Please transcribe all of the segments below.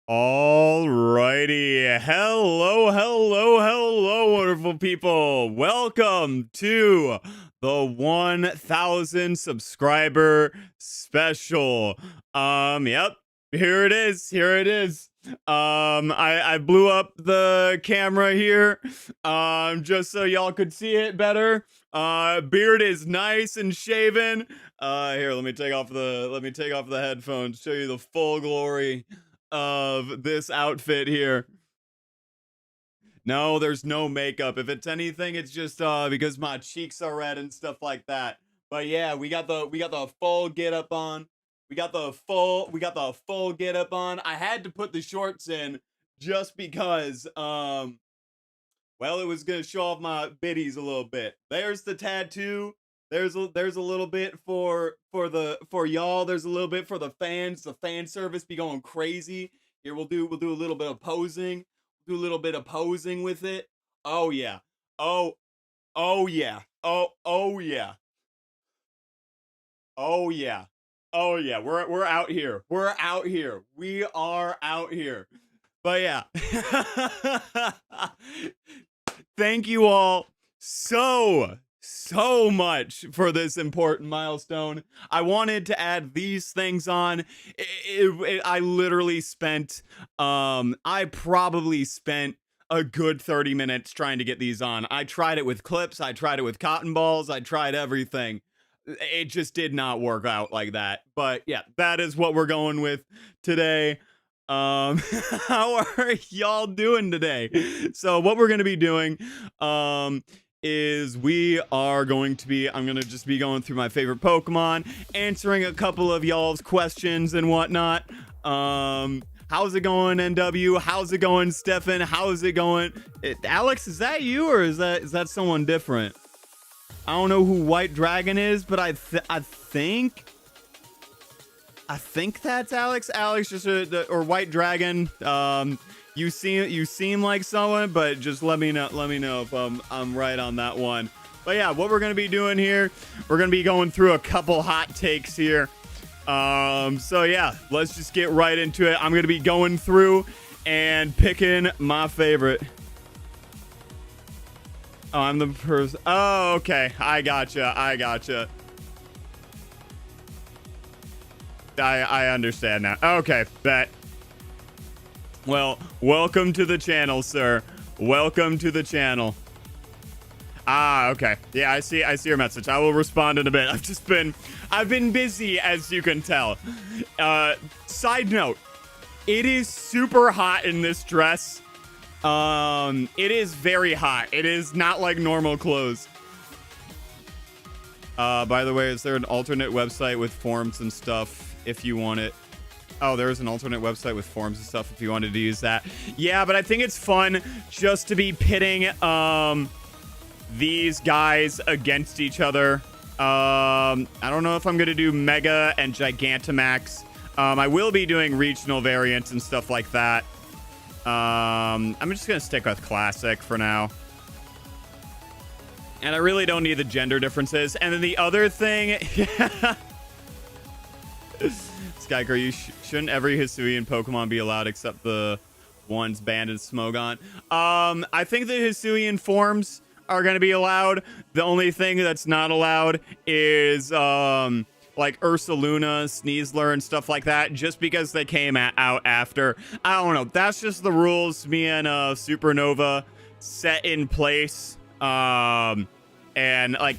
Alrighty. Hello, wonderful people. Welcome to the 1000 subscriber special. Yep. Here it is. I blew up the camera here, just so y'all could see it better. Beard is nice and shaven. Here, let me take off the headphones, show you the full glory of this outfit here. No, there's no makeup. If it's anything, it's just because my cheeks are red and stuff like that. But yeah, we got the full get up on. We got the full get up on. I had to put the shorts in just because well, it was gonna show off my biddies a little bit. There's the tattoo. There's a little bit for y'all. There's a little bit for the fans. The fan service be going crazy. Here we'll do a little bit of posing. Do a little bit of posing with it. Oh yeah. Oh yeah. Oh yeah. Oh yeah. Oh yeah. We're out here. We're out here. We are out here. But yeah. Thank you all so much for this important milestone. I wanted to add these things on. I literally spent I probably spent a good 30 minutes trying to get these on. I tried it with clips, I tried it with cotton balls, I tried everything. It just did not work out like that. But yeah, that is what we're going with today. How are y'all doing today? So what we're going to be doing is I'm gonna just be going through my favorite Pokemon, answering a couple of y'all's questions and whatnot. How's it going, NW? How's it going, Stefan? How's it going? Alex, is that you or is that someone different? I don't know who White Dragon is, but I think that's Alex. Alex, just or White Dragon. You seem like someone, but just let me know if I'm right on that one. But yeah, what we're gonna be doing here, we're gonna be going through a couple hot takes here. So yeah, let's just get right into it. I'm gonna be going through and picking my favorite. Oh, I'm the person. Oh, okay. I gotcha. I understand now. Okay, bet. Well, welcome to the channel, sir. Welcome to the channel. Ah, okay. Yeah, I see your message. I will respond in a bit. I've been busy, as you can tell. Side note, it is super hot in this dress. It is very hot. It is not like normal clothes. By the way, is there an alternate website with forms and stuff if you want it? Oh, there's an alternate website with forms and stuff if you wanted to use that. Yeah, but I think it's fun just to be pitting these guys against each other. I don't know if I'm gonna do Mega and Gigantamax. I will be doing regional variants and stuff like that. I'm just gonna stick with Classic for now. And I really don't need the gender differences. And then the other thing... Skyker, shouldn't every Hisuian Pokemon be allowed except the ones banned in Smogon? I think the Hisuian forms are going to be allowed. The only thing that's not allowed is like Ursaluna, Sneasler, and stuff like that, just because they came out after. I don't know. That's just the rules me and Supernova set in place. And like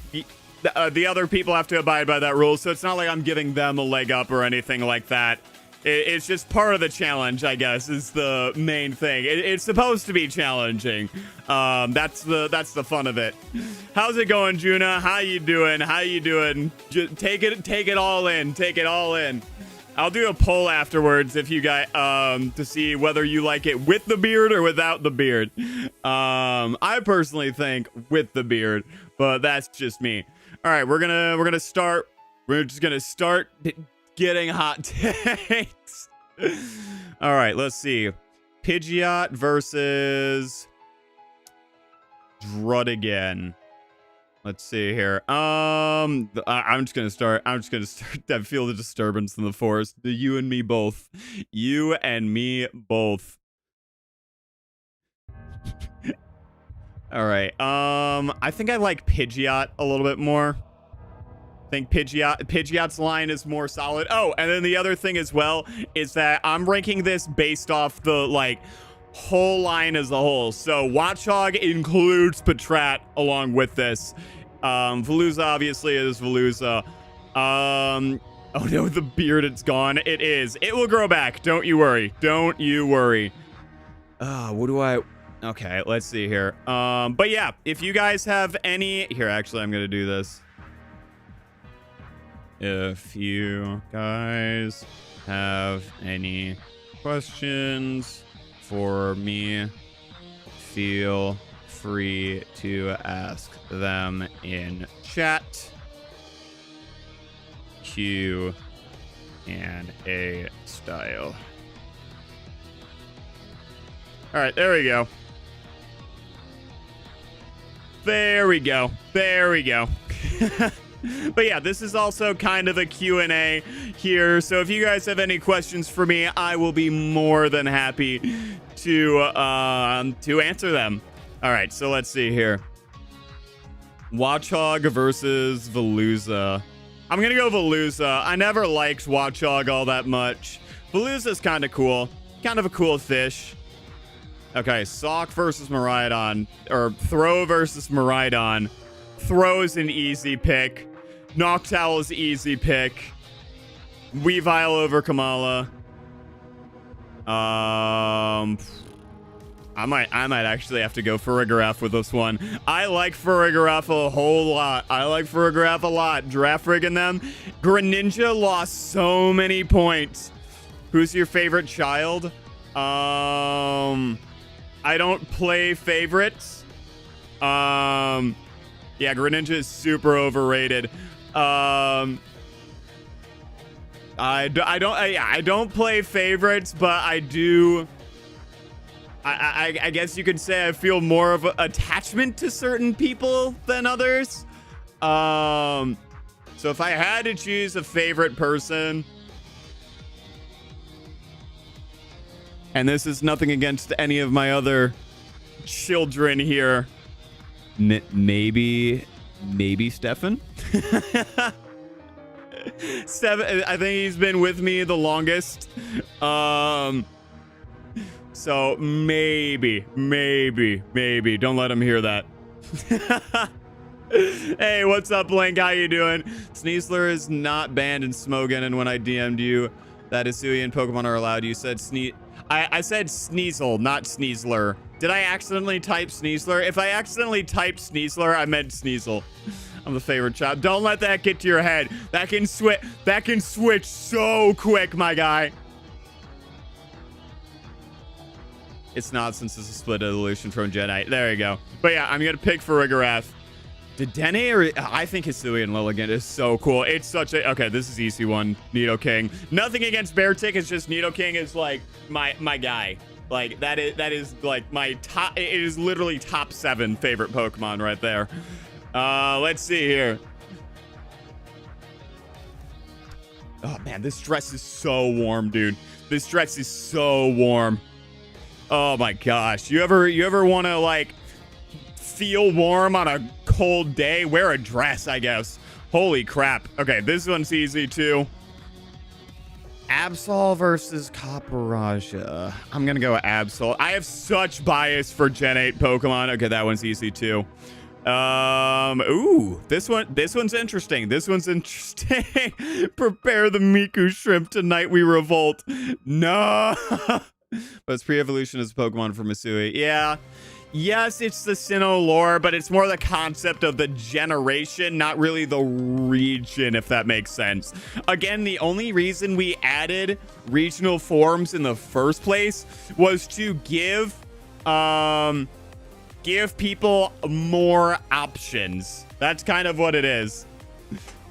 the other people have to abide by that rule, so it's not like I'm giving them a leg up or anything like that. It's just part of the challenge, I guess, is the main thing. It's supposed to be challenging. That's the fun of it. How's it going, Juna? How you doing? Just take it all in. Take it all in. I'll do a poll afterwards if you guys to see whether you like it with the beard or without the beard. I personally think with the beard, but that's just me. All right, we're just gonna start getting hot takes. All right, let's see. Pidgeot versus Druddigan. Let's see here. I'm just gonna start. I feel the disturbance in the forest. You and me both. You and me both. All right. I think I like Pidgeot a little bit more. I think Pidgeot's line is more solid. Oh, and then the other thing as well is that I'm ranking this based off the like whole line as a whole. So Watchog includes Patrat along with this. Veluza obviously is Veluza. Oh no, the beard, it's gone. It is. It will grow back. Don't you worry. Don't you worry. What do I... Okay, let's see here. But yeah, if you guys have any... Here, actually, I'm going to do this. If you guys have any questions for me, feel free to ask them in chat. Q and A style. All right, there we go. There we go. There we go. But yeah, this is also kind of a Q&A here. So if you guys have any questions for me, I will be more than happy to answer them. All right, so let's see here. Watchog versus Veluza. I'm going to go Veluza. I never liked Watchog all that much. Veluza's kind of cool. Kind of a cool fish. Okay, Sock versus Miraidon. Or Throw versus Miraidon. Throw is an easy pick. Noctowl is easy pick. Weavile over Kamala. I might actually have to go Farigiraf with this one. I like Farigiraf a whole lot. Draft rigging them. Greninja lost so many points. Who's your favorite child? I don't play favorites. Yeah, Greninja is super overrated. I don't play favorites, but I do. I guess you could say I feel more of an attachment to certain people than others. So if I had to choose a favorite person, and this is nothing against any of my other children here, maybe Stefan. Stefan, I think he's been with me the longest. So maybe. Don't let him hear that. Hey, what's up, Blank? How you doing? Sneasler is not banned in Smogon, and when I DM'd you that Hisuian Pokemon are allowed, you said I said Sneasel, not Sneasler. Did I accidentally type Sneasler? If I accidentally typed Sneasler, I meant Sneasel. I'm the favorite child. Don't let that get to your head. That can switch so quick, my guy. It's not, since it's a split evolution from Jedi. There you go. But yeah, I'm gonna pick Farigiraf. Dedenne, or I think Hisuian Lilligant is so cool. It's such a... Okay, this is easy one. Nidoking. Nothing against Beartick. It's just Nidoking is like my guy. Like that is like my top... It is literally top 7 favorite Pokemon right there. Let's see here. Oh man, this dress is so warm, dude. This dress is so warm. Oh my gosh. You ever want to like feel warm on a cold day? Wear a dress, I guess. Holy crap. Okay, this one's easy too. Absol versus Caporaja. I'm gonna go Absol. I have such bias for Gen 8 Pokemon. Okay, that one's easy too. Ooh, this one's interesting. Prepare the Miku shrimp, tonight we revolt. No. But it's pre-evolution as a Pokemon from Misui. Yeah. Yes, it's the Sinnoh lore, but it's more the concept of the generation, not really the region, if that makes sense. Again, the only reason we added regional forms in the first place was to give people more options. That's kind of what it is.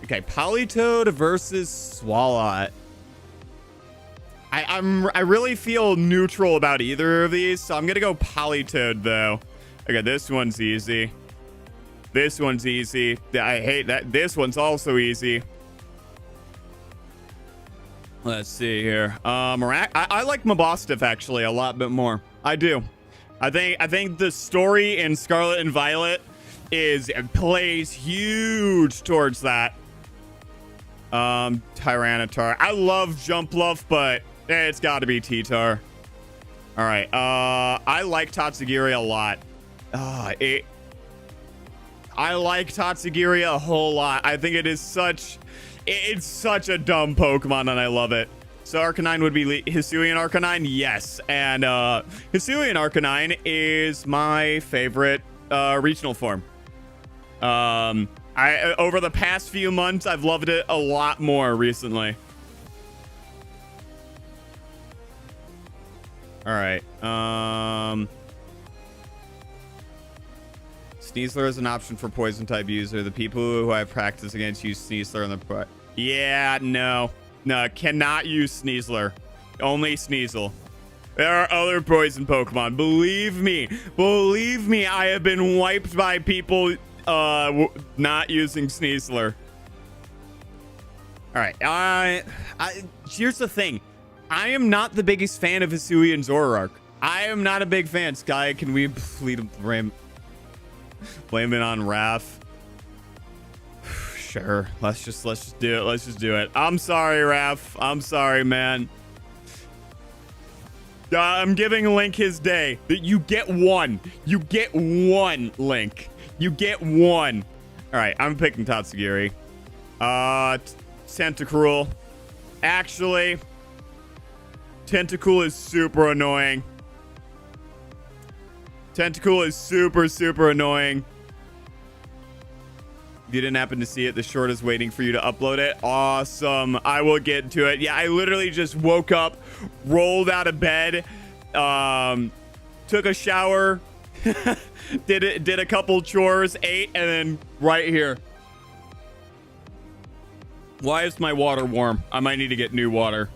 Okay, Politoed versus Swalot. I really feel neutral about either of these, so I'm gonna go Politoed though. Okay, this one's easy. This one's easy. I hate that. This one's also easy. Let's see here. I like Mabostiff actually a lot bit more. I do. I think the story in Scarlet and Violet plays huge towards that. Tyranitar. I love Jumpluff, but it's got to be T-Tar. All right. I like Tatsugiri a lot. I like Tatsugiri a whole lot. I think it's such a dumb Pokemon, and I love it. So Arcanine would be Hisuian Arcanine, yes. And Hisuian Arcanine is my favorite regional form. Over the past few months, I've loved it a lot more recently. All right. Sneasler is an option for poison type user. The people who I practice against use Sneasler in the yeah, no, cannot use Sneasler. Only Sneasel. There are other poison Pokemon. Believe me, I have been wiped by people not using Sneasler. All right. Here's the thing. I am not the biggest fan of Hisuian Zoroark. I am not a big fan. Sky, can we please blame it on Raph? Sure. Let's just do it. Let's just do it. I'm sorry, Raph. I'm sorry, man. I'm giving Link his day. You get one. You get one, Link. You get one. All right, I'm picking Tatsugiri. Tentacruel. Actually, Tentacool is super annoying. Tentacool is super annoying. If you didn't happen to see it, the short is waiting for you to upload it. Awesome. I will get to it. Yeah, I literally just woke up, rolled out of bed, took a shower, did a couple chores, ate, and then right here. Why is my water warm? I might need to get new water.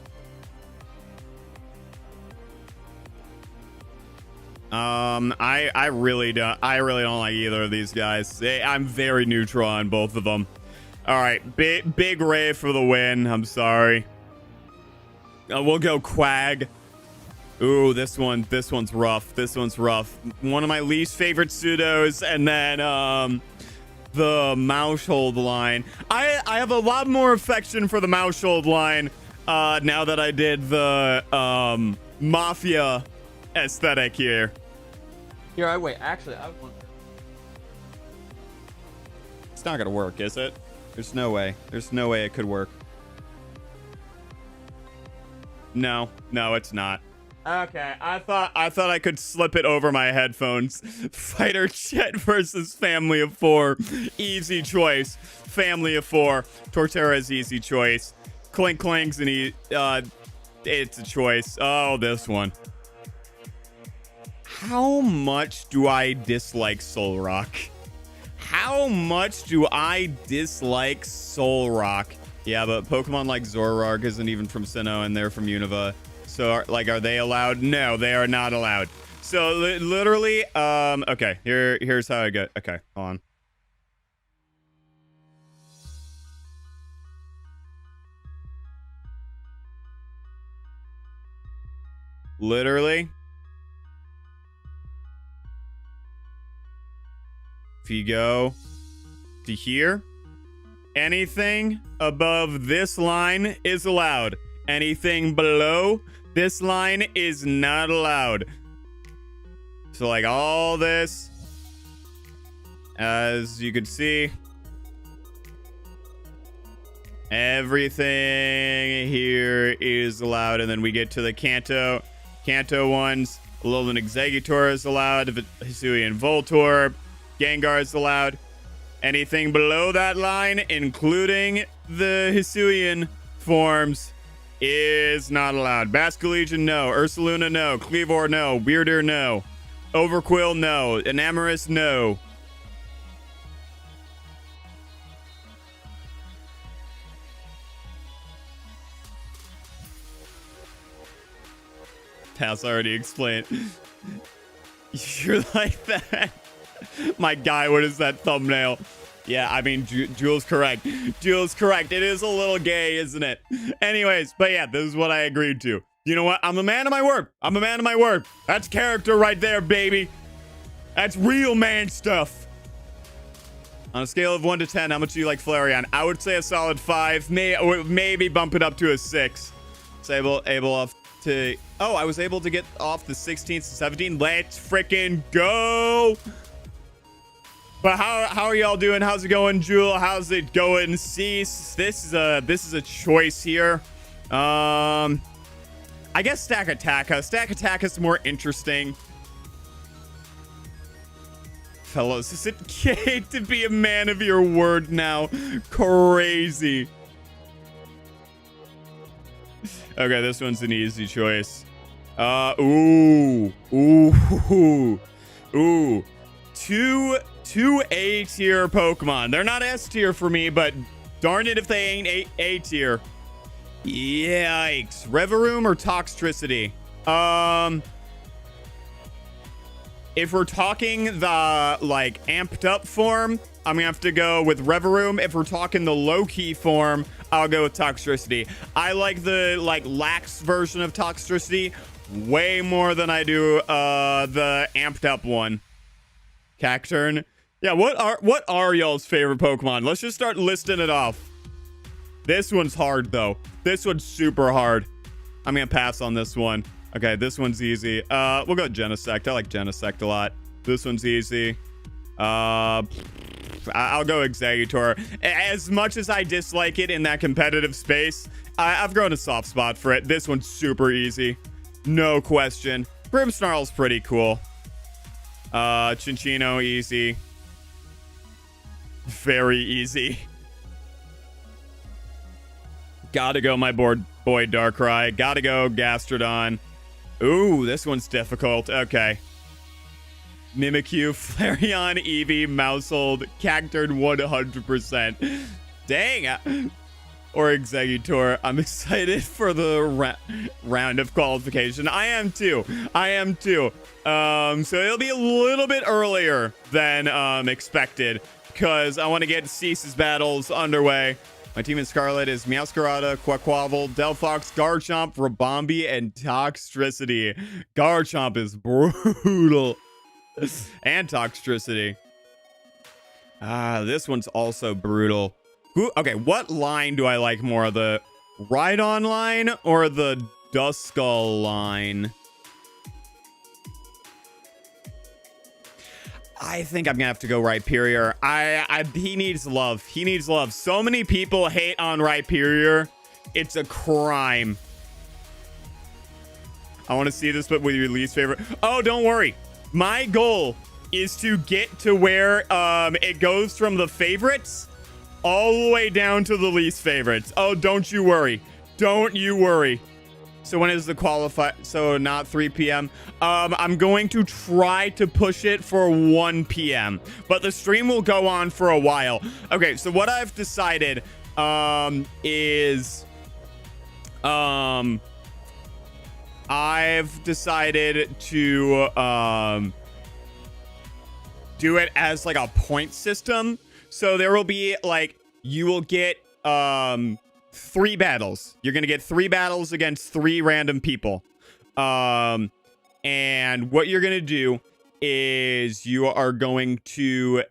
I really don't like either of these guys. I'm very neutral on both of them. All right, big Ray for the win. I'm sorry. We'll go Quag. Ooh, this one's rough. This one's rough. One of my least favorite pseudos, and then the Maushold line. I have a lot more affection for the Maushold line now that I did the Mafia aesthetic here. Here, I wait. Actually, I want. It's not gonna work, is it? There's no way. There's no way it could work. No, it's not. Okay, I thought I could slip it over my headphones. Fighter Jet versus Family of Four. Easy choice. Family of Four. Torterra's easy choice. Clink Clink's it's a choice. Oh, this one. How much do I dislike Solrock? How much do I dislike Solrock? Yeah, but Pokemon like Zoroark isn't even from Sinnoh, and they're from Unova. So, are they allowed? No, they are not allowed. So, literally, okay, here's how I get. Okay, hold on. Literally. If you go to here, anything above this line is allowed. Anything below this line is not allowed. So like all this, as you can see, everything here is allowed. And then we get to the Kanto ones. Alolan Exeggutor is allowed. Hisuian Voltorb. Gengar is allowed. Anything below that line, including the Hisuian forms, is not allowed. Basculegion, no. Ursaluna, no. Cleavor, no. Weirder, no. Overquill, no. Enamorus, no. Pass already explained. You're like that. My guy, what is that thumbnail? Yeah, I mean, Jules correct. Jules correct. It is a little gay, isn't it? Anyways, but yeah, this is what I agreed to. You know what? I'm a man of my word. I'm a man of my word. That's character right there, baby. That's real man stuff. On a scale of 1 to 10, how much do you like Flareon? I would say a solid 5. Maybe bump it up to a 6. It's able off to... Oh, I was able to get off the 16th to 17. Let's freaking go. But how are y'all doing? How's it going, Jewel? How's it going, Cease? This is a choice here. I guess Stack Attack. Stack Attack is more interesting. Fellows, is it gay to be a man of your word now? Crazy. Okay, this one's an easy choice. Ooh. Two A tier Pokemon. They're not S tier for me, but darn it if they ain't A tier. Yikes. Reverum or Toxtricity? If we're talking the, like, amped up form, I'm gonna have to go with Reverum. If we're talking the low-key form, I'll go with Toxtricity. I like the, like, lax version of Toxtricity way more than I do the amped up one. Cacturn. Yeah, what are y'all's favorite Pokemon? Let's just start listing it off. This one's hard, though. This one's super hard. I'm gonna pass on this one. Okay, this one's easy. We'll go Genesect. I like Genesect a lot. This one's easy. I'll go Exeggutor. As much as I dislike it in that competitive space, I've grown a soft spot for it. This one's super easy. No question. Grimmsnarl's pretty cool. Chinchino, easy. Very easy. Gotta go my boy Darkrai. Gotta go Gastrodon. Ooh, this one's difficult. Okay. Mimikyu, Flareon, Eevee, Maushold, Cacturn 100%. Dang. Or Exeggutor. I'm excited for the round of qualification. I am too. So it'll be a little bit earlier than expected because I want to get Cease's battles underway. My team in Scarlet is Meowscarada, Quaquaval, Delphox, Garchomp, Rabombi, and Toxtricity. Garchomp is brutal. And Toxtricity. This one's also brutal. Okay, what line do I like more? The Rhydon line or the Duskull line? I think I'm gonna have to go Rhyperior. He needs love. He needs love. So many people hate on Rhyperior. It's a crime. I want to see this, but with your least favorite. Oh, don't worry. My goal is to get to where it goes from the favorites all the way down to the least favorites. Oh, don't you worry. Don't you worry. So when is the qualify? So not 3 p.m. I'm going to try to push it for 1 p.m. But the stream will go on for a while. Okay, so what I've decided is I've decided to do it as like a point system. So there will be like you will get 3 battles. You're gonna get 3 battles against 3 random people. And what you're gonna do is you are going to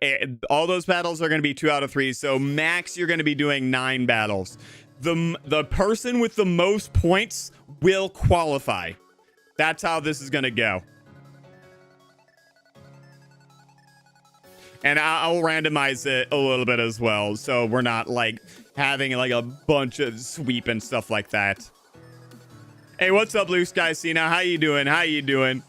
all those battles are gonna be 2 out of 3. So max you're gonna be doing 9 battles. The person with the most points will qualify. That's how this is gonna go. And I'll randomize it a little bit as well, so we're not like having like a bunch of sweep and stuff like that. Hey, what's up, Blue Sky Cena? How you doing? How you doing?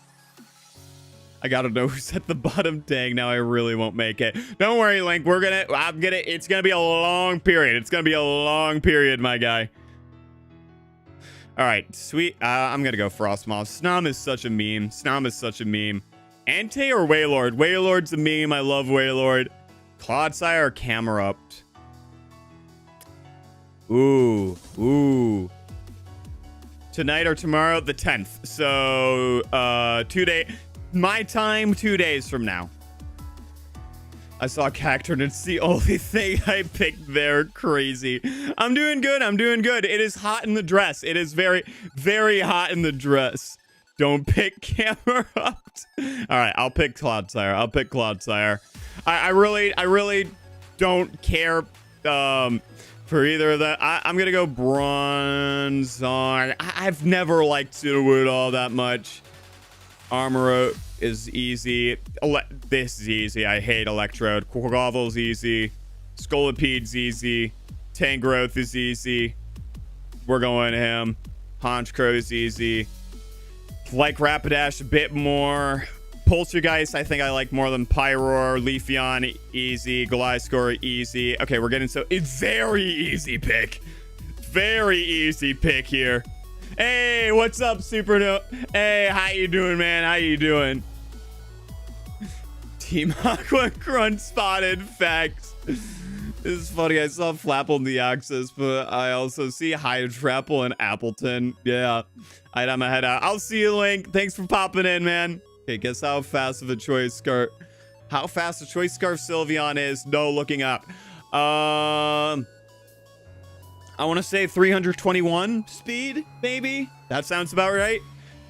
I gotta know who's at the bottom. Dang, now I really won't make it. Don't worry, Link. It's gonna be a long period. It's gonna be a long period, my guy. All right, sweet. I'm gonna go Frostmoth. Snom is such a meme. Snom is such a meme. Entei or Wailord? Wailord's a meme. I love Wailord. Clodsire or Camerupt? Ooh. Tonight or tomorrow? The 10th. So, 2 days. My time, 2 days from now. I saw Cacturn. It's the only thing I picked there. Crazy. I'm doing good. I'm doing good. It is hot in the dress. It is very, very hot in the dress. Don't pick Camerupt. All right, I'll pick Cloudsire. I'll pick Cloudsire. I really don't care for either of that. I'm gonna go Bronzong. I've never liked Sudowoodo all that much. Armor is easy. This is easy. I hate Electrode. Quavel's easy. Scolipede's easy. Tangrowth is easy. We're going him. Honchkrow is easy. Like Rapidash a bit more. Poltergeist I think I like more than Pyroar. Leafeon easy. Gliscor easy. Okay, we're getting so it's very easy pick. Very easy pick here. Hey, what's up, Super? Hey, how you doing, man? How you doing? Team Aqua Crunch spotted. Facts. This is funny. I saw Flapple in the Axis, but I also see Hydrapple and Appleton. Yeah. Alright, I'm ahead out. I'll see you, Link. Thanks for popping in, man. Okay, guess how fast of a choice scarf. How fast a choice scarf Sylveon is. No looking up. I want to say 321 speed, maybe. That sounds about right.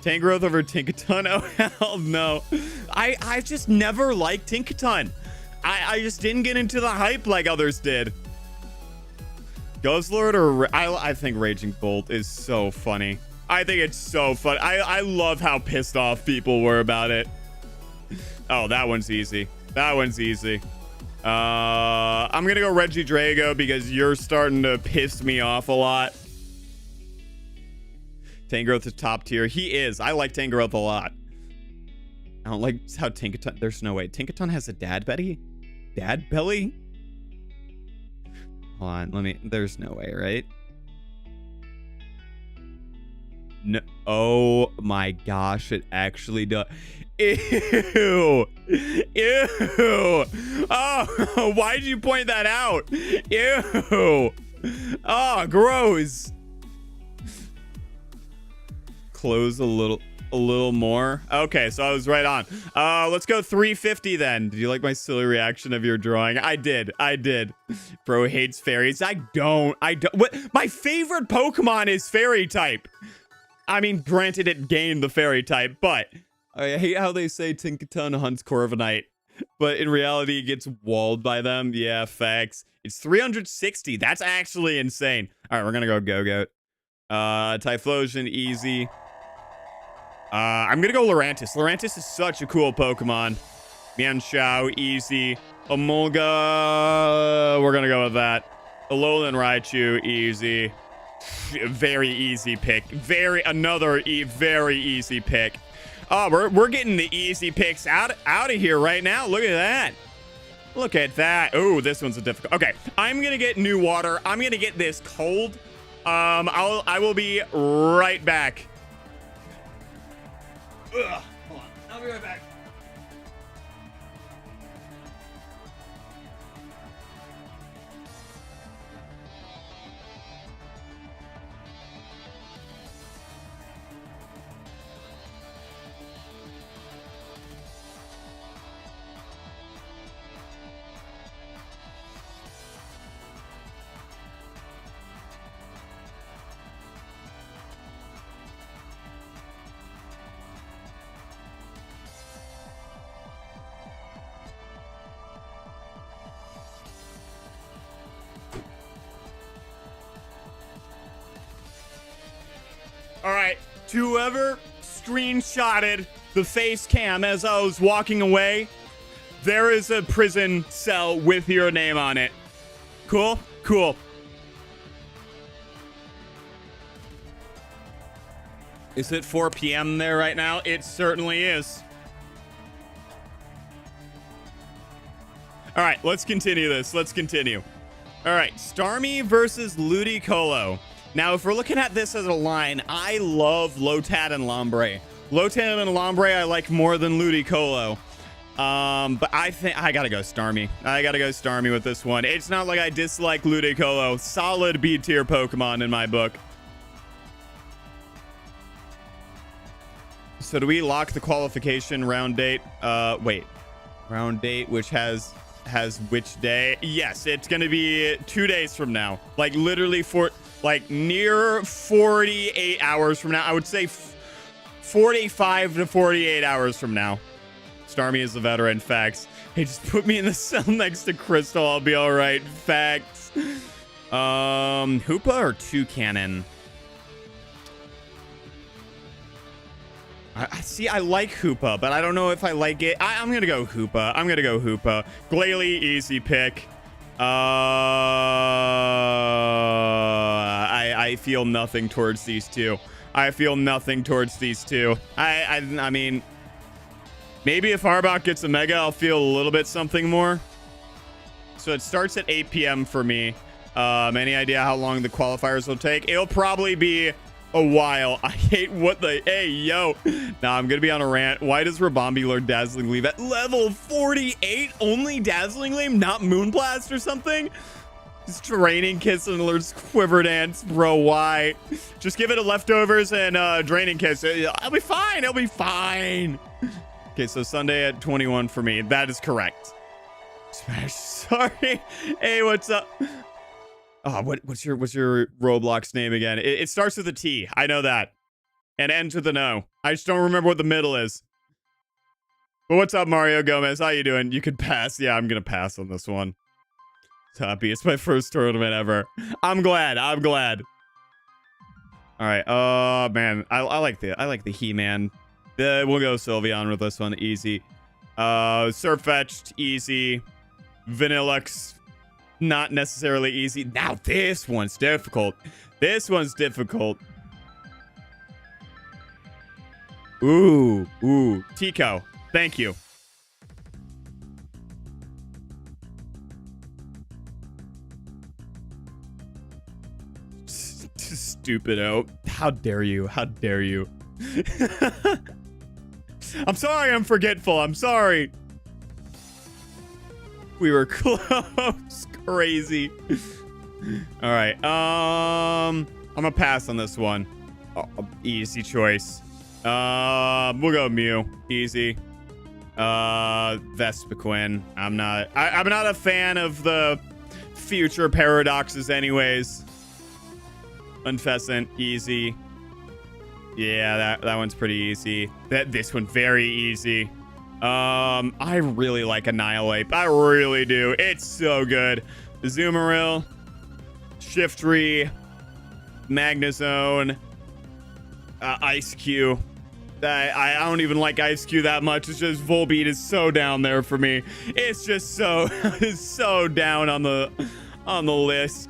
Tangrowth over Tinkaton. Oh, hell no. I just never liked Tinkaton. I just didn't get into the hype like others did. Guzzlord or... I think Raging Bolt is so funny. I think it's so fun. I love how pissed off people were about it. Oh, that one's easy. That one's easy. I'm gonna go Regidrago because you're starting to piss me off a lot. Tangrowth is top tier. He is. I like Tangrowth a lot. I don't like how Tinkaton... There's no way. Tinkaton has a dad belly? Dad belly? Hold on. Let me... There's no way, right? No. Oh my gosh. It actually does. Ew. Ew. Oh, why did you point that out? Ew. Oh, gross. Close a little more. Okay, so I was right on. Let's go 350 then. Did you like my silly reaction of your drawing? I did. Bro hates fairies. I don't. What? My favorite Pokemon is fairy type. I mean, granted, it gained the fairy type, but I hate how they say Tinkaton hunts Corviknight, but in reality, it gets walled by them. Yeah, facts. It's 360. That's actually insane. All right, we're gonna go Go-Goat. Typhlosion, easy. I'm gonna go Lurantis. Lurantis is such a cool Pokemon. Mienshao, easy. Emolga, we're gonna go with that. Alolan Raichu, easy. Very easy pick. Very easy pick. Oh, we're getting the easy picks out of here right now. Look at that. Look at that. Oh, this one's a difficult. Okay, I'm gonna get new water. I'm gonna get this cold. I will be right back. Ugh, hold on. I'll be right back. All right, to whoever screenshotted the face cam as I was walking away, there is a prison cell with your name on it. Cool? Cool. Is it 4 p.m. there right now? It certainly is. All right, let's continue this. Let's continue. All right, Starmie versus Ludicolo. Now, if we're looking at this as a line, I love Lotad and Lombre. Lotad and Lombre I like more than Ludicolo. But I think I gotta go Starmie. I gotta go Starmie with this one. It's not like I dislike Ludicolo. Solid B tier Pokemon in my book. So do we lock the qualification round date? Wait. Round date, which has has which day? Yes, it's gonna be 2 days from now. Like literally for like near 48 hours from now. I would say 45 to 48 hours from now. Starmie is the veteran. Facts. Hey, just put me in the cell next to Crystal. I'll be all right. Facts. Hoopa or Toucannon? I see. I like Hoopa, but I don't know if I like it. I'm gonna go Hoopa. I'm gonna go Hoopa. Glalie, easy pick. I feel nothing towards these two. I feel nothing towards these two. I mean, maybe if Arbok gets a Mega, I'll feel a little bit something more. So it starts at 8 p.m. for me. Any idea how long the qualifiers will take? It'll probably be a while. I hate what the... Hey, yo. Nah, I'm going to be on a rant. Why does Rabambi learn Dazzling Gleam at level 48? Only Dazzling Gleam, not Moonblast or something? Just Draining Kiss and learns Quiver Dance. Bro, why? Just give it a Leftovers and Draining Kiss. I'll be fine. It'll be fine. Okay, so Sunday at 21 for me. That is correct. Smash. Sorry. Hey, what's up? Oh, what's your Roblox name again? It starts with a T. I know that. And ends with an O. I just don't remember what the middle is. But what's up, Mario Gomez? How you doing? You could pass. Yeah, I'm gonna pass on this one. Toppy, it's my first tournament ever. I'm glad. I'm glad. All right. Oh man, I like the He-Man. We'll go Sylveon with this one. Easy. Surfetched, easy. Vanillux, not necessarily easy. Now this one's difficult. This one's difficult. Ooh. Tico, thank you. Stupido. How dare you? How dare you? I'm sorry I'm forgetful. I'm sorry. We were close. Crazy. All right. I'm gonna pass on this one. Easy choice. We'll go Mew. Easy. Vespiquen. I'm not a fan of the future paradoxes anyways. Unfessant. Easy. Yeah, that one's pretty easy. This one very easy. I really like Annihilate. I really do. It's so good. Azumarill, Shiftry, Magnezone, Ice Q. I don't even like Ice Q that much. It's just Volbeat is so down there for me. It's just so it's so down on the list.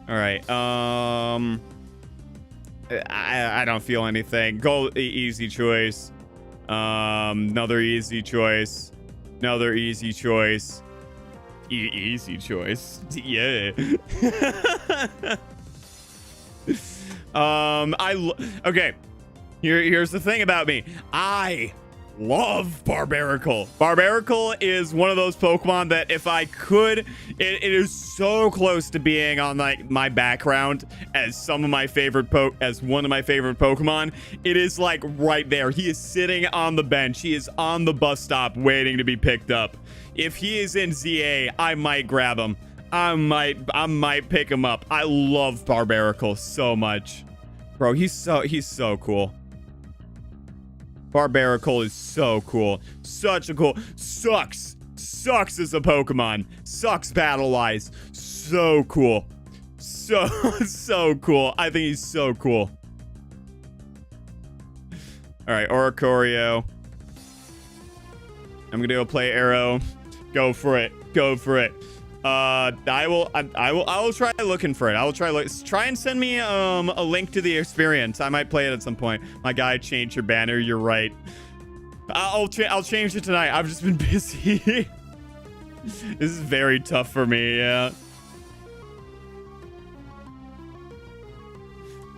All right. I don't feel anything. Go easy choice. Another easy choice. Another easy choice. Easy choice. Yeah. Okay. Here's the thing about me. I love Barbaracle. Barbaracle is one of those Pokemon that if I could, it is so close to being on like my background as one of my favorite Pokemon. It is like right there. He is sitting on the bench. He is on the bus stop waiting to be picked up. If he is in ZA, I might grab him. I might pick him up. I love Barbaracle so much. Bro, he's so cool. Barbaracle is so cool. Such a cool. Sucks as a Pokemon. Sucks battle-wise. So cool. So cool. I think he's so cool. All right, Oricorio. I'm gonna go play Arrow. Go for it. Go for it. I will try looking for it. I will try and send me a link to the experience. I might play it at some point. My guy, change your banner. You're right. I'll change it tonight. I've just been busy. This is very tough for me. Yeah.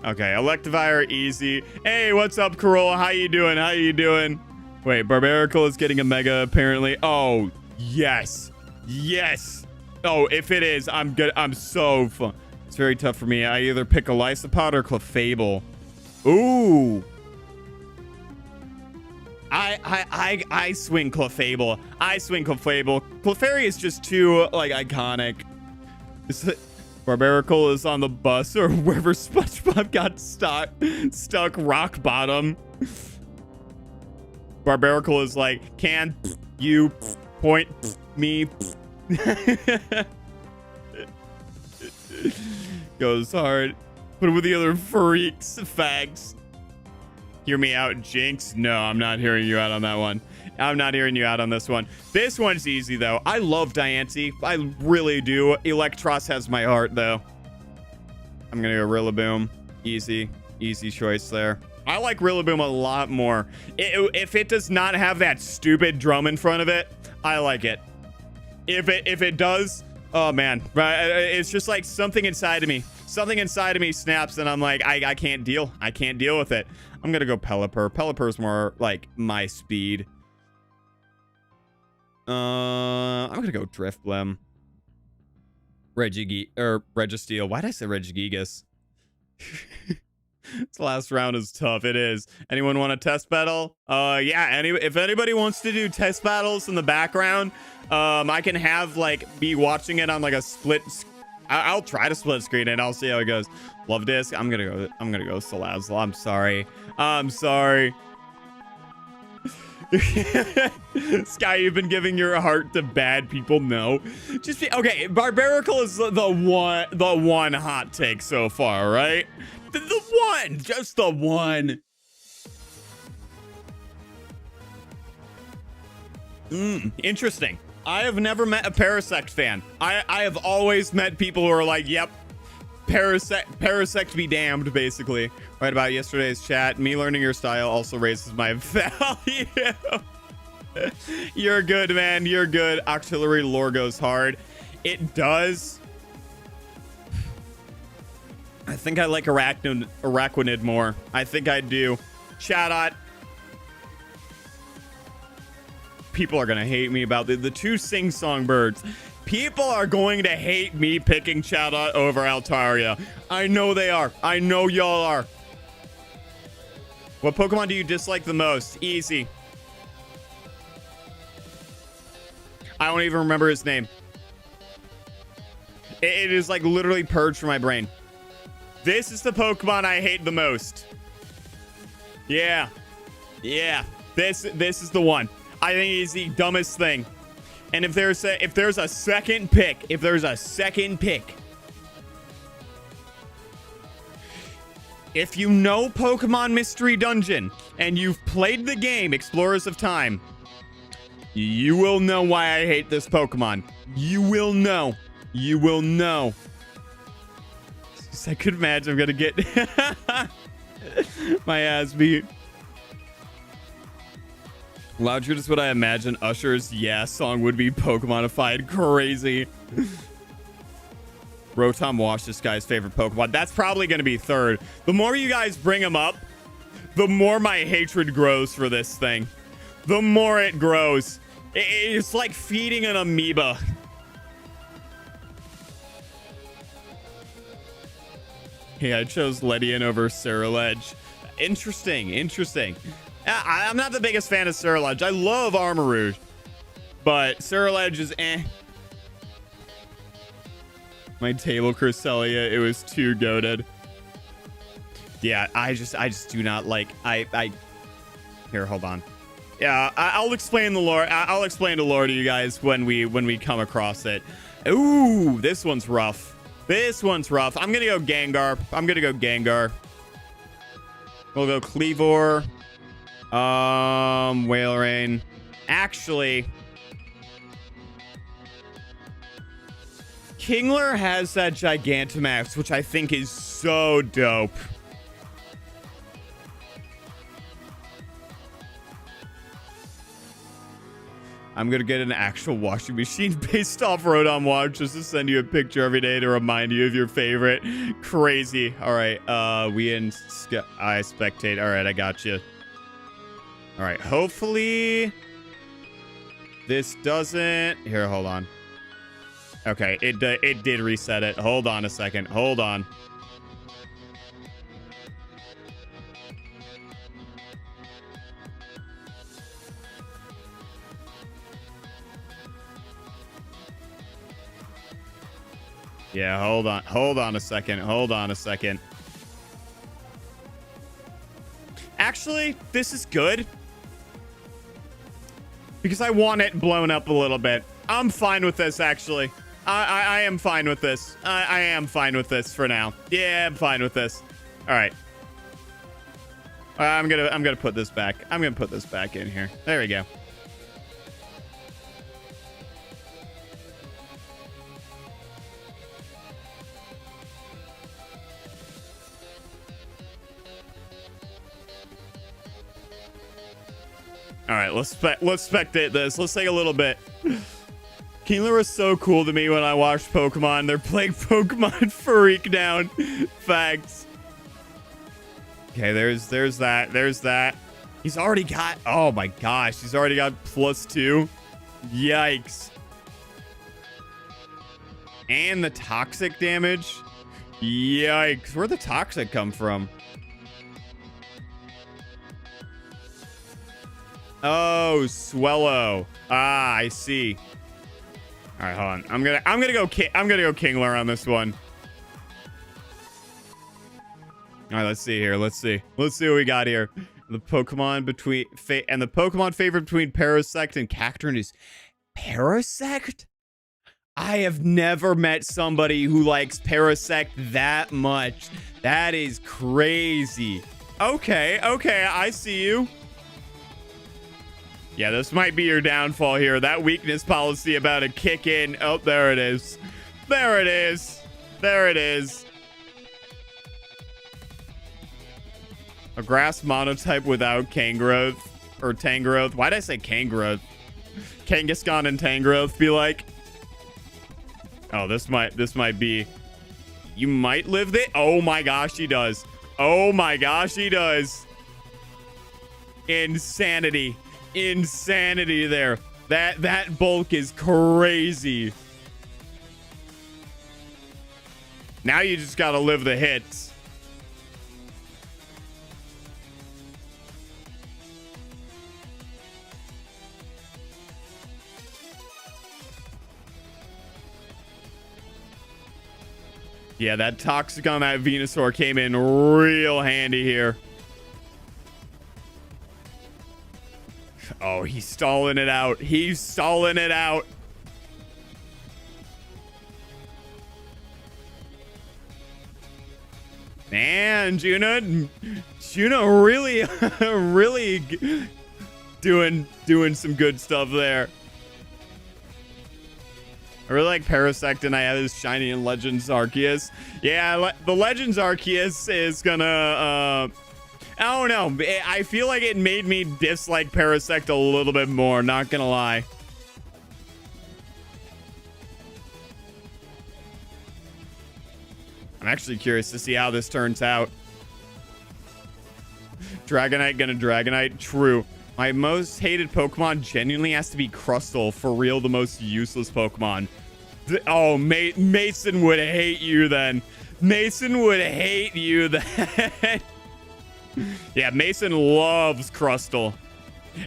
Okay, Electivire, easy. Hey, what's up, Corolla? How you doing? How you doing? Wait, Barbaracle is getting a Mega apparently. Oh, yes. Yes. Oh, if it is, I'm good. I'm so fun. It's very tough for me. I either pick a Lysopod or Clefable. Ooh. I swing Clefable. I swing Clefable. Clefairy is just too like iconic. Barbarical is on the bus or wherever SpongeBob got stuck rock bottom. Barbarical is like, can you point me? Goes hard. Put it with the other freaks, fags. Hear me out, Jinx. No, I'm not hearing you out on that one. I'm not hearing you out on this one. This one's easy, though. I love Diancie. I really do. Electros has my heart, though. I'm going to go Rillaboom. Easy. Easy choice there. I like Rillaboom a lot more. If it does not have that stupid drum in front of it, I like it. If it does, oh, man. It's just like something inside of me. Something inside of me snaps, and I'm like, I can't deal. I can't deal with it. I'm going to go Pelipper. Pelipper's more like my speed. I'm going to go Drifblim. Registeel. Why did I say Regigigas? This last round is tough. It is. Anyone want a test battle? Yeah. If anybody wants to do test battles in the background, I can have be watching it on like a split. I'll try to split screen and I'll see how it goes. Love Disc. I'm gonna go Salazzle. I'm sorry. Sky, you've been giving your heart to bad people. No, okay. Barbarical is the one hot take so far, right? The one, just the one. Interesting. I have never met a Parasect fan. I have always met people who are like, yep, Parasect be damned, basically. Right about yesterday's chat. Me learning your style also raises my value. You're good, man. You're good. Octillery lore goes hard. It does. I think I like Araquanid more. I think I do. Chatot. People are going to hate me about the two sing-song birds. People are going to hate me picking Chatot over Altaria. I know they are. I know y'all are. What Pokemon do you dislike the most? Easy. I don't even remember his name. It is like literally purged from my brain. This is the Pokemon I hate the most. Yeah. This is the one. I think he's the dumbest thing. And if there's a second pick, if you know Pokemon Mystery Dungeon and you've played the game Explorers of Time, you will know why I hate this Pokemon. You will know. I could imagine I'm gonna get my ass beat. Loudred is what I imagine Usher's song would be Pokemonified. Crazy. Rotom Wash, this guy's favorite Pokemon. That's probably going to be third. The more you guys bring him up, the more my hatred grows for this thing. The more it grows. It's like feeding an amoeba. Yeah, I chose Ledian over Ceruledge. Interesting. I'm not the biggest fan of Ceruledge. I love Armarouge, but Ceruledge is eh. My table Cresselia, it was too goated. Yeah, I just do not like. Here, hold on. Yeah, I'll explain the lore. I'll explain the lore to you guys when we come across it. Ooh, this one's rough. I'm gonna go Gengar. We'll go Cleavor. Whalerain. Actually, Kingler has that Gigantamax, which I think is so dope. I'm gonna get an actual washing machine based off Rotom Wash just to send you a picture every day to remind you of your favorite. Crazy. All right, I spectate. All right, I got you. All right, hopefully this doesn't. Here, hold on. Okay, it did reset it. Hold on a second. Hold on. Yeah, hold on. Hold on a second. Hold on a second. Actually, this is good. Because I want it blown up a little bit. I'm fine with this, actually. I am fine with this. I am fine with this for now. Yeah, I'm fine with this. All right. I'm gonna put this back. I'm gonna put this back in here. There we go. All right, let's spectate this. Let's take a little bit. Kingler was so cool to me when I watched Pokemon. They're playing Pokemon Freak down. Facts. Okay, there's that. There's that. He's already got, oh my gosh, he's already got +2. Yikes. And the toxic damage. Yikes. Where'd the toxic come from? Oh, Swellow. Ah, I see. All right, hold on. I'm gonna go Kingler on this one. All right, let's see here. Let's see what we got here. The Pokemon between the Pokemon favorite between Parasect and Cacturne is Parasect. I have never met somebody who likes Parasect that much. That is crazy. Okay, I see you. Yeah, this might be your downfall here. That weakness policy about to kick in. Oh, there it is. There it is. There it is. A grass monotype without Kangrowth or Tangrowth. Why did I say Kangrowth? Kangaskhan and Tangrowth be like. Oh, this might be. You might live it. Oh my gosh, he does. Oh my gosh, he does. Insanity. Insanity there. That bulk is crazy. Now you just gotta live the hits. Yeah, that toxic on that Venusaur came in real handy here. Oh, he's stalling it out. He's stalling it out. Man, Juna really, really doing some good stuff there. I really like Parasect, and I have this shiny in Legends Arceus. Yeah, the Legends Arceus is gonna, I don't know. I feel like it made me dislike Parasect a little bit more, not gonna lie. I'm actually curious to see how this turns out. Dragonite gonna Dragonite. True. My most hated Pokemon genuinely has to be Crustle. For real, the most useless Pokemon. Oh, Mason would hate you then. Mason would hate you then. Yeah, Mason loves Crustle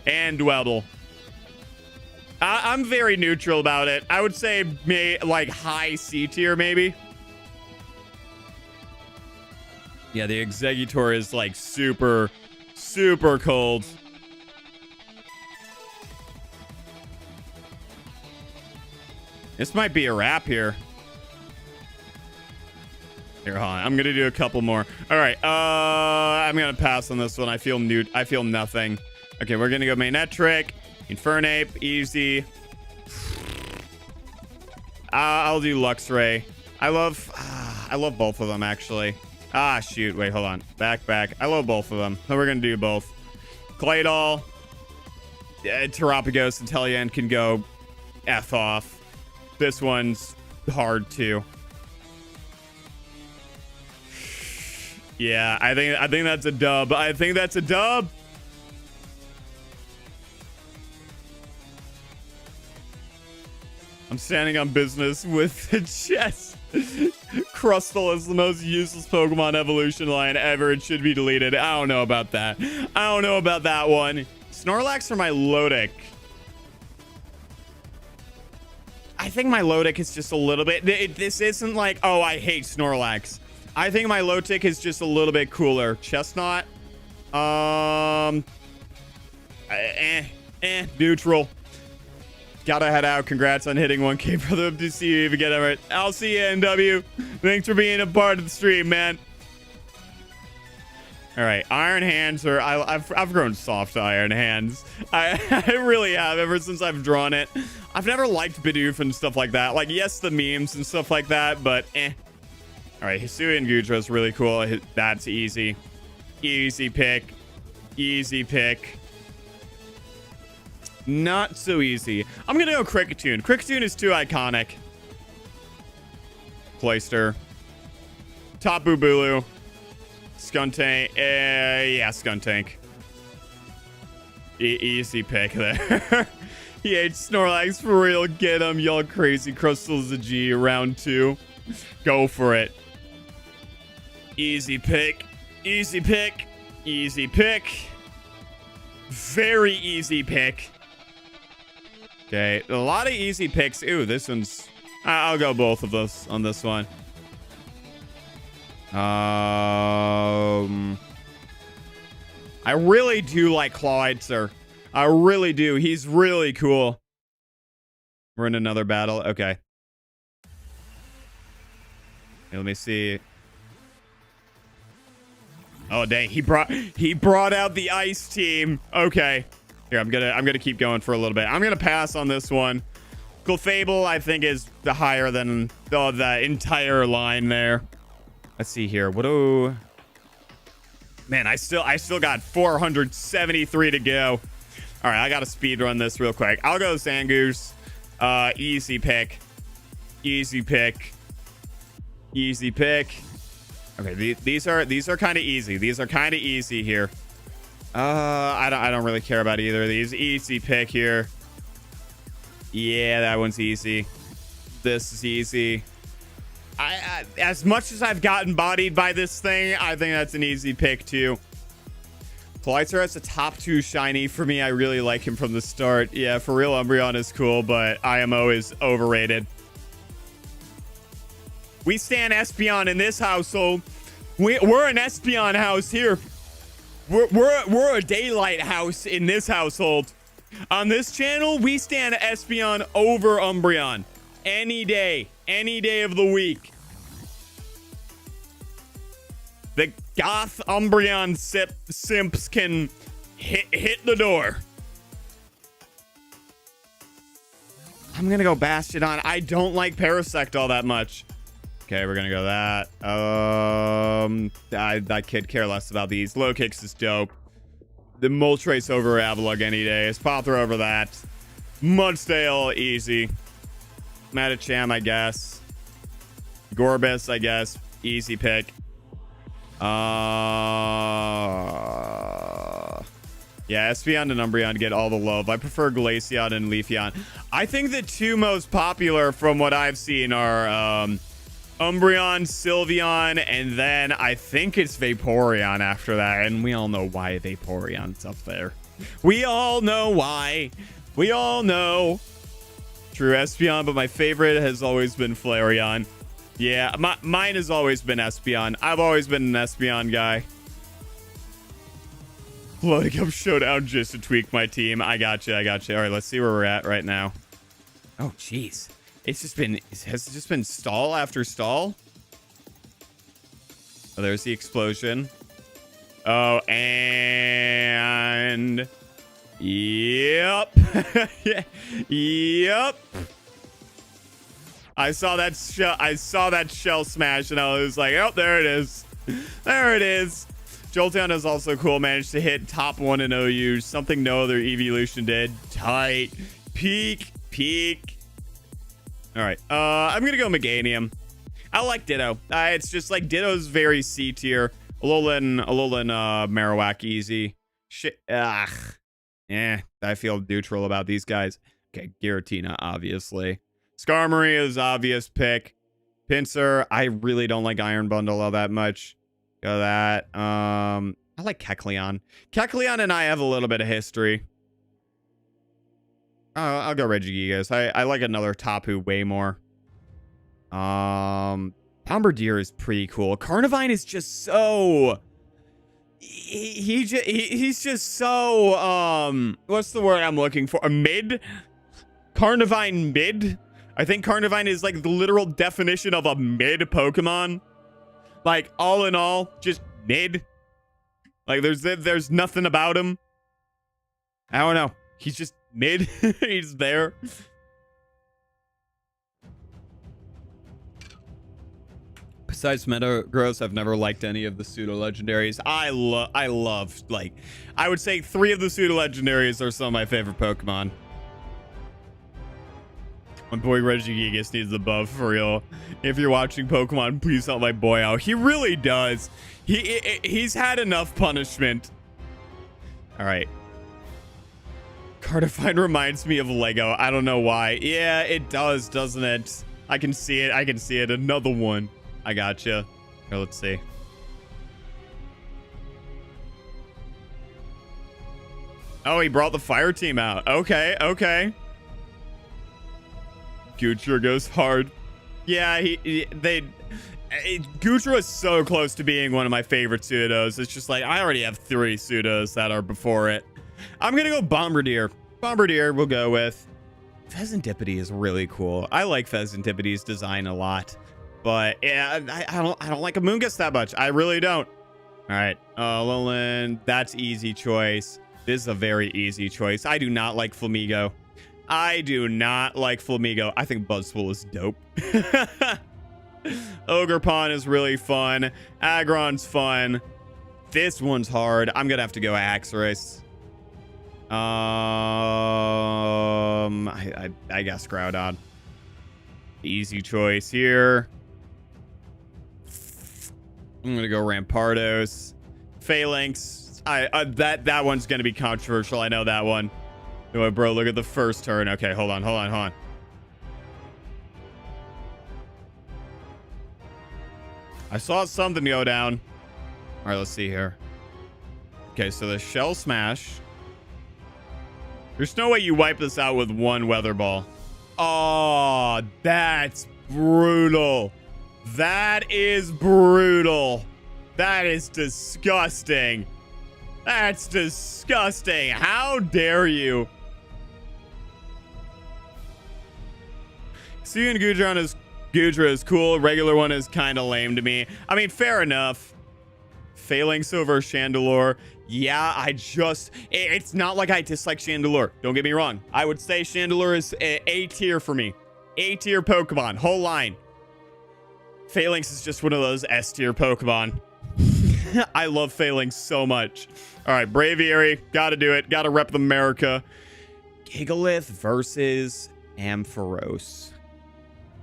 and Dwebble. I'm very neutral about it. I would say like high C tier maybe. Yeah, the Exeggutor is like super cold. This might be a wrap here. Here, hold on. I'm gonna do a couple more. All right. I'm gonna pass on this one. I feel nothing. Okay, we're gonna go Manectric, Infernape, easy. I'll do Luxray. I love both of them actually. Ah, shoot. Wait, hold on. Back. I love both of them. So we're gonna do both. Claydol, Terapagos, and Teleon can go F off. This one's hard too. Yeah, I think that's a dub. I think that's a dub. I'm standing on business with the chest. Crustle is the most useless Pokemon evolution line ever. It should be deleted. I don't know about that. I don't know about that one. Snorlax for my Lodic. I think my low tick is just a little bit. This isn't like, oh, I hate Snorlax. I think my low tick is just a little bit cooler. Chestnut. Neutral. Gotta head out. Congrats on hitting 1K, brother. Hope to see you even get it right. I'll see you, NW. Thanks for being a part of the stream, man. All right, Iron Hands are... I've grown soft to Iron Hands. I really have ever since I've drawn it. I've never liked Bidoof and stuff like that. Like, yes, the memes and stuff like that, but All right, Hisuian Gudra is really cool. That's easy. Easy pick. Easy pick. Not so easy. I'm gonna go Kricketune. Kricketune is too iconic. Cloyster. Tapu Bulu. Skuntank. Yeah, Skuntank. Easy pick there. He hates Snorlax for real. Get him, y'all crazy. Crystal's a G. Round 2. Go for it. Easy pick. Easy pick. Easy pick. Very easy pick. Okay, a lot of easy picks. Ooh, this one's... I'll go both of those on this one. I really do like Cloyster. I really do. He's really cool. We're in another battle. Okay. Let me see. Oh dang, he brought out the ice team. Okay. Here, I'm gonna keep going for a little bit. I'm gonna pass on this one. Clefable, I think, is the higher than the entire line there. Let's see here. What do... Man, I still got 473 to go. All right, I gotta speed run this real quick. I'll go Zangoose. Easy pick. Easy pick. Easy pick. Okay, these are kind of easy. These are kind of easy here. I don't really care about either of these. Easy pick here. Yeah, that one's easy. This is easy. As much as I've gotten bodied by this thing, I think that's an easy pick too. Cloyster has a top 2 shiny for me. I really like him from the start. Yeah, for real, Umbreon is cool, but IMO is overrated. We stand Espeon in this household. We're an Espeon house here. We're a daylight house in this household. On this channel, we stand Espeon over Umbreon. Any day of the week. The goth Umbreon simps can hit the door. I'm gonna go Bastiodon. I don't like Parasect all that much. Okay, we're gonna go that. I could care less about these. Low Kicks is dope. The Moltres over Avalugg any day. Spawthra over that. Mudsdale, easy. Medicham, I guess. Gorbis, I guess. Easy pick. Yeah, Espeon and Umbreon get all the love. I prefer Glaceon and Leafeon. I think the 2 most popular from what I've seen are Umbreon, Sylveon, and then I think it's Vaporeon after that. And we all know why Vaporeon's up there. We all know why. We all know. True Espeon, but my favorite has always been Flareon. Yeah, mine has always been Espeon. I've always been an Espeon guy. Loading up Showdown just to tweak my team. I got you. All right, let's see where we're at right now. Oh, jeez. Has it just been stall after stall? Oh, there's the explosion. Oh, and... Yep. Yep. I saw that shell smash and I was like, oh, there it is. There it is. Jolteon is also cool. Managed to hit top 1 in OU. Something no other evolution did. Tight. Peak. All right. I'm going to go Meganium. I like Ditto. It's just like Ditto's very C tier. Alolan Marowak easy. Shit. Ugh. I feel neutral about these guys. Okay, Giratina, obviously. Skarmory is obvious pick. Pinsir, I really don't like Iron Bundle all that much. Go that. I like Kecleon. Kecleon and I have a little bit of history. I'll go Regigigas. I like another Tapu way more. Bombardier is pretty cool. Carnivine is just so... He's just so, what's the word I'm looking for? A mid? Carnivine mid? I think Carnivine is like the literal definition of a mid Pokemon. Like, all in all, just mid. Like, there's nothing about him. I don't know. He's just mid. He's there. Besides Metagross, I've never liked any of the pseudo-legendaries. I love, like, I would say 3 of the pseudo-legendaries are some of my favorite Pokemon. My boy Regigigas needs the buff, for real. If you're watching Pokemon, please help my boy out. He really does. He's had enough punishment. All right. Carnivine reminds me of Lego. I don't know why. Yeah, it does, doesn't it? I can see it. I can see it. Another one. I gotcha. Here, let's see. Oh, he brought the fire team out. Okay, okay. Gutra goes hard. Yeah, Gutra is so close to being one of my favorite pseudos. It's just like, I already have 3 pseudos that are before it. I'm gonna go Bombardier. Bombardier we'll go with. Pheasantipede is really cool. I like Pheasantipede's design a lot. But yeah, I don't like Amoonguss that much. I really don't. All right, Alolan, that's easy choice. This is a very easy choice. I do not like Flamigo. I do not like Flamigo. I think Buzzwole is dope. Ogerpon is really fun. Aggron's fun. This one's hard. I'm gonna have to go Axorus. I guess Groudon. Easy choice here. I'm gonna go Rampardos. Phalanx. That one's gonna be controversial. I know that one. Oh, bro, look at the first turn. Okay, hold on. I saw something go down. All right, let's see here. Okay, so the Shell Smash. There's no way you wipe this out with 1 Weather Ball. Oh, that's brutal. That is brutal. That is disgusting. That's disgusting. How dare you? Seeing Gudra is cool. Regular one is kind of lame to me. I mean, fair enough. Phalanx over Chandelure. Yeah, it's not like I dislike Chandelure. Don't get me wrong. I would say Chandelure is A tier for me. A tier Pokemon, whole line. Phalanx is just one of those S tier Pokemon. I love Phalanx so much. All right, Braviary, gotta do it. Gotta rep the America. Gigalith versus Ampharos.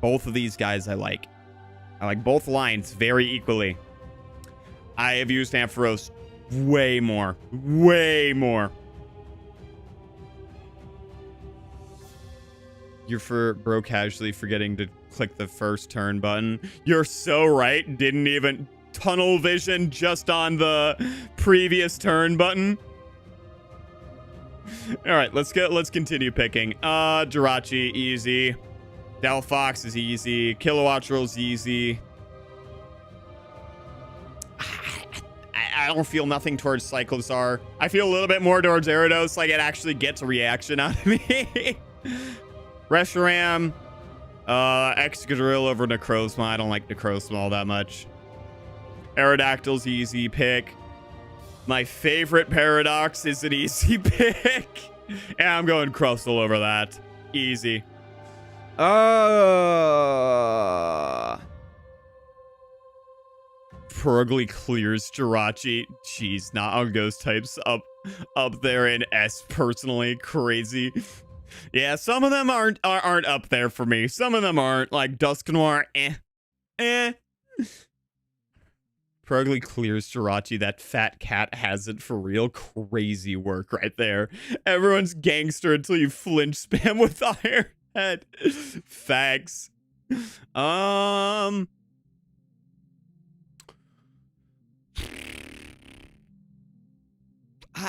Both of these guys I like. I like both lines very equally. I have used Ampharos way more. Way more. You're bro casually forgetting to click the first turn button. You're so right. Didn't even tunnel vision just on the previous turn button. All right, let's continue picking. Jirachi, easy. Delphox is easy. Kilowattrel's easy. I don't feel nothing towards Cyclozar. I feel a little bit more towards Gyarados, like it actually gets a reaction out of me. Reshiram, Excadrill over Necrozma. I don't like Necrozma all that much. Aerodactyl's easy pick. My favorite Paradox is an easy pick. And I'm going Crustle over that. Easy. Purugly clears Jirachi. Jeez, not on ghost types up there in S personally. Crazy. Yeah, some of them aren't up there for me. Some of them aren't. Like Dusknoir, Purugly clears Jirachi. That fat cat has it for real. Crazy work right there. Everyone's gangster until you flinch spam with Iron Head. Facts.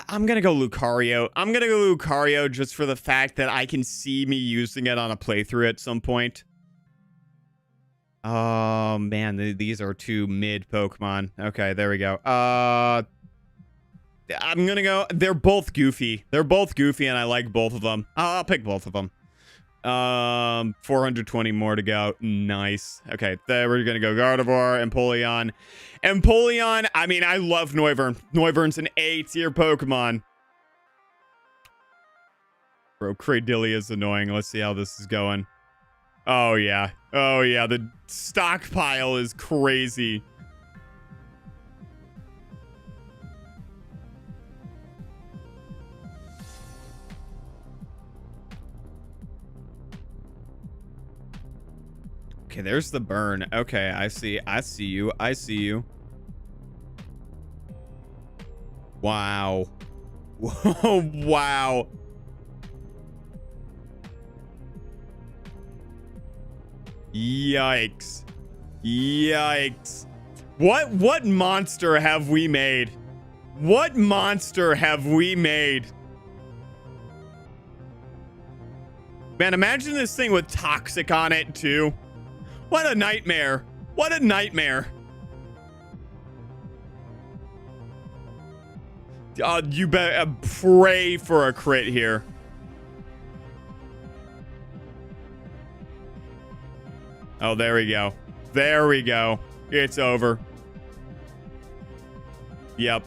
I'm gonna go Lucario. I'm gonna go Lucario just for the fact that I can see me using it on a playthrough at some point. Oh man, these are two mid Pokemon. Okay, there we go. I'm gonna go. They're both goofy. They're both goofy, and I like both of them. I'll pick both of them. 420 more to go. Nice. Okay, there we're gonna go Gardevoir, Empoleon. Empoleon, I mean, I love Noivern. Noivern's an A-tier Pokemon. Bro, Cradily is annoying. Let's see how this is going. Oh, yeah. Oh, yeah. The stockpile is crazy. Okay, there's the burn. Okay, I see. I see you. I see you. Wow. Whoa, wow. Yikes. Yikes. What monster have we made? What monster have we made? Man, imagine this thing with toxic on it too. What a nightmare. What a nightmare. You better pray for a crit here. Oh, there we go. There we go. It's over. Yep.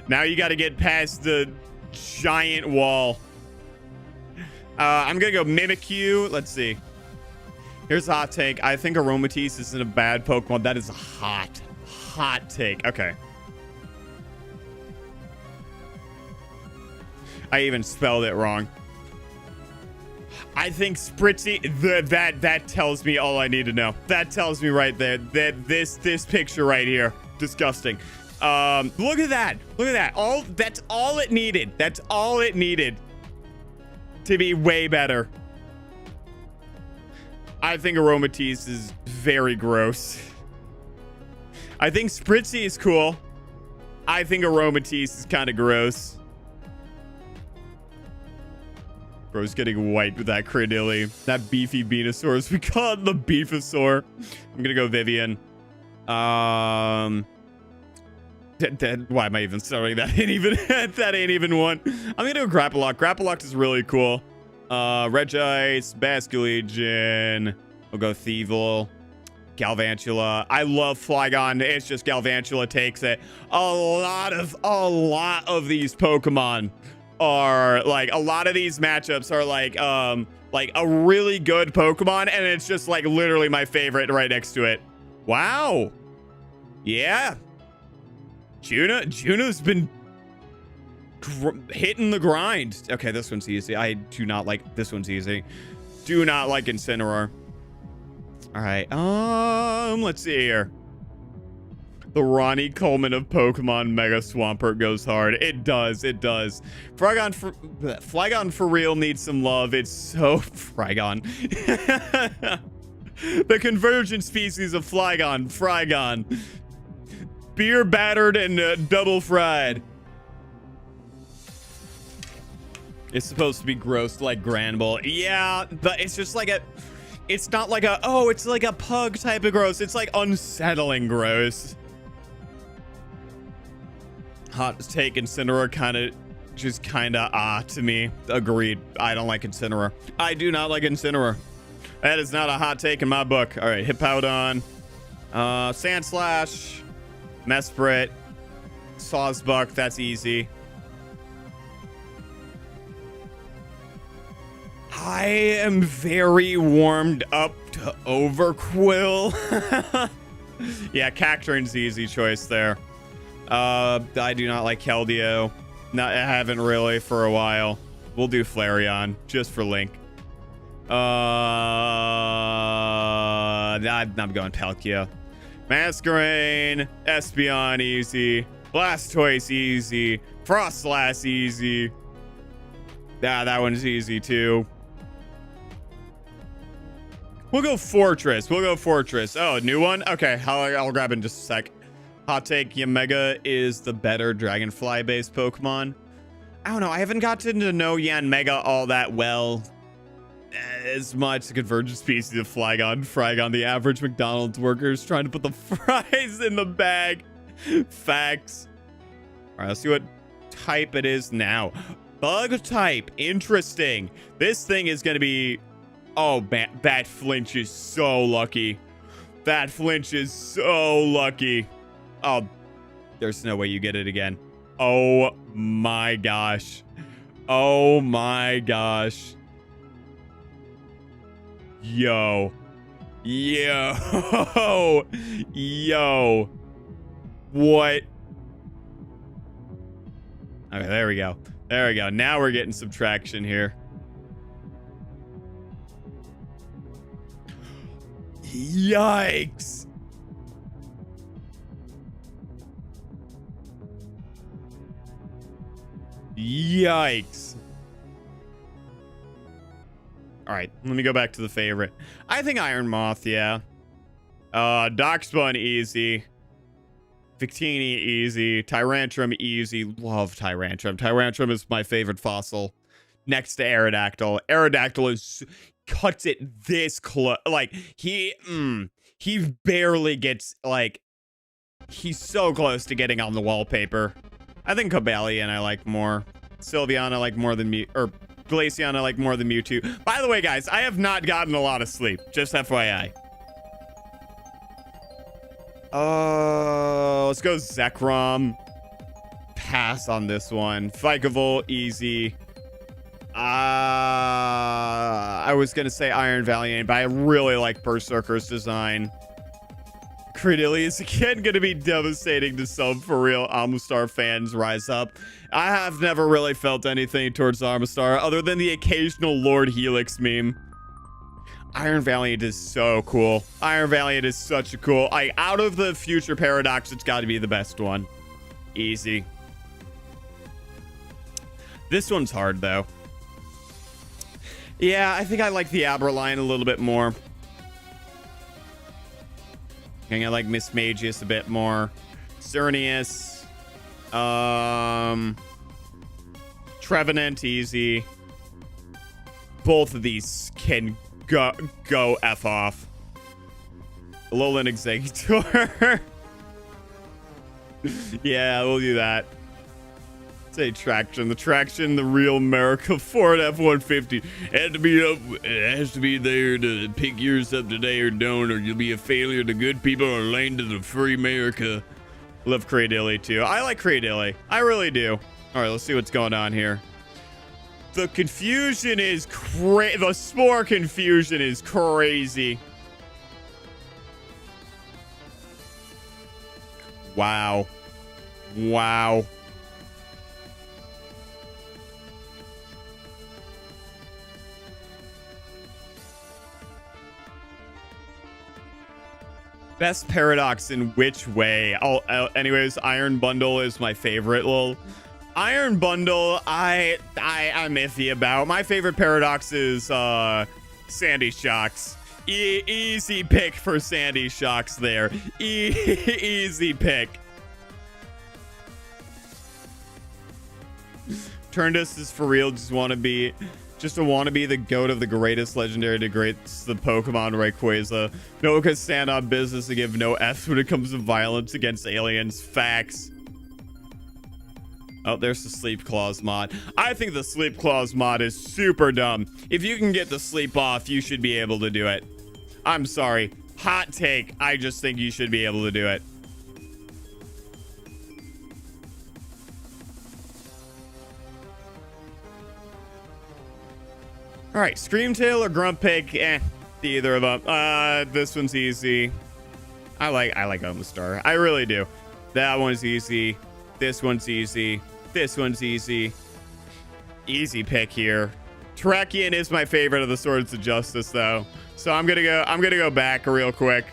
Now you got to get past the giant wall. I'm going to go Mimikyu. Let's see. Here's a hot take. I think Aromatisse isn't a bad Pokemon. That is a hot take. Okay. I even spelled it wrong. I think Spritzy, that tells me all I need to know. That tells me right there that this picture right here, disgusting. Look at that. Look at that. That's all it needed. That's all it needed to be way better. I think Aromatisse is very gross. I think Spritzy is cool. I think Aromatisse is kind of gross. Bro's getting wiped with that Cradily. That beefy Venusaur, as we call it, the Beefosaur. I'm gonna go Vivian. Why am I even starting? That ain't even that ain't even one. I'm gonna go Grapploct. Grapploct is really cool. Regice, Basculegion. We'll go Thievul. Galvantula. I love Flygon. It's just Galvantula takes it. A lot of these Pokemon are like, a lot of these matchups are like a really good Pokemon, and it's just like literally my favorite right next to it. Wow. Yeah. Juno's been hitting the grind. Okay, this one's easy. I do not like this one's easy. Do not like Incineroar. All right. Let's see here. The Ronnie Coleman of Pokemon Mega Swampert goes hard. It does. It does. Flygon for real needs some love. It's so Frygon. The convergent species of Flygon. Beer battered and double fried. It's supposed to be gross like Granbull. Yeah, but it's just like it's not like it's like a pug type of gross. It's like unsettling gross. Hot take, Incineroar kind of to me. Agreed. I don't like Incineroar. I do not like Incineroar. That is not a hot take in my book. All right, Hippowdon, Sandslash, Mesprit, Sawsbuck. That's easy. I am very warmed up to Overquill. Yeah, Cacturne's easy choice there. I do not like Keldeo. I haven't really for a while. We'll do Flareon just for Link. I'm going Palkia. Masquerain, Espeon easy. Blastoise easy. Frostlass easy. That one's easy too. We'll go Fortress. We'll go Fortress. Oh, new one? Okay, I'll grab it in just a sec. Hot take, Yanmega is the better Dragonfly-based Pokemon. I don't know. I haven't gotten to know Yanmega all that well. As much. The convergent species of Flygon, the average McDonald's worker is trying to put the fries in the bag. Facts. All right, let's see what type it is now. Bug type. Interesting. This thing is going to be... Oh, man, that flinch is so lucky. That flinch is so lucky. Oh, there's no way you get it again. Oh, my gosh. Oh, my gosh. Yo. Yo. Yo. What? Okay, there we go. There we go. Now we're getting some traction here. Yikes. Yikes. All right, let me go back to the favorite. I think Iron Moth, yeah. Darkspawn, easy. Victini, easy. Tyrantrum, easy. Love Tyrantrum. Tyrantrum is my favorite fossil. Next to Aerodactyl. Aerodactyl is... cuts it this close. Like, he barely gets, like... He's so close to getting on the wallpaper. I think Cobalion I like more. Sylveon I like more than me... Or... Glaceon I like more than Mewtwo. By the way, guys, I have not gotten a lot of sleep. Just FYI. Let's go Zekrom. Pass on this one. Vikavolt, easy. I was going to say Iron Valiant, but I really like Berserker's design. Credilli is again going to be devastating to some for real Amistar fans. Rise up. I have never really felt anything towards Amistar other than the occasional Lord Helix meme. Iron Valiant is so cool. Iron Valiant is such a cool... out of the future Paradox, it's got to be the best one. Easy. This one's hard, though. Yeah, I think I like the Aberline a little bit more. I think I like Mismagius a bit more. Xerneas. Trevenant, easy. Both of these can go F off. Alolan Exeggutor. Yeah, we'll do that. Say Traction. The Traction, the real America Ford F-150. It has to be there to pick yours up today or don't, or you'll be a failure to good people or lame to the free America. Love Cradilly too. I like Cradilly. I really do. All right, let's see what's going on here. The confusion is crazy. The Spore confusion is crazy. Wow. Wow. Best Paradox in which way? Anyways, Iron Bundle is my favorite. Lol. Iron Bundle, I'm iffy about. My favorite Paradox is Sandy Shocks. Easy pick for Sandy Shocks there. Easy pick. Turndust is for real. Just want to be the goat of the greatest legendary degrades the Pokemon Rayquaza. No can stand on business and give no F's when it comes to violence against aliens. Facts. Oh, there's the Sleep Claws mod. I think the Sleep Claws mod is super dumb. If you can get the sleep off, you should be able to do it. I'm sorry. Hot take. I just think you should be able to do it. All right, Screamtail or Grumpig? Either of them. This one's easy. I like Omastar. I really do. That one's easy. This one's easy. This one's easy. Easy pick here. Terrakion is my favorite of the Swords of Justice, though. So I'm gonna go back real quick.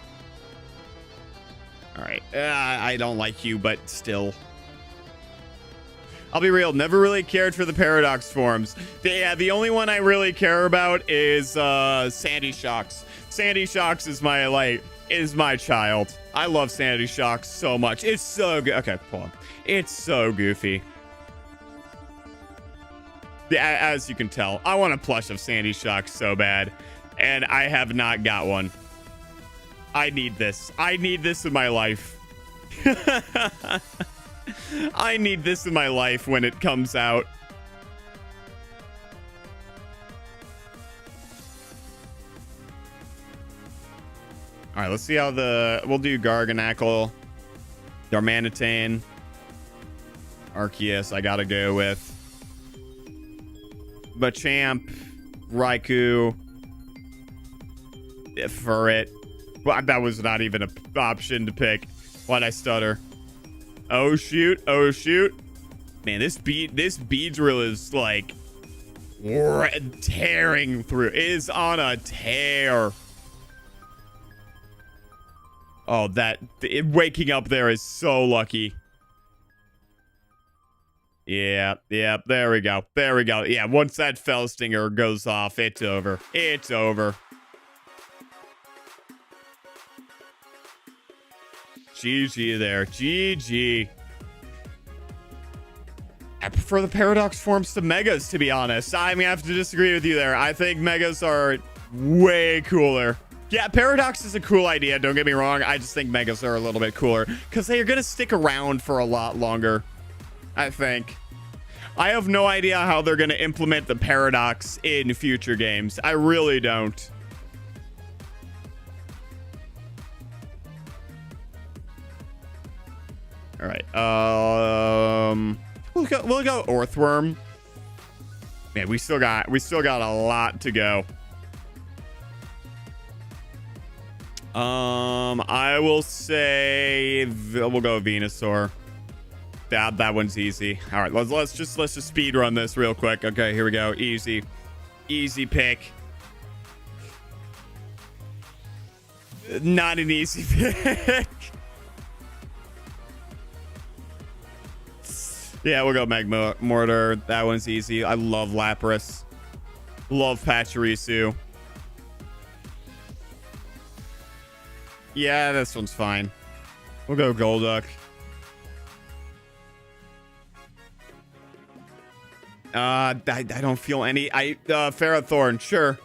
All right. I don't like you, but still. I'll be real, never really cared for the Paradox forms. The only one I really care about is Sandy Shocks. Sandy Shocks is my child. I love Sandy Shocks so much. It's so good. Okay, hold on. It's so goofy. Yeah, as you can tell, I want a plush of Sandy Shocks so bad, and I have not got one. I need this. I need this in my life. I need this in my life when it comes out. All right, let's see how we'll do Garganackle, Darmanitan, Arceus. I gotta go with Machamp, Raikou, Furret. Well, that was not even an option to pick. Why'd I stutter? Oh shoot! Oh shoot! Man, this Beedrill is like tearing through. It is on a tear. Oh, waking up there is so lucky. Yeah, there we go. There we go. Yeah, once that Fell Stinger goes off, it's over. It's over. GG there. GG. I prefer the Paradox forms to Megas, to be honest. I mean, I have to disagree with you there. I think Megas are way cooler. Yeah, Paradox is a cool idea, don't get me wrong. I just think Megas are a little bit cooler because they are going to stick around for a lot longer, I think. I have no idea how they're going to implement the Paradox in future games. I really don't. All right. We'll go Orthworm. Man, we still got a lot to go. I will say we'll go Venusaur. That one's easy. All right, let's just speed run this real quick. Okay, here we go. Easy pick. Not an easy pick. Yeah, we'll go Magma Mortar. That one's easy. I love Lapras. Love Pachirisu. Yeah, this one's fine. We'll go Golduck. I don't feel any. Ferrothorn, sure.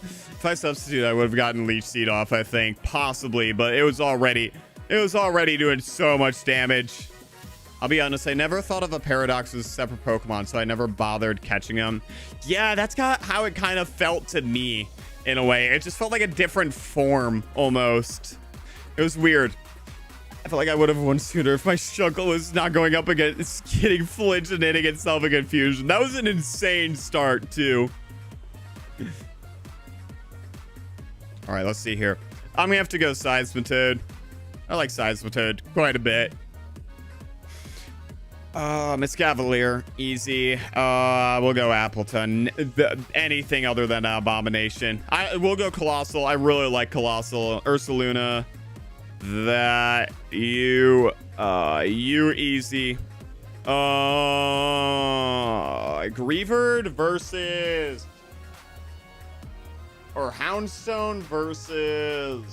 If I substitute, I would have gotten Leech Seed off, I think. Possibly, but it was already doing so much damage. I'll be honest, I never thought of a Paradox as a separate Pokemon, so I never bothered catching them. Yeah, that's how it kind of felt to me, in a way. It just felt like a different form, almost. It was weird. I felt like I would have won sooner if my Shuckle was not going up against getting flinched and hitting itself in confusion. That was an insane start, too. All right, let's see here. I'm going to have to go Seismitoad. I like Seismitoad quite a bit. Miss Cavalier, easy. We'll go Appleton. Anything other than Abomination. We'll go Colossal. I really like Colossal. Ursaluna. That you easy. Grievard versus or Houndstone versus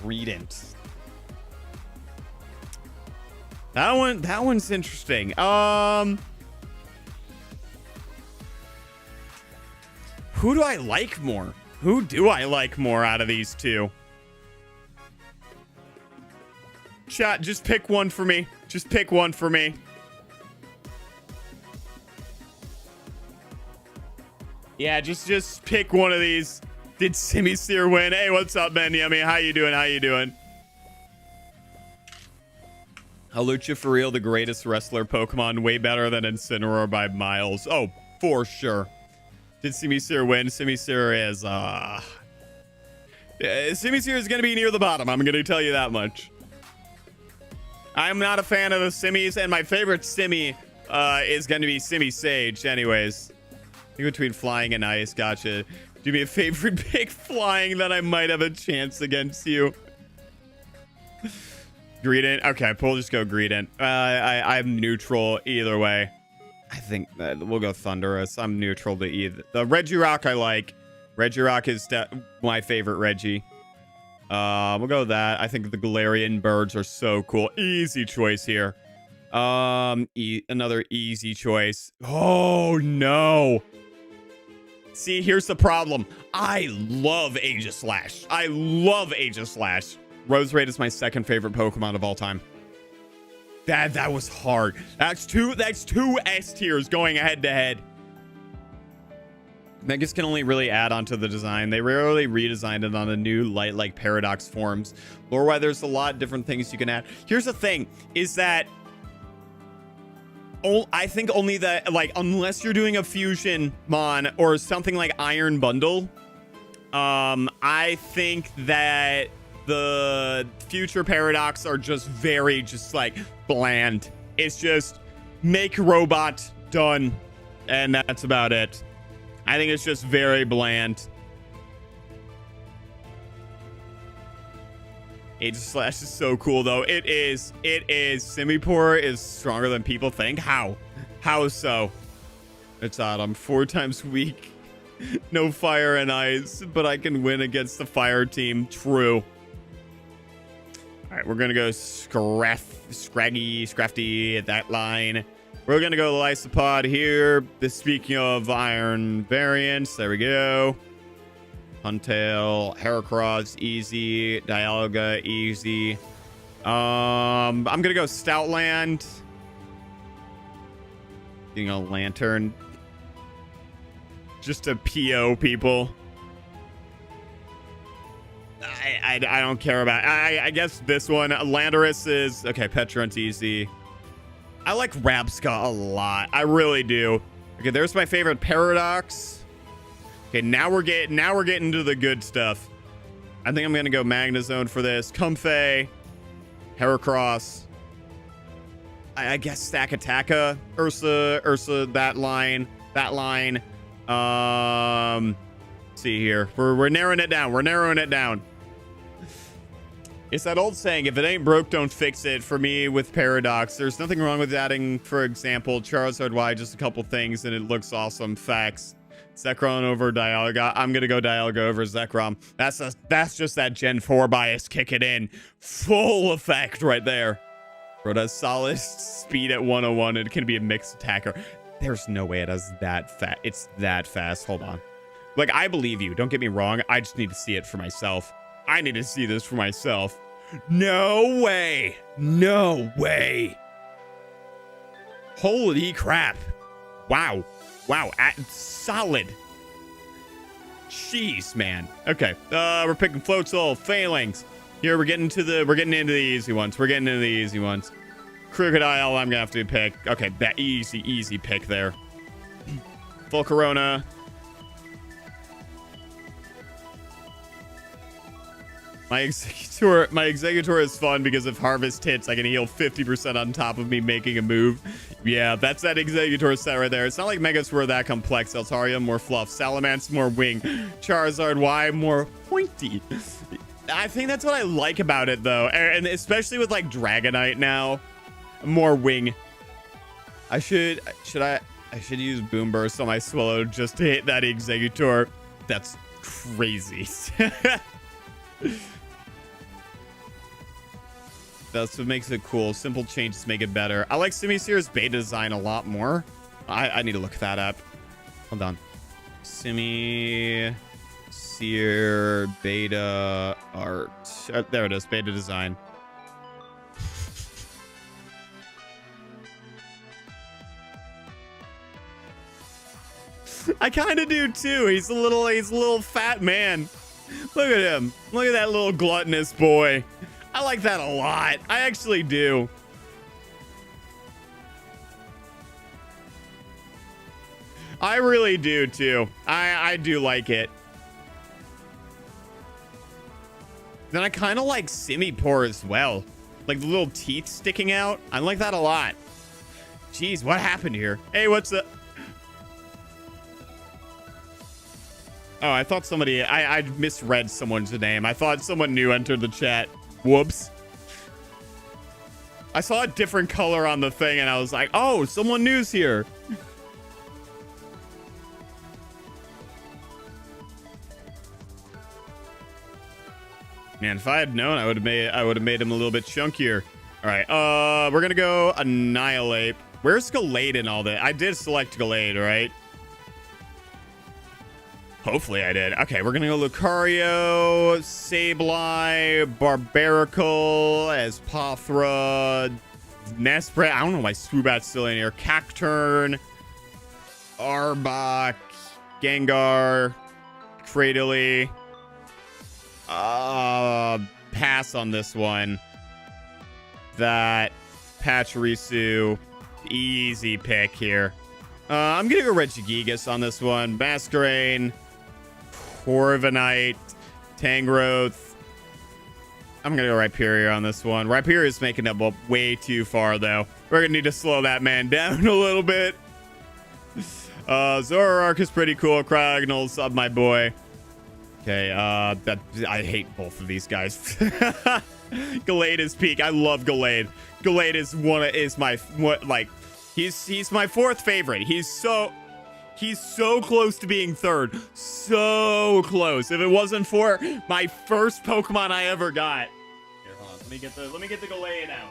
Greedent. That one's interesting. Who do I like more? Who do I like more out of these two? Chat, just pick one for me. Just pick one for me. Yeah, just pick one of these. Did Simisear win? Hey, what's up, man? Yummy? How you doing? How you doing? Halucha for real, the greatest wrestler Pokemon. Way better than Incineroar by miles. Oh, for sure. Did Simisear win? Simisear is, Simisear is going to be near the bottom. I'm going to tell you that much. I'm not a fan of the Simis, and my favorite Simi is going to be Simisage anyways. In between flying and ice, gotcha. Do me a favor, pick flying, then I might have a chance against you. Greedent. Okay, we'll just go Greedent. I'm neutral either way. I think that we'll go Thunderous. I'm neutral to either. The Regirock I like. Regirock is my favorite Reggie. We'll go with that. I think the Galarian birds are so cool. Easy choice here. Another easy choice. Oh, no. See, here's the problem. I love Aegislash. I love Aegislash. Roserade is my second favorite Pokemon of all time. That was hard. That's two S tiers going head to head. Megas can only really add on to the design. They rarely redesigned it on a new light like Paradox forms. Lore-wise, there's a lot of different things you can add. Here's the thing, is that I think only that, like, unless you're doing a fusion mon or something like Iron Bundle, I think that the future Paradox are just very like bland. It's just make robot, done, and that's about it. I think it's just very bland. Aegislash is so cool though. It is. Simipour is stronger than people think. How so? It's odd. I'm 4 times weak. No fire and ice, but I can win against the fire team. True. All right, we're gonna go Scrafty at that line. We're gonna go Lysopod here. Speaking of iron variants, there we go. Huntail, Heracross, easy. Dialga, easy. I'm gonna go Stoutland. Getting a Lantern. Just to PO people. I don't care about. I guess this one. Landorus is okay. Petron's easy. I like Rabsca a lot. I really do. Okay, there's my favorite Paradox. Okay, now we're getting to the good stuff. I think I'm gonna go Magnezone for this. Comfey, Heracross. I guess Stakataka, Ursa, that line. See here. We're narrowing it down. It's that old saying, if it ain't broke, don't fix it. For me, with Paradox, there's nothing wrong with adding, for example, Charizard Y, just a couple things, and it looks awesome. Facts. Zekrom over Dialga. I'm gonna go Dialga over Zekrom. That's just that Gen 4 bias kicking in. Full effect right there. Bro, does solid speed at 101. It can be a mixed attacker. There's no way it has that fast. It's that fast. Hold on. Like, I believe you. Don't get me wrong. I just need to see it for myself. I need to see this for myself. No way. No way. Holy crap. Wow. Solid. Jeez, man. Okay. We're picking Floatzel, Phalanx. Here we're getting into the easy ones. Crocodile, I'm gonna have to pick. Okay, that easy pick there. Volcarona. My Executor is fun because if Harvest hits, I can heal 50% on top of me making a move. Yeah, that's that Executor set right there. It's not like Megas were that complex. Altaria, more fluff. Salamence, more wing. Charizard Y, more pointy. I think that's what I like about it, though. And especially with, like, Dragonite now. More wing. I should use Boom Burst on my Swallow just to hit that Executor. That's crazy. That's what makes it cool. Simple changes make it better. I like Simisear's beta design a lot more. I need to look that up. Hold on. Simisear beta art. There it is. Beta design. I kind of do too. He's a little fat man. Look at him. Look at that little gluttonous boy. I like that a lot. I actually do. I really do too. I do like it. Then I kind of like Simipour as well. Like the little teeth sticking out. I like that a lot. Jeez, what happened here? Hey, what's the... Oh, I thought somebody... I misread someone's name. I thought someone new entered the chat. Whoops. I saw a different color on the thing, and I was like, oh, someone new's here. Man, if I had known, I would have made him a little bit chunkier. All right, we're gonna go Annihilate. Where's Gallade in all that? I did select Gallade, right? Hopefully I did. Okay, we're gonna go Lucario, Sableye, Barbaracle, as Pothra, Nesprit. I don't know why Swoobat's still in here. Cacturn, Arbok, Gengar, Cradily. Pass on this one. That Pachirisu, easy pick here. I'm gonna go Regigigas on this one. Masquerain, Corviknight, Tangrowth. I'm gonna go Rhyperior on this one. Rhyperior is making up way too far though. We're gonna need to slow that man down a little bit. Zoroark is pretty cool. Cragnol's up my boy. Okay, I hate both of these guys. Gallade is peak. I love Gallade. Gallade is my he's my fourth favorite. He's so close to being third. So close. If it wasn't for my first Pokemon I ever got. Here, hold on. Let me get the Gallade out.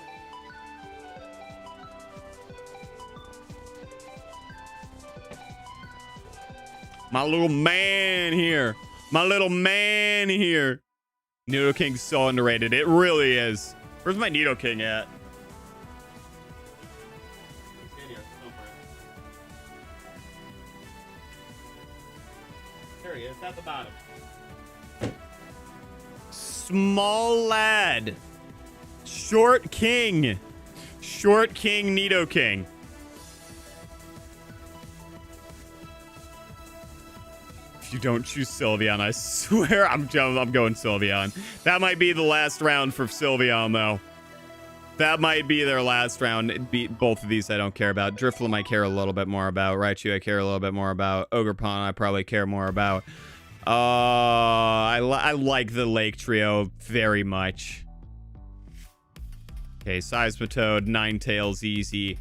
My little man here. My little man here. Nidoking's so underrated. It really is. Where's my Nidoking at? There he is, at the bottom. Small lad. Short king. Short king Nidoking. You don't choose Sylveon, I swear. I'm going Sylveon. That might be the last round for Sylveon, though. That might be their last round. Both of these I don't care about. Drifloon I care a little bit more about. Raichu I care a little bit more about. Ogerpon I probably care more about. I like the Lake Trio very much. Okay, Seismitoad, Ninetales, easy.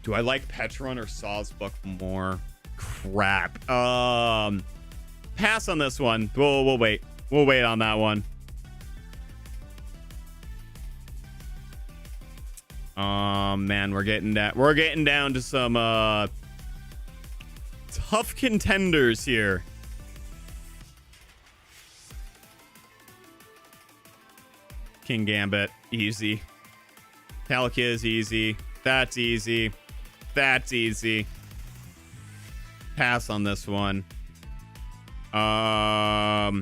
Do I like Petron or Sawsbuck more? Crap. Pass on this one. We'll wait. We'll wait on that one. Man, we're getting down to some tough contenders here. King Gambit, easy. Palkia is easy. That's easy. That's easy. Pass on this one. I'll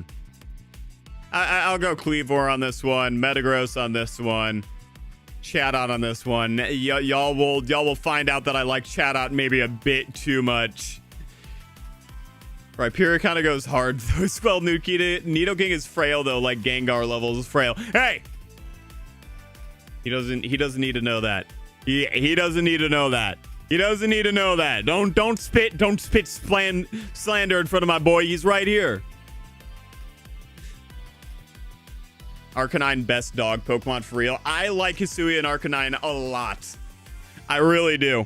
go Cleavor on this one. Metagross on this one. Chatot on this one. Y'all will find out that I like Chatot maybe a bit too much. Rhyperior kind of goes hard though as well. Nidoking is frail though, like Gengar levels is frail. Hey! He doesn't need to know that. He doesn't need to know that. He doesn't need to know that. Don't spit slander in front of my boy. He's right here. Arcanine, best dog Pokemon for real. I like Hisui and Arcanine a lot. I really do.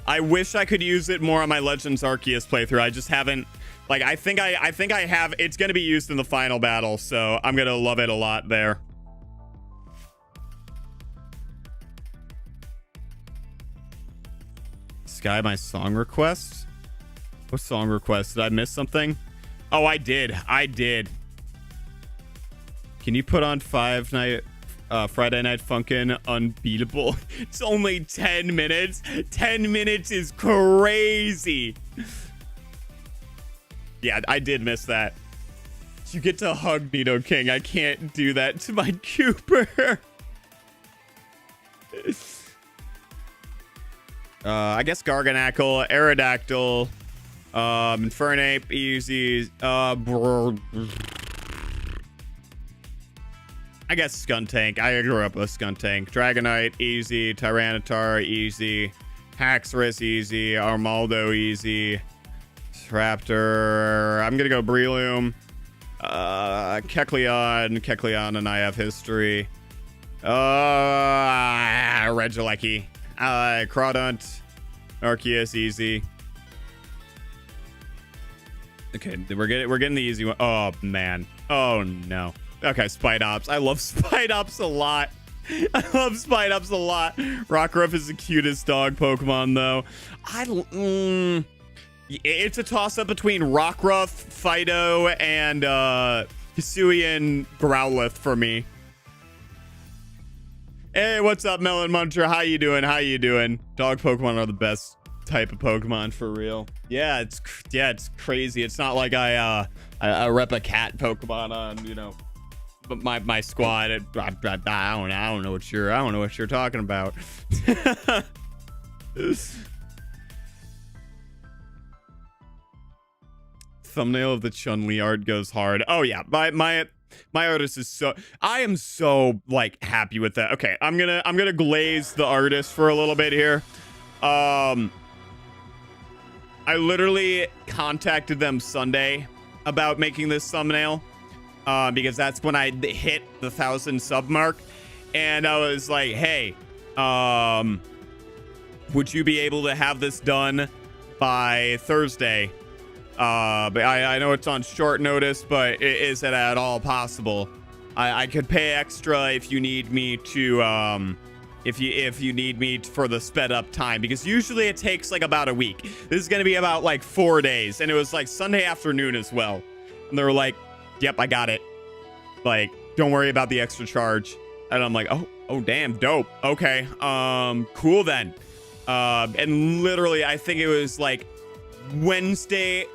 I wish I could use it more on my Legends Arceus playthrough. I just haven't. Like, I think I have. It's gonna be used in the final battle, so I'm gonna love it a lot there. Sky, my song request? What song request? Did I miss something? Oh, I did. Can you put on Friday Night Funkin' Unbeatable? It's only 10 minutes. 10 minutes is crazy. Yeah, I did miss that. You get to hug Nidoking. I can't do that to my Cooper. I guess Garganacl, Aerodactyl, Infernape, easy. I guess Skuntank. I grew up with Skuntank. Dragonite, easy. Tyranitar, easy. Haxorus easy. Armaldo easy. Raptor. I'm gonna go Breloom. Kecleon and I have history. Regieleki. Crawdaunt. Arceus easy. Okay, we're getting the easy one. Oh man. Oh no. Okay, Spidops. I love Spidops a lot. I love Spidops a lot. Rockruff is the cutest dog Pokemon though. It's a toss-up between Rockruff, Fido, and Hisuian Growlithe for me. Hey, what's up, Melon Muncher? How you doing? How you doing? Dog Pokemon are the best type of Pokemon for real. Yeah, it's crazy. It's not like I rep a cat Pokemon on, you know, but my squad. I don't know what you're talking about. Thumbnail of the Chun Li art goes hard. Oh yeah, my artist is so, I am so like happy with that. Okay, I'm gonna glaze the artist for a little bit here. I literally contacted them Sunday about making this thumbnail because that's when I hit the 1,000 sub mark, and I was like, hey, would you be able to have this done by Thursday? But I know it's on short notice, but is it at all possible? I could pay extra if you need me to, if you need me for the sped up time, because usually it takes like about a week. This is going to be about like 4 days. And it was like Sunday afternoon as well. And they were like, yep, I got it. Like, don't worry about the extra charge. And I'm like, oh, damn, dope. Okay. Cool then. And literally, I think it was like Wednesday,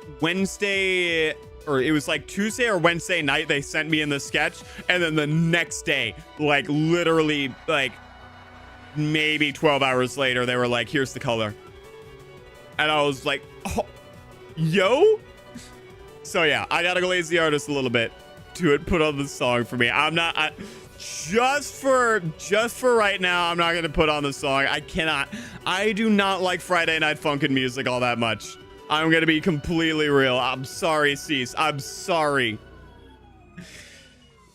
or it was like Tuesday or Wednesday night, they sent me in the sketch, and then the next day, like literally like maybe 12 hours later, they were like, here's the color. And I was like, oh, yo. So yeah, I gotta glaze the artist a little bit to put on the song for me. Just for right now, I'm not gonna put on the song. I do not like Friday Night Funkin' music all that much. I'm gonna be completely real. I'm sorry, Cease. I'm sorry.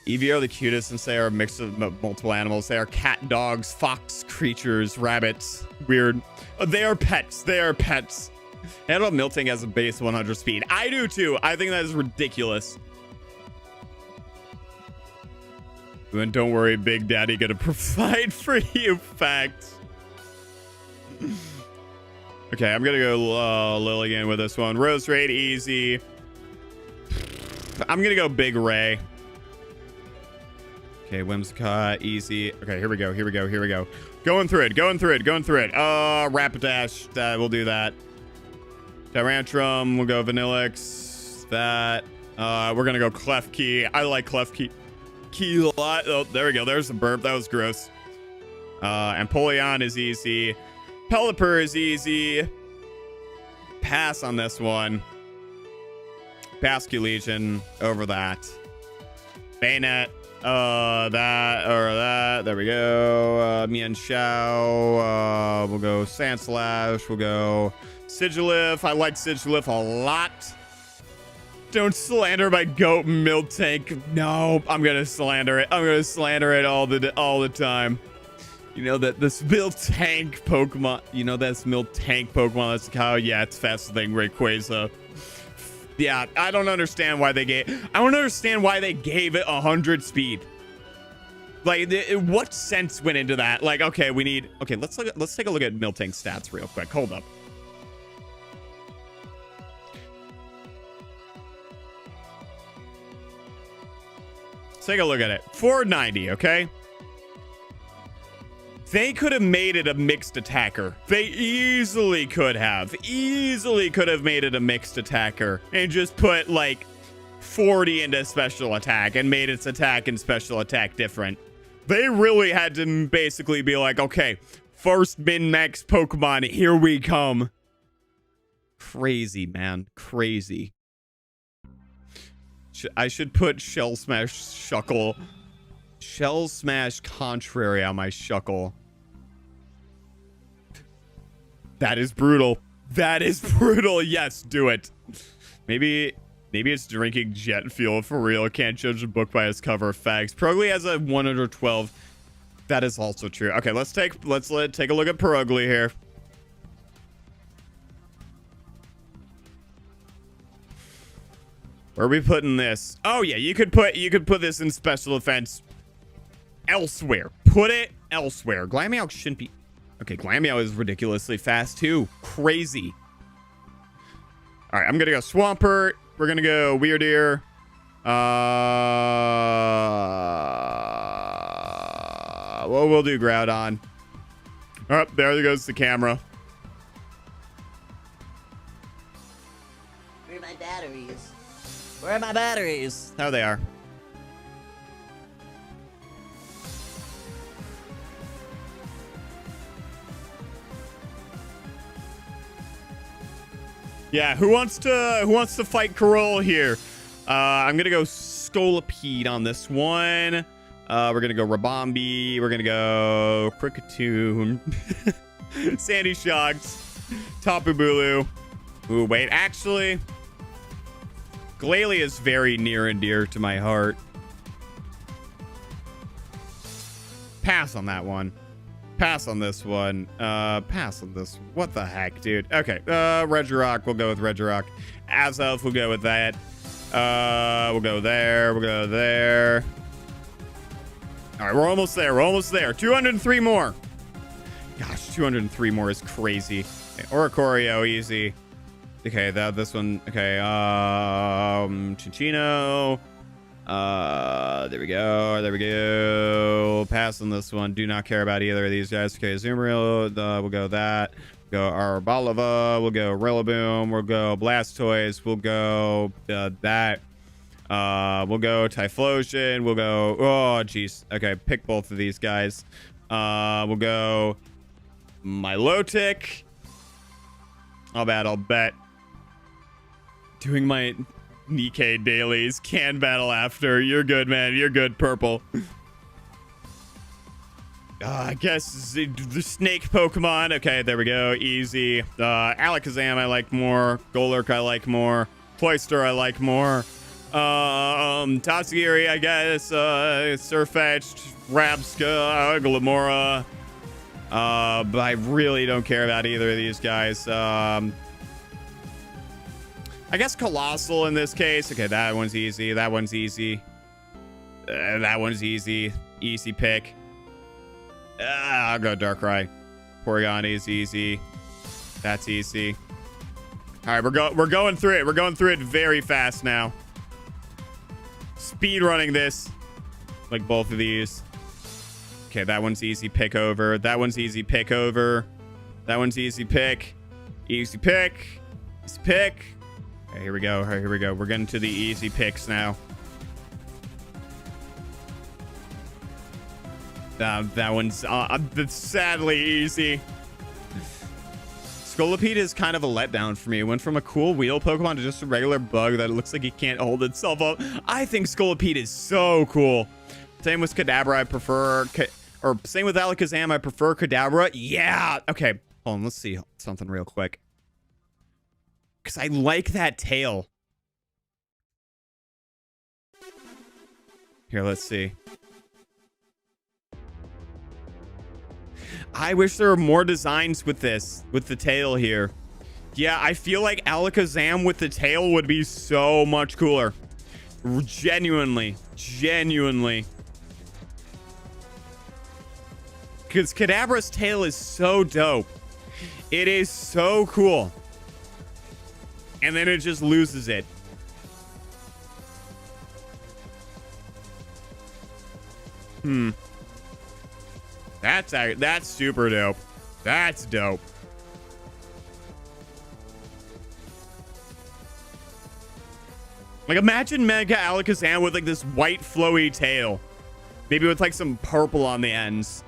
Eevee are the cutest since they are a mix of multiple animals. They are cat, dogs, fox creatures, rabbits. Weird. They are pets. They are pets. And Miltank has a base 100 speed. I do too. I think that is ridiculous. And don't worry, Big Daddy gonna provide for you. Facts. Okay, I'm gonna go Lilligan with this one. Rose Raid, easy. I'm gonna go Big Ray. Okay, Whimsicott, easy. Okay, here we go. Going through it. Rapidash, we'll do that. Tyrantrum, we'll go Vanillix. That. We're gonna go Klefki. I like Klefki a lot. Oh, there we go. There's the burp. That was gross. Empoleon is easy. Pelipper is easy. Pass on this one. Basculegion over that. Bayonet. That. There we go. Mian Shao. We'll go Sandslash. We'll go Sigilif. I like Sigilif a lot. Don't slander my goat Miltank. No, I'm gonna slander it. I'm gonna slander it all the time. You know that this Miltank Pokemon. You know that's Miltank Pokemon. That's how. Yeah, it's faster than Rayquaza. Yeah, I don't understand why they gave. I don't understand why they gave it 100 speed. Like, what sense went into that? Like, okay, we need. Okay, let's take a look at Miltank's stats real quick. Hold up. Let's take a look at it. 490. Okay. They could have made it a mixed attacker. They easily could have made it a mixed attacker and just put like 40 into special attack and made its attack and special attack different. They really had to basically be like, okay, first min-max Pokemon, here we come. Crazy, man. Crazy. I should put Shell Smash Shuckle. Shell Smash Contrary on my Shuckle. That is brutal. That is brutal. Yes, do it. Maybe it's drinking jet fuel for real. Can't judge a book by its cover. Facts. Perugly has a 112. That is also true. Okay, let's take a look at Perugly here. Where are we putting this? Oh yeah, you could put this in special defense elsewhere. Put it elsewhere. Glameow shouldn't be. Okay, Glameow is ridiculously fast too. Crazy. All right, I'm gonna go Swampert. We're gonna go Weirdeer. Well, we'll do Groudon. Oh, there goes the camera. Where are my batteries? Where are my batteries? Oh, they are. Yeah, who wants to fight Carol here? I'm gonna go Scolipede on this one. We're gonna go Rabombi. We're gonna go Kricketune. Sandy Shocks. Tapu Bulu. Ooh, wait, actually, Glalie is very near and dear to my heart. Pass on that one. Pass on this one. Pass on this. What the heck, dude? Okay. Regirock. We'll go with Regirock. Azelf. We'll go with that. We'll go there. We'll go there. All right, we're almost there. We're almost there. 203 more. Gosh, 203 more is crazy. Okay, Oricorio, easy. Okay, this one. Okay, Chinchino. There we go. There we go. Pass on this one. Do not care about either of these guys. Okay, Azumarill. We'll go that. Go Arboliva. We'll go Rillaboom. We'll go Blastoise. We'll go that. We'll go Typhlosion. We'll go. Oh, jeez. Okay, pick both of these guys. We'll go Milotic. I'll bet. Doing my Nikkei dailies. Can battle after. You're good, man. You're good, Purple. I guess the snake Pokemon. Okay, there we go. Easy. Alakazam I like more. Golurk I like more. Cloyster I like more. Totsugiri, I guess. Surfetched. Rabska. Glamora. But I really don't care about either of these guys. I guess Colossal in this case. Okay, that one's easy. That one's easy. That one's easy. Easy pick. I'll go Darkrai. Porygon is easy. That's easy. All right, we're going through it. We're going through it very fast now. Speed running this, like both of these. Okay, that one's easy pick over. That one's easy pick over. That one's easy pick. Easy pick. Easy pick. Okay, here we go. All right, here we go. We're getting to the easy picks now. That one's that's sadly easy. Scolipede is kind of a letdown for me. It went from a cool wheel Pokemon to just a regular bug that looks like it can't hold itself up. I think Scolipede is so cool. Same with Kadabra. I prefer... Or same with Alakazam. I prefer Kadabra. Yeah. Okay. Hold on. Let's see something real quick. Because I like that tail. Here, let's see. I wish there were more designs with this, with the tail here. Yeah, I feel like Alakazam with the tail would be so much cooler. Genuinely. Because Kadabra's tail is so dope. It is so cool. And then it just loses it. That's super dope. That's dope. Like, imagine Mega Alakazam with like this white flowy tail. Maybe with like some purple on the ends.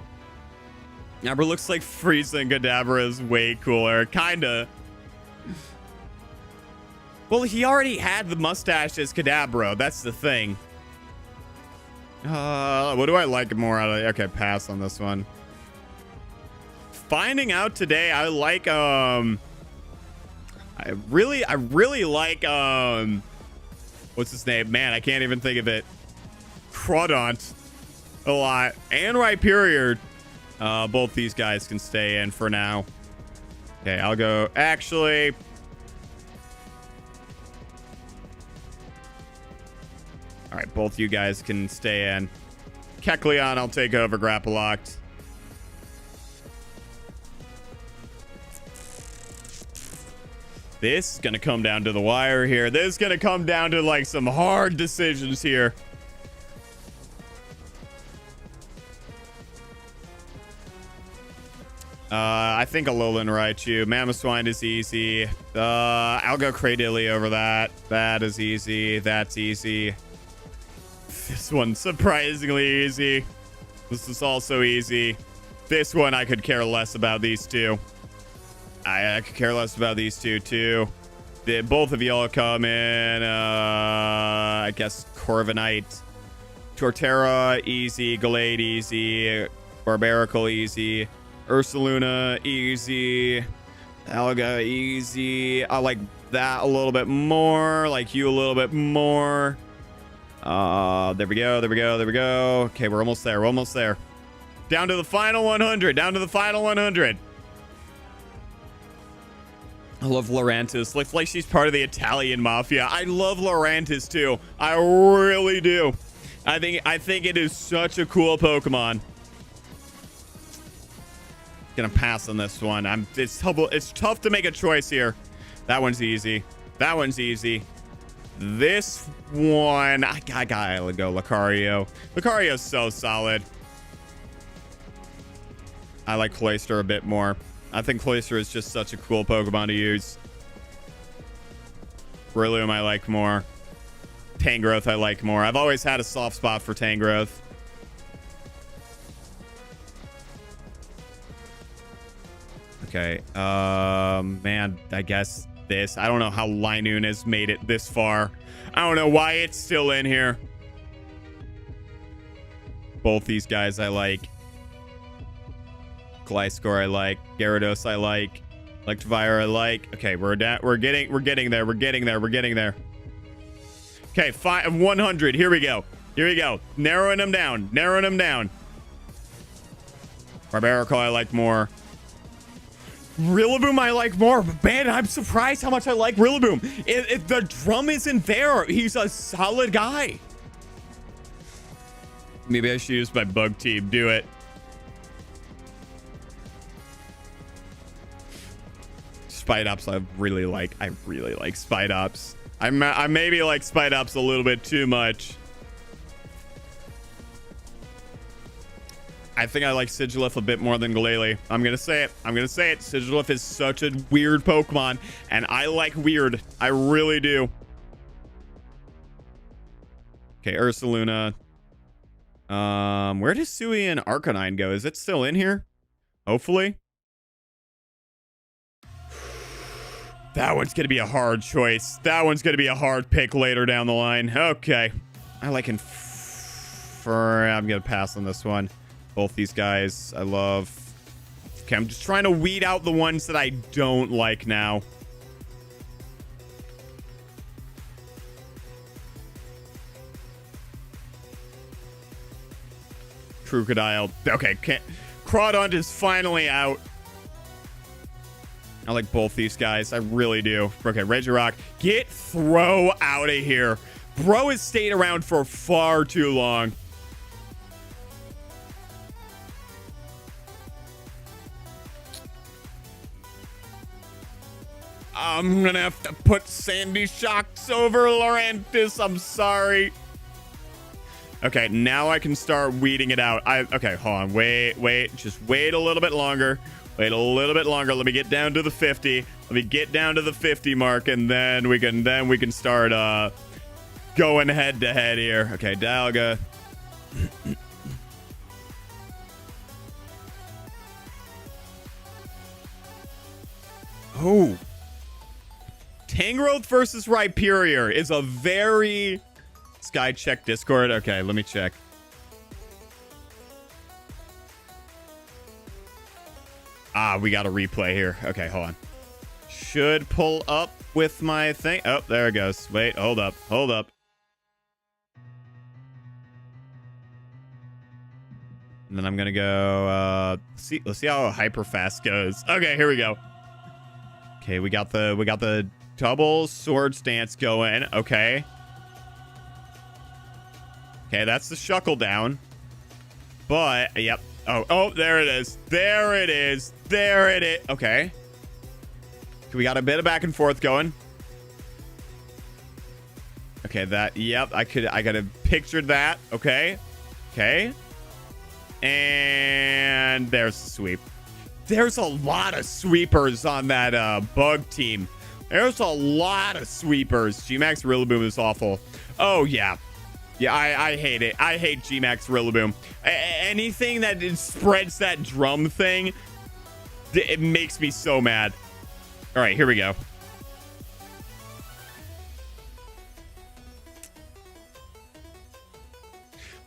Never looks like Frieza and Kadabra is way cooler. Kinda. Well, he already had the mustache as Kadabra. That's the thing. What do I like more out of it? Okay, pass on this one. finding out today. I like I really like what's his name? Man, I can't even think of it. Crawdont a lot. And Rhyperior. Both these guys can stay in for now. Okay, I'll go. Actually, all right, both you guys can stay in. Kecleon, I'll take over Grapple Locked. This is going to come down to the wire here. This is going to come down to like some hard decisions here. I think Alolan Raichu. Mamoswine is easy. I'll go Cradily over that. That is easy. That's easy. This one's surprisingly easy. This is also easy. This one I could care less about these two. I could care less about these two too. Both of y'all come in. I guess Corviknight. Torterra easy. Gallade easy. Barbaracle easy. Ursaluna easy. Alga easy. I like that a little bit more. Like you a little bit more. There we go. There we go. There we go. Okay, we're almost there. We're almost there. Down to the final 100. Down to the final 100. I love Lurantis. Looks like she's part of the Italian mafia. I love Lurantis too. I really do. I think it is such a cool Pokemon. Gonna pass on this one. It's tough to make a choice here. That one's easy. That one's easy. This one, I gotta go Lucario. Lucario's so solid. I like Cloyster a bit more. I think Cloyster is just such a cool Pokemon to use. Breloom I like more. Tangrowth I like more. I've always had a soft spot for Tangrowth. Okay. Man, I guess this. I don't know how Linoon has made it this far. I don't know why it's still in here. Both these guys I like. Gliscor I like. Gyarados I like. Electivire I like. Okay, we're getting there. We're getting there. Okay, 100. Here we go. Narrowing them down. Barbaracle I like more. Rillaboom I like more. Man, I'm surprised how much I like Rillaboom. If the drum isn't there, he's a solid guy. Maybe I should use my bug team. Do it. Spidops I really like. Spidops. I maybe like Spidops a little bit too much. I think I like Sigilyph a bit more than Glalie. I'm gonna say it. Sigilyph is such a weird Pokemon, and I like weird. I really do. Okay, Ursaluna. Where does Hisuian Arcanine go? Is it still in here? Hopefully. That one's gonna be a hard choice. That one's gonna be a hard pick later down the line. Okay. I like I'm gonna pass on this one. Both these guys I love. Okay, I'm just trying to weed out the ones that I don't like now. Crocodile. Okay, Crawdont is finally out. I like both these guys. I really do. Okay, Regirock. Get Throw out of here. Bro has stayed around for far too long. I'm gonna have to put Sandy Shocks over Lurantis. I'm sorry. Okay, now I can start weeding it out. Okay, hold on. Wait. Just wait a little bit longer. Let me get down to the 50. Let me get down to the 50 mark, and then we can start going head to head here. Okay, Dialga. Oh. Tangrowth versus Rhyperior is a very... Sky check Discord. Okay, let me check. We got a replay here. Okay, hold on. Should pull up with my thing. Oh, there it goes. Wait, hold up. And then I'm gonna go let's see how hyper fast goes. Okay, here we go. Okay, we got the double sword stance going. Okay, that's the shuckle down. But yep. Oh, there it is. Okay. We got a bit of back and forth going. Okay, I could have pictured that. Okay. And there's the sweep. There's a lot of sweepers on that bug team. There's a lot of sweepers. Gmax Rillaboom is awful. Oh, yeah. Yeah, I hate it. I hate Gmax Rillaboom. Anything that spreads that drum thing, it makes me so mad. All right, here we go.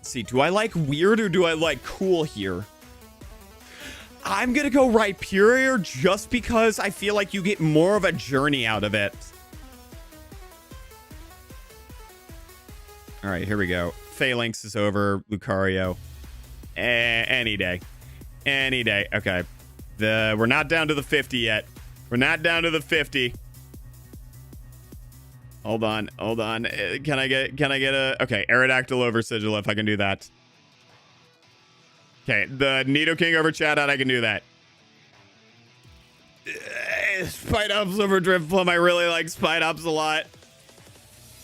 See, do I like weird or do I like cool here? I'm gonna go Rhyperior just because I feel like you get more of a journey out of it. All right, here we go. Phalanx is over. Lucario. Any day. Okay. We're not down to the 50 yet. We're not down to the 50. Hold on. Can I get a... Okay, Aerodactyl over Sigil if I can do that. Okay, the Nidoking over Chatot, I can do that. Spidops over Drifblim, I really like Spidops a lot.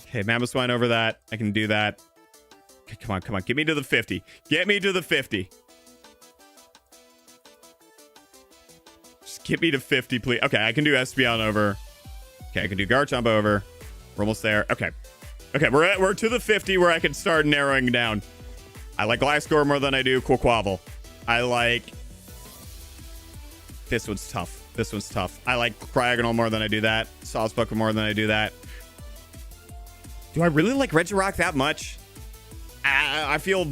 Okay, Mamoswine over that. I can do that. Okay, come on. Get me to the 50. Just get me to 50, please. Okay, I can do Espeon over. Okay, I can do Garchomp over. We're almost there. Okay, we're to the 50 where I can start narrowing down. I like Gliscor more than I do Quaquaval. I like... This one's tough. I like Cryogonal more than I do that. Sawsbuckle more than I do that. Do I really like Regirock that much? I feel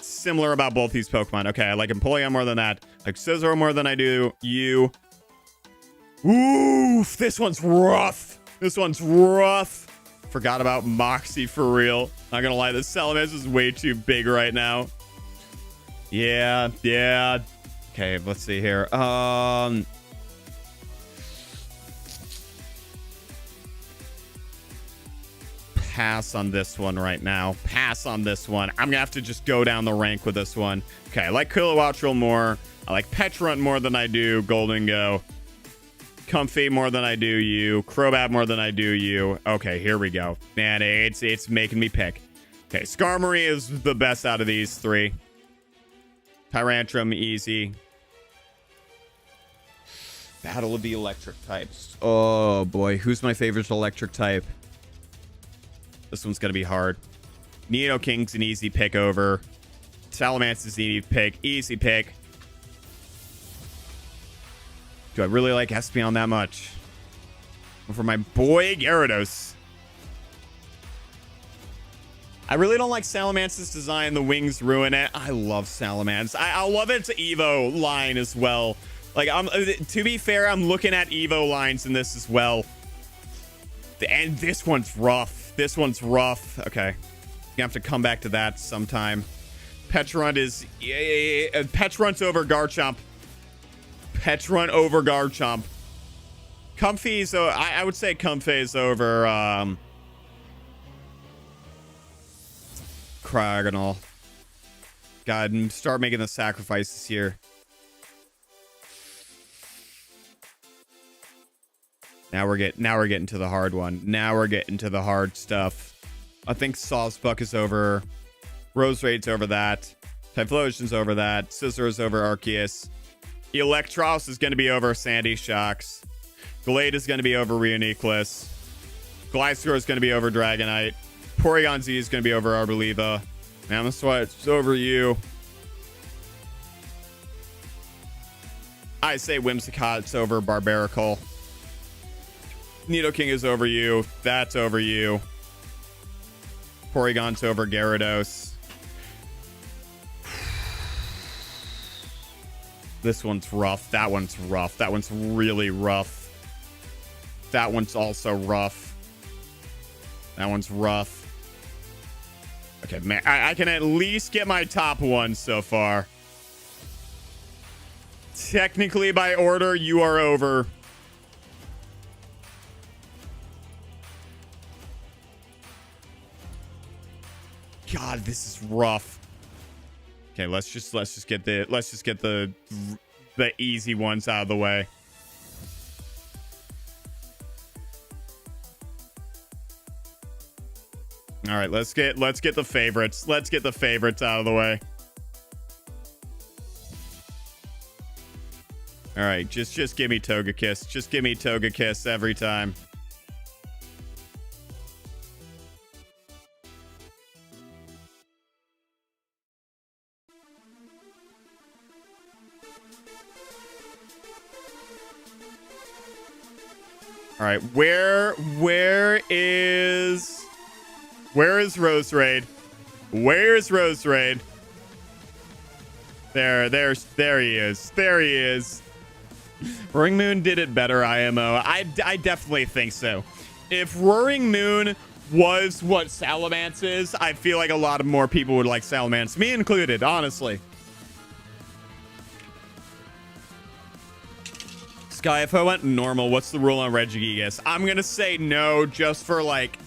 similar about both these Pokemon. Okay, I like Empoleon more than that. I like Scizor more than I do you. Oof, this one's rough. Forgot about Moxie for real. Not gonna lie, this Salamence is way too big right now. Yeah. Okay, let's see here. Pass on this one right now. I'm gonna have to just go down the rank with this one. Okay, I like Kilowattrel more. I like Petulant more than I do Golden Go. Comfey more than I do you. Crobat more than I do you. Okay, here we go. Man, it's making me pick. Okay, Skarmory is the best out of these three. Tyrantrum, easy. Battle of the electric types. Oh boy, who's my favorite electric type? This one's gonna be hard. Nidoking's an easy pick over. Salamence is an easy pick. Do I really like Espeon that much? For my boy Gyarados. I really don't like Salamance's design. The wings ruin it. I love Salamence. I love its Evo line as well. Like, to be fair, I'm looking at Evo lines in this as well. And this one's rough. Okay. You have to come back to that sometime. Petulant is... Petulant over Garchomp. Comfey, so I would say Comfey is over Cryogonal. God, start making the sacrifices here. Now we're getting to the hard one. Now we're getting to the hard stuff. I think Sawsbuck is over. Roserade's over that. Typhlosion's over that. Scissor's over Arceus. Electros is going to be over Sandy Shocks. Glade is going to be over Reuniclus. Gliscor is going to be over Dragonite. Porygon Z is going to be over Arboliva. Mamoswine's over you. I say Whimsicott's over Barbaracle. Nidoking is over you. That's over you. Porygon's over Gyarados. This one's rough. That one's rough. That one's really rough. That one's also rough. That one's rough. Okay, man, I can at least get my top one so far. Technically, by order, you are over. God, this is rough. Okay, let's just get the easy ones out of the way. All right, let's get the favorites. Let's get the favorites out of the way. All right, just give me Togekiss. Just give me Togekiss every time. All right, where is Roserade? Where's Roserade? There he is. There he is. Roaring Moon did it better, IMO. I definitely think so. If Roaring Moon was what Salamence is, I feel like a lot of more people would like Salamence, me included, honestly. Sky, if I went normal, what's the rule on Regigigas? I'm gonna say no, just for like,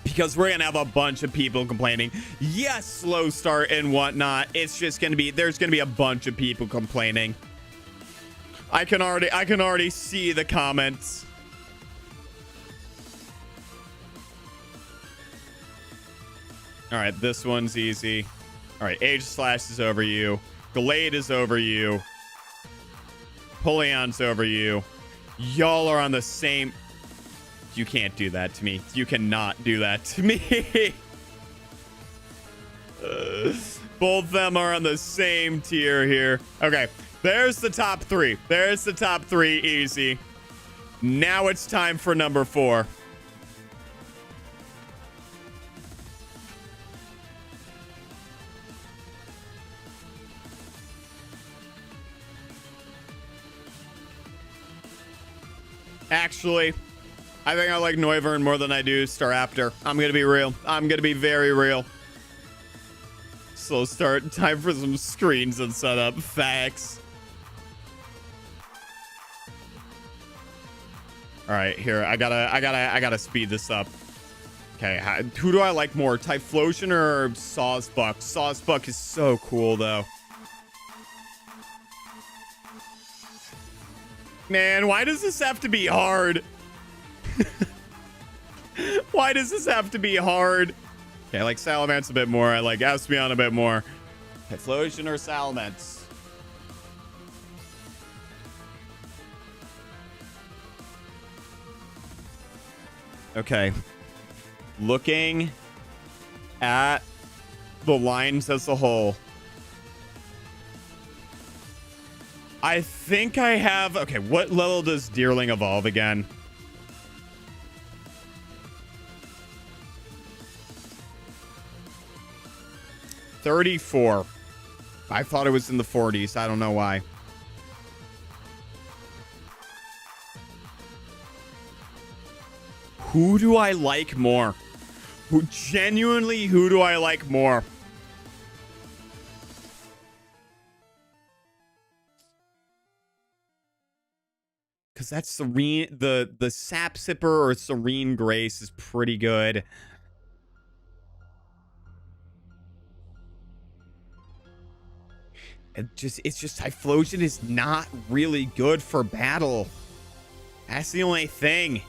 because we're gonna have a bunch of people complaining. Yes, slow start and whatnot. It's just gonna be, there's gonna be a bunch of people complaining. I can already see the comments. All right, this one's easy. All right, Age Slash is over you. Gallade is over you. Poleon's over you. Y'all are on the same... You can't do that to me. You cannot do that to me. Both of them are on the same tier here. Okay, there's the top three. There's the top three, easy. Now it's time for number 4. Actually, I think I like Noivern more than I do Staraptor. I'm going to be real. I'm going to be very real. Slow start. Time for some screens and setup. Facts. All right, here. I gotta speed this up. Okay, who do I like more? Typhlosion or Sawsbuck? Sawsbuck is so cool, though. Man, why does this have to be hard? Why does this have to be hard? Okay, I like Salamence a bit more. I like Espeon a bit more. Typhlosion or Salamence? Okay. Looking at the lines as a whole. I think I have... Okay, what level does Deerling evolve again? $34. I thought it was in the 40s. I don't know why. Who do I like more? Who do I like more? Because that's Serene, the Sap Sipper or Serene Grace is pretty good. It's just Typhlosion is not really good for battle. That's the only thing.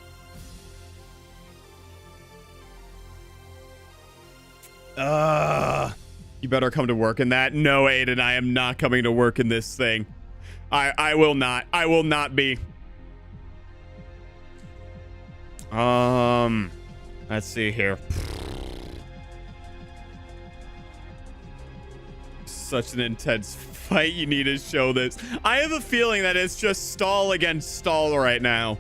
You better come to work in that. No, Aiden, I am not coming to work in this thing. I will not. I will not be. Let's see here. Such an intense fight. You need to show this. I have a feeling that it's just stall against stall right now.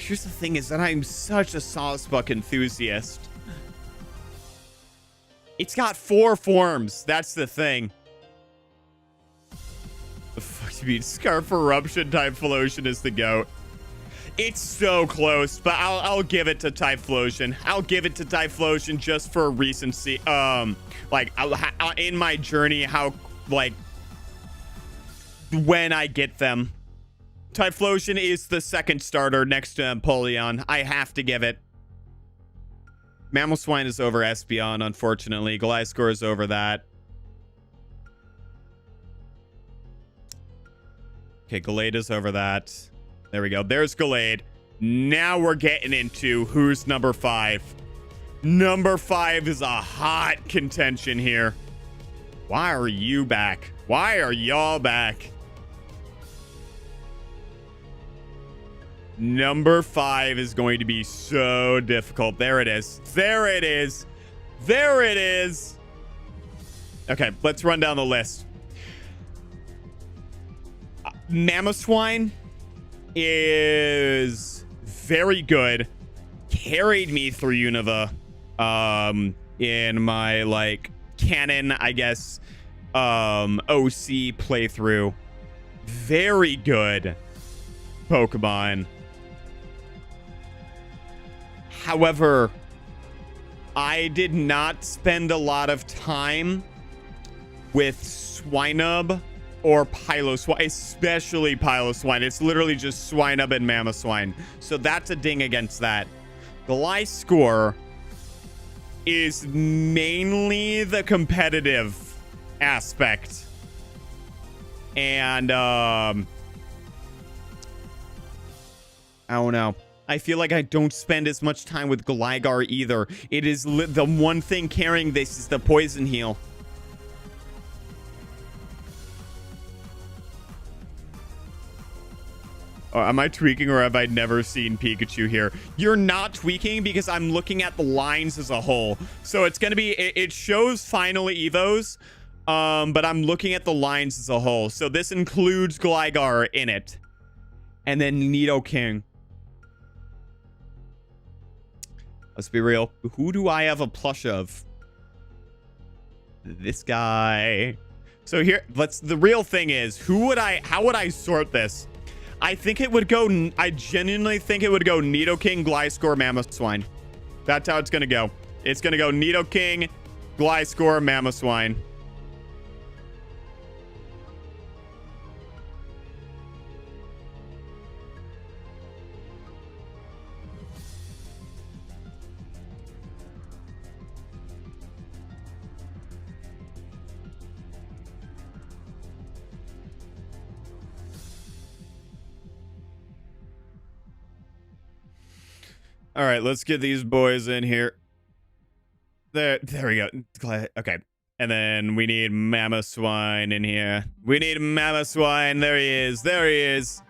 here's the thing is that I'm such a Sawsbuck enthusiast. It's got 4 forms. That's the thing. The fuck do you mean? Scarf Eruption Typhlosion is the GOAT. It's so close, but I'll give it to Typhlosion. I'll give it to Typhlosion just for recency. Like in my journey, how like when I get them. Typhlosion is the second starter next to Empoleon. I have to give it. Mamoswine is over Espeon, unfortunately. Gliscor is over that. Okay, Gallade is over that. There we go. There's Gallade. Now we're getting into who's number 5. Number 5 is a hot contention here. Why are you back? Why are y'all back? Number 5 is going to be so difficult. There it is. There it is. There it is. Okay, let's run down the list. Mamoswine is very good. Carried me through Unova in my like canon, I guess, OC playthrough. Very good Pokemon. However, I did not spend a lot of time with Swinub or Piloswine, especially Piloswine. It's literally just Swinub and Mamoswine. So that's a ding against that. Gliscor is mainly the competitive aspect. And, I don't know. I feel like I don't spend as much time with Gligar either. It is the one thing carrying this is the Poison Heal. Oh, am I tweaking or have I never seen Pikachu here? You're not tweaking because I'm looking at the lines as a whole. So it's going to be, it shows final Evos, but I'm looking at the lines as a whole. So this includes Gligar in it. And then Nidoking. Let's be real. Who do I have a plush of? This guy. So here, the real thing is, how would I sort this? I think it would go, I genuinely think it would go Nidoking, Gliscor, Mamoswine. That's how it's going to go. It's going to go Nidoking, Gliscor, Mamoswine. All right, let's get these boys in here. There we go. Okay. And then we need Mamoswine in here. We need Mamoswine. There he is. There he is.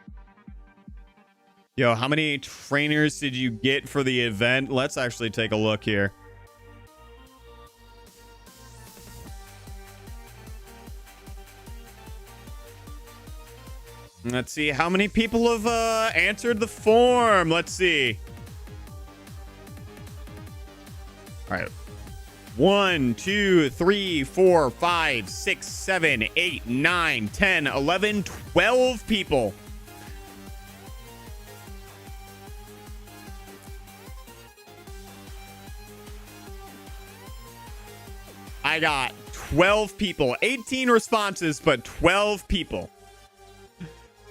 Yo, how many trainers did you get for the event? Let's actually take a look here. Let's see how many people have answered the form. Let's see. All right. 1, 2, 3, 4, 5, 6, 7, 8, 9, 10, 11, 12 people. I got 12 people. 18 responses, but 12 people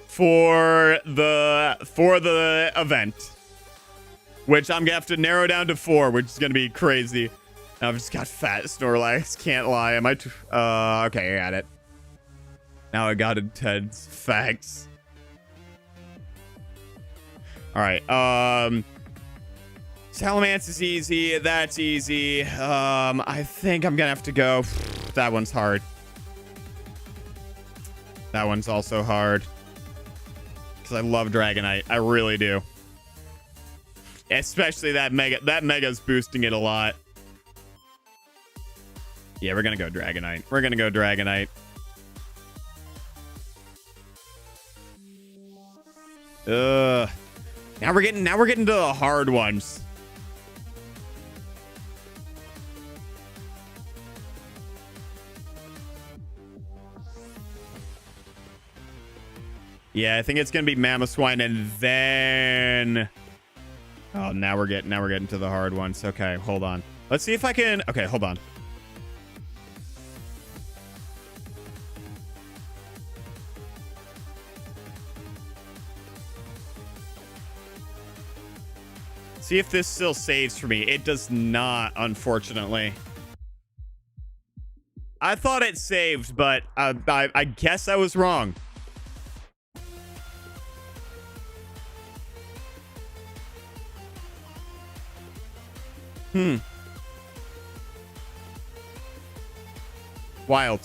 for the event. Which I'm going to have to narrow down to 4, which is going to be crazy. I've just got fat Snorlax. Can't lie. Am I... okay, I got it. Now I got intense facts. All right. Salamence is easy. That's easy. I think I'm going to have to go... That one's hard. That one's also hard. Because I love Dragonite. I really do. Especially that Mega. That Mega's boosting it a lot. Yeah, we're going to go Dragonite. We're going to go Dragonite. Ugh. Now we're getting to the hard ones. Yeah, I think it's gonna be Mamoswine and then. Oh, now we're getting to the hard ones. Okay, hold on. Let's see if I can. Okay, hold on. See if this still saves for me. It does not, unfortunately. I thought it saved, but I guess I was wrong. Wild.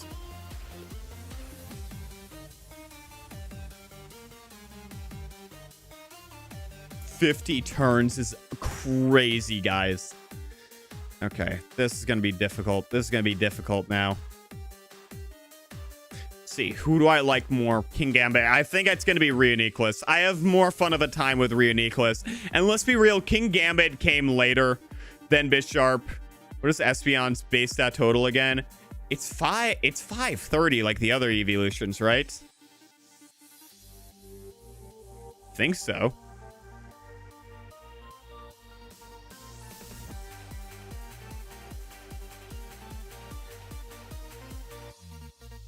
$50 turns is crazy, guys. Okay, this is gonna be difficult. This is gonna be difficult now. Let's see, who do I like more? King Gambit. I think it's gonna be Rheoniclus. I have more fun of a time with Rheoniclus. And let's be real, King Gambit came later than Bisharp. What is Espeon's base stat total again? It's 530 like the other evolutions, right? Think so.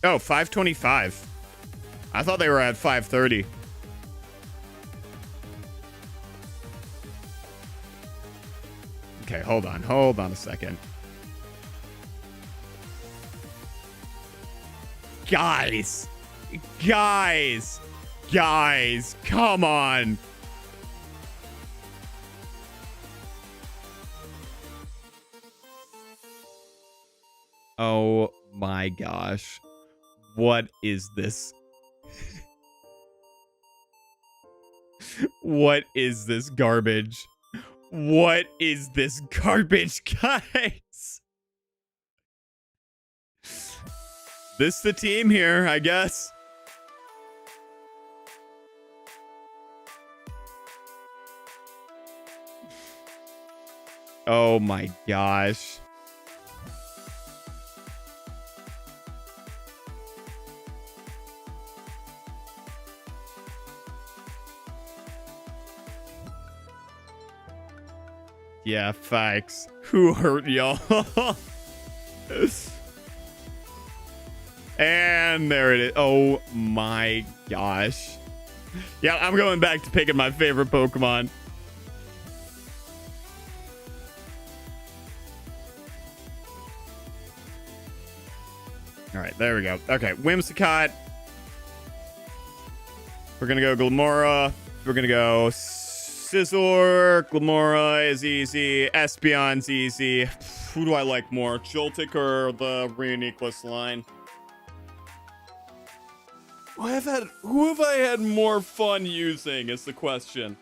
Oh, 525. I thought they were at 530. Okay, hold on a second. Guys, come on. Oh my gosh. What is this? What is this garbage? What is this garbage, guys? This the team here, I guess. Oh my gosh. Yeah, facts. Who hurt y'all? And there it is. Oh my gosh. Yeah, I'm going back to picking my favorite Pokemon. All right, there we go. Okay, Whimsicott. We're going to go Glamora. We're going to go Scizor. Glamora is easy. Espeon's easy. Who do I like more? Joltik or the Rheoniclus line? Who have I had more fun using is the question.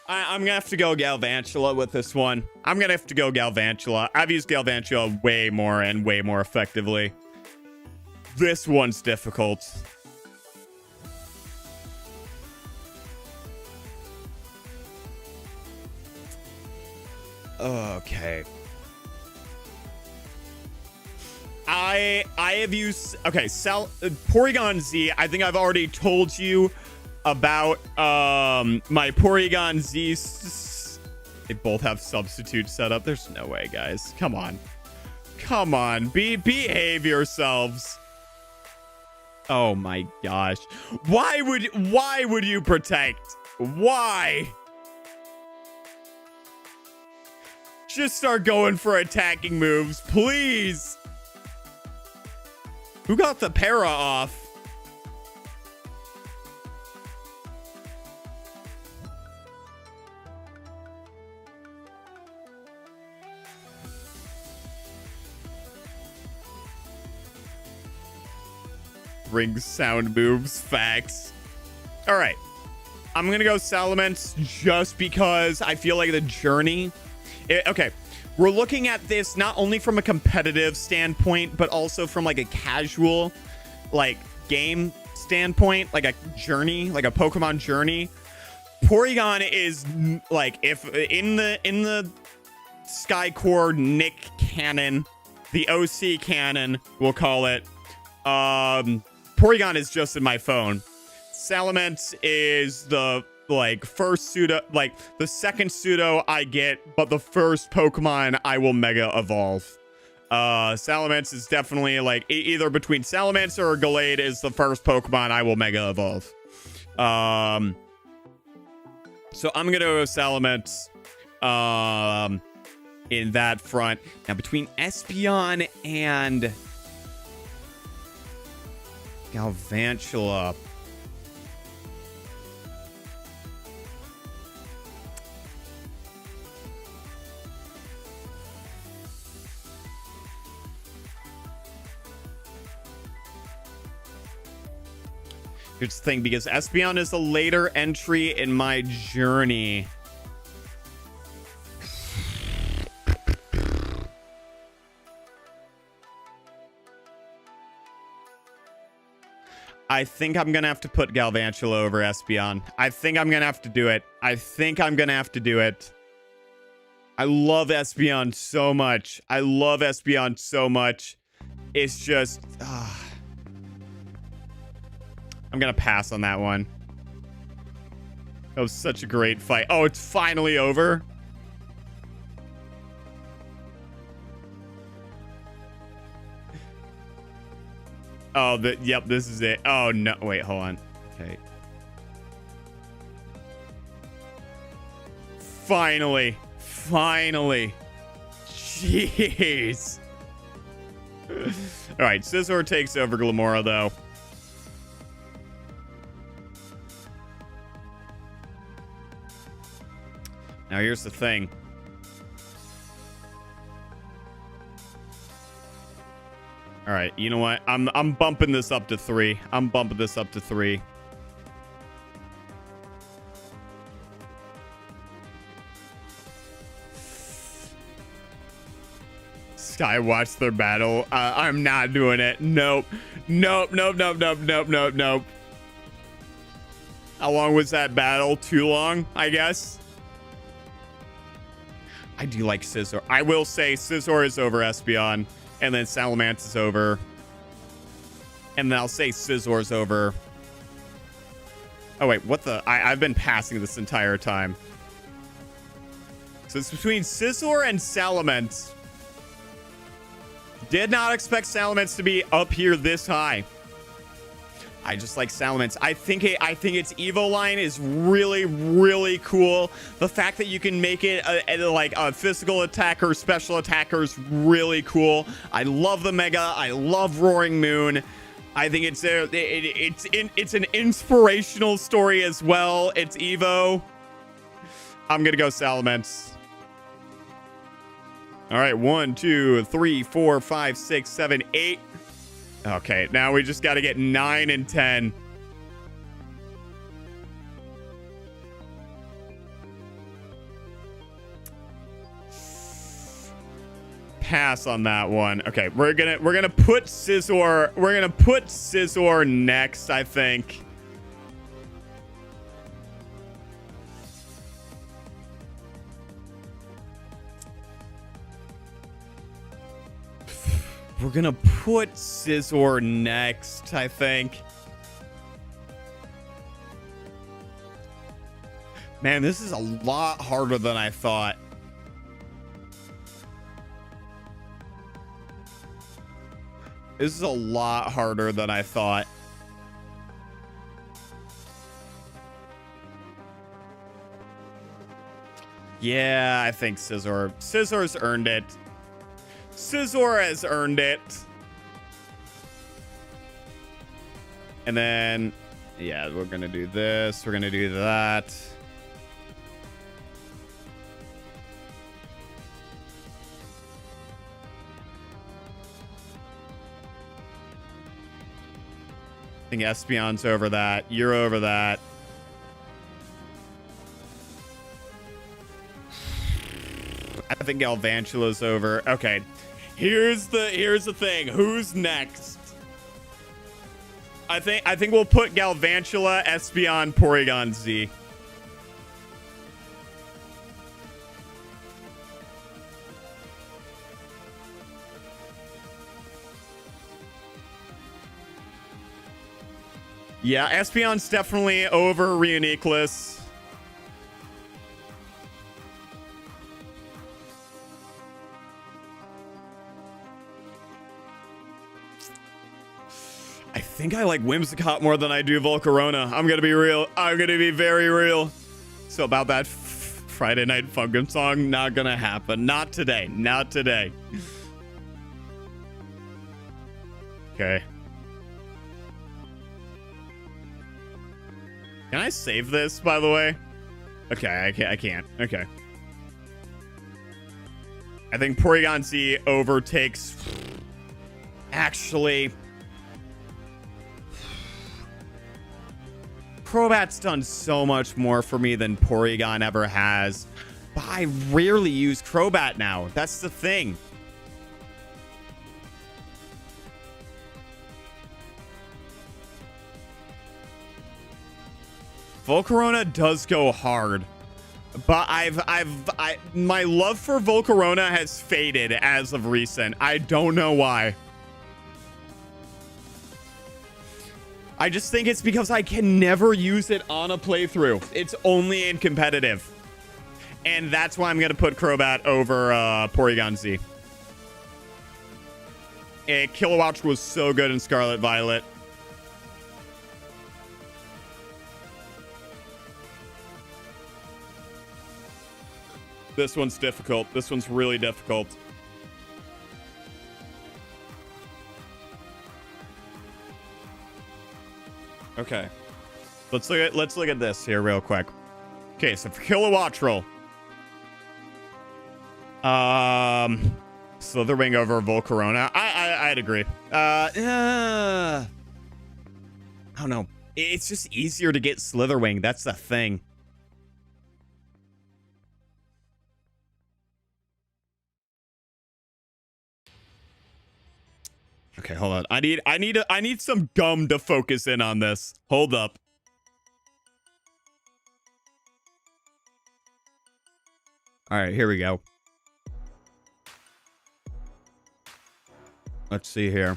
I'm gonna have to go Galvantula with this one. I'm gonna have to go Galvantula. I've used Galvantula way more and way more effectively. This one's difficult. Okay. I have used Porygon Z. I think I've already told you about my Porygon Z. They both have substitute set up. There's no way, guys. Come on. Behave yourselves. Oh my gosh. Why would you protect? Why? Just start going for attacking moves, please. Who got the para off? Ring sound moves, facts. All right. I'm going to go Salamence just because I feel like the journey... Okay, we're looking at this not only from a competitive standpoint, but also from like a casual, like game standpoint, like a journey, like a Pokemon journey. Porygon is like, if in the Skycore Nick canon, the OC canon, we'll call it, Porygon is just in my phone. Salamence is the like first pseudo, like the second pseudo I get, but the first Pokemon I will mega evolve. Salamence is definitely like either between Salamence or Gallade is the first Pokemon I will mega evolve. So I'm gonna go Salamence in that front. Now between Espeon and Galvantula, here's the thing, because Espeon is a later entry in my journey. I think I'm going to have to put Galvantula over Espeon. I think I'm going to have to do it. I love Espeon so much. It's just... I'm going to pass on that one. That was such a great fight. Oh, it's finally over? Oh, yep, this is it. Oh, no. Wait, hold on. Okay. Finally. Jeez. All right, Scizor takes over Glamora, though. Now, here's the thing. All right, you know what? I'm bumping this up to 3. Skywatch their battle. I'm not doing it. Nope. How long was that battle? Too long, I guess. I do like Scizor. I will say Scizor is over Espeon. And then Salamence is over. And then I'll say Scizor's over. Oh, wait. What the? I've been passing this entire time. So it's between Scizor and Salamence. Did not expect Salamence to be up here this high. I just like Salamence. I think its Evo line is really, really cool. The fact that you can make it like a physical attacker, special attacker is really cool. I love the Mega. I love Roaring Moon. I think it's an inspirational story as well. It's Evo. I'm gonna go Salamence. All right, 1, 2, 3, 4, 5, 6, 7, 8. Okay, now we just got to get 9 and 10. Pass on that one. Okay, we're gonna put Scizor. We're gonna put Scizor next, I think. We're gonna put Scizor next, I think. Man, this is a lot harder than I thought. This is a lot harder than I thought. Yeah, I think Scizor. Scizor's earned it. Scizor has earned it. And then, yeah, we're going to do this. We're going to do that. I think Espeon's over that. You're over that. I think think Galvantula's over. Okay. Here's the thing. Who's next? I think we'll put Galvantula, Espeon, Porygon Z. Yeah, Espeon's definitely over Reuniclus. I think I like Whimsicott more than I do Volcarona. I'm gonna be real. I'm gonna be very real. So about that Friday Night Funkin' song, not gonna happen. Not today. Not today. Okay. Can I save this, by the way? Okay, I can't. Okay. I think Porygon Z overtakes... Actually... Crobat's done so much more for me than Porygon ever has. But I rarely use Crobat now. That's the thing. Volcarona does go hard, but my love for Volcarona has faded as of recent. I don't know why. I just think it's because I can never use it on a playthrough. It's only in competitive. And that's why I'm going to put Crobat over Porygon Z. Kilowatts was so good in Scarlet Violet. This one's difficult. This one's really difficult. Okay. Let's look at this here real quick. Okay, so for Kilowattrel. Slitherwing over Volcarona. I'd agree. I don't know. It's just easier to get Slitherwing. That's the thing. Okay, hold on. I need some gum to focus in on this. Hold up. All right, here we go. Let's see here.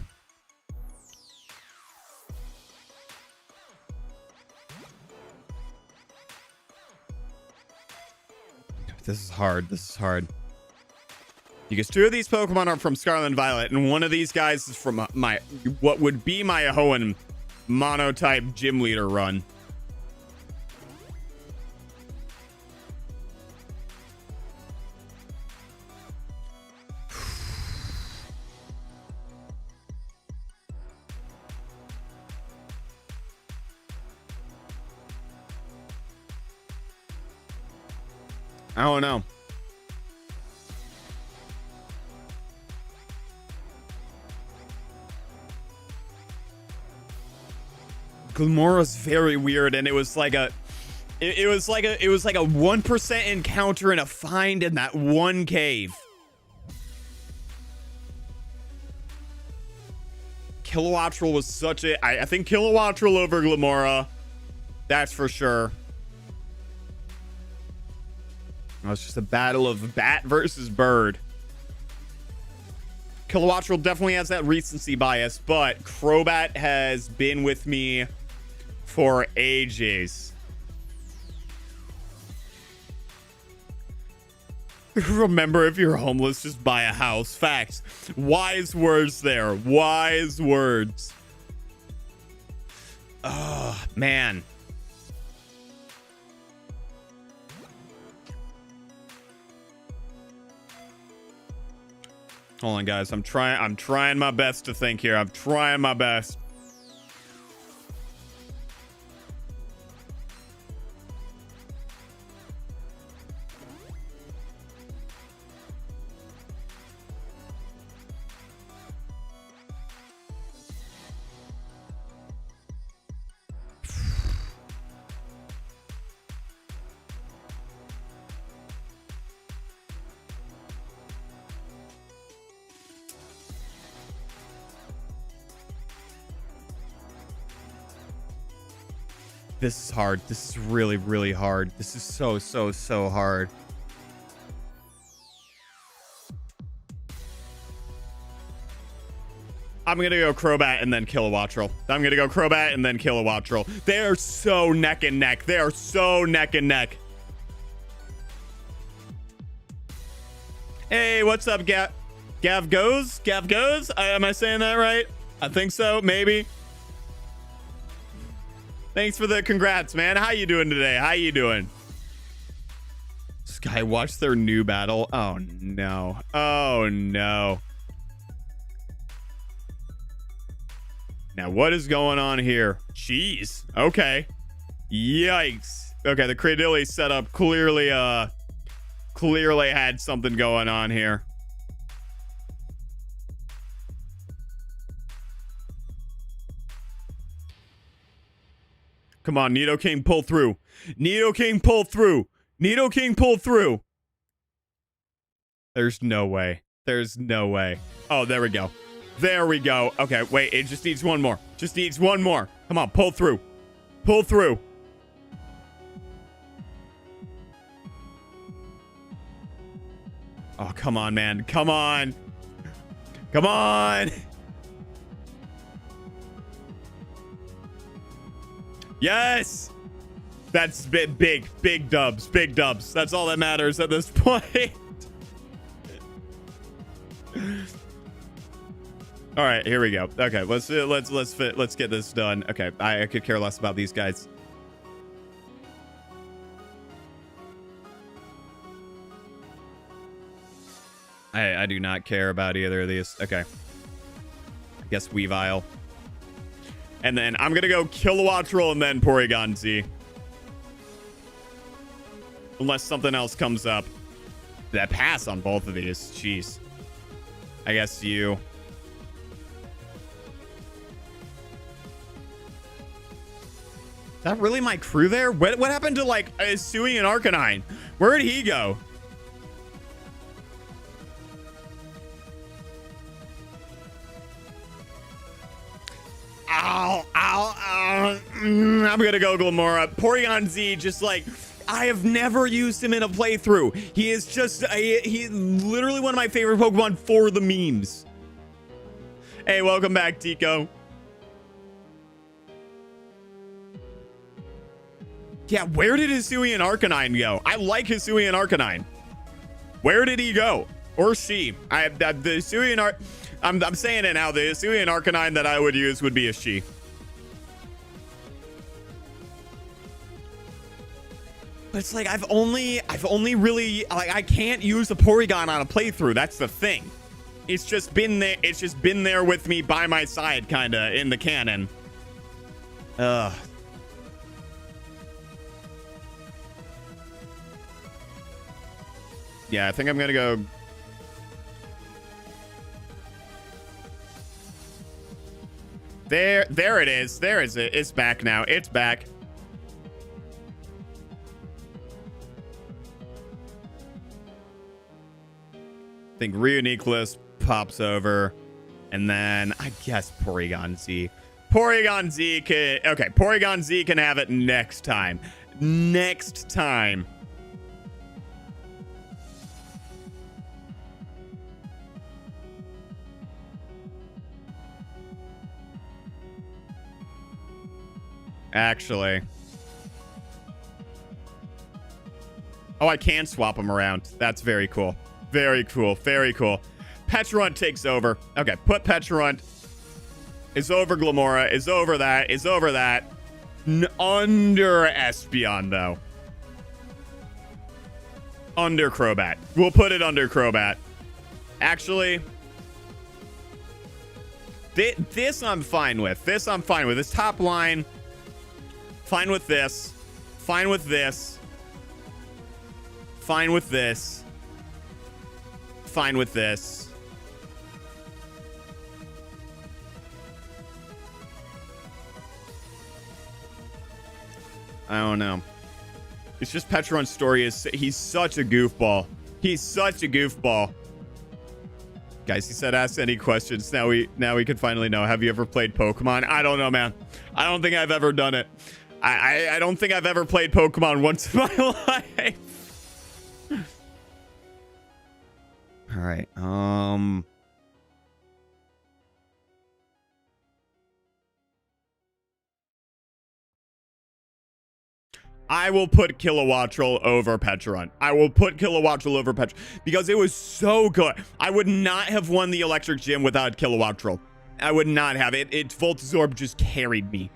This is hard. This is hard. Because two of these Pokemon are from Scarlet and Violet, and one of these guys is from what would be my Hoenn monotype gym leader run. I don't know. Glimmera's very weird, and it was like a 1% encounter and a find in that one cave. Kilowattrel was such a... I think Kilowattrel over Glimmera. That's for sure. It was just a battle of bat versus bird. Kilowattrel definitely has that recency bias, but Crobat has been with me for ages. Remember, if you're homeless, just buy a house. Facts. Wise words there. Wise words. Oh, man. Hold on, guys. I'm trying my best to think here. I'm trying my best. This is hard. This is really, really hard. This is so, so, so hard. I'm going to go Crobat and then Kilowattrel. I'm going to go Crobat and then Kilowattrel. They are so neck and neck. They are so neck and neck. Hey, what's up, Gav Goes? Gav Goes? Am I saying that right? I think so, maybe. Thanks for the congrats, man. How you doing today? How you doing? Sky, watch their new battle. Oh, no. Oh, no. Now, what is going on here? Jeez. Okay. Yikes. Okay, the Cradilli setup clearly had something going on here. Come on, Nidoking, pull through. Nidoking, pull through. Nidoking, pull through. There's no way. There's no way. Oh, there we go. There we go. Okay, wait, it just needs one more. Just needs one more. Come on, pull through. Pull through. Oh, come on, man. Come on. Come on. Yes. That's big dubs. Big dubs. That's all that matters at this point. All right, here we go. Okay, let's get this done. Okay, I could care less about these guys. I do not care about either of these. Okay. I guess Weavile. And then I'm going to go Kilowattrel and then Porygon Z. Unless something else comes up. That pass on both of these. Jeez. I guess you. Is that really my crew there? What happened to, like, Sui and Arcanine? Where did he go? Ow, ow, ow. I'm gonna go Glamora. Porygon Z, just like, I have never used him in a playthrough. He is just, he's literally one of my favorite Pokemon for the memes. Hey, welcome back, Tico. Yeah, where did Hisui and Arcanine go? I like Hisui and Arcanine. Where did he go? Or she? The Hisui and I'm saying it now. The Hisui and Arcanine that I would use would be a she. But it's like I've only really, like, I can't use a Porygon on a playthrough. That's the thing. It's just been there. It's just been there with me by my side, kind of in the canon. Ugh. Yeah, I think I'm gonna go. There it is. There is it. It's back now. It's back. I think Reuniclus pops over, and then I guess Porygon Z. Porygon Z can. Okay, Porygon Z can have it next time. Next time. Actually. Oh, I can swap them around. That's very cool. Very cool. Very cool. Pecharunt takes over. Okay, put Pecharunt. Is over Glamora. Is over that. Is over that. Under Espeon, though. Under Crobat. We'll put it under Crobat. Actually, this I'm fine with. This I'm fine with. This top line... Fine with this. Fine with this. Fine with this. Fine with this. I don't know. It's just Pecharunt's story is he's such a goofball. He's such a goofball. Guys, he said ask any questions. Now we can finally know. Have you ever played Pokemon? I don't know, man. I don't think I've ever done it. I don't think I've ever played Pokemon once in my life. All right. I will put Kilowattrel over Pecharunt. I will put Kilowattrel over Pecharunt because it was so good. I would not have won the Electric Gym without Kilowattrel. I would not have it. It Volt Absorb just carried me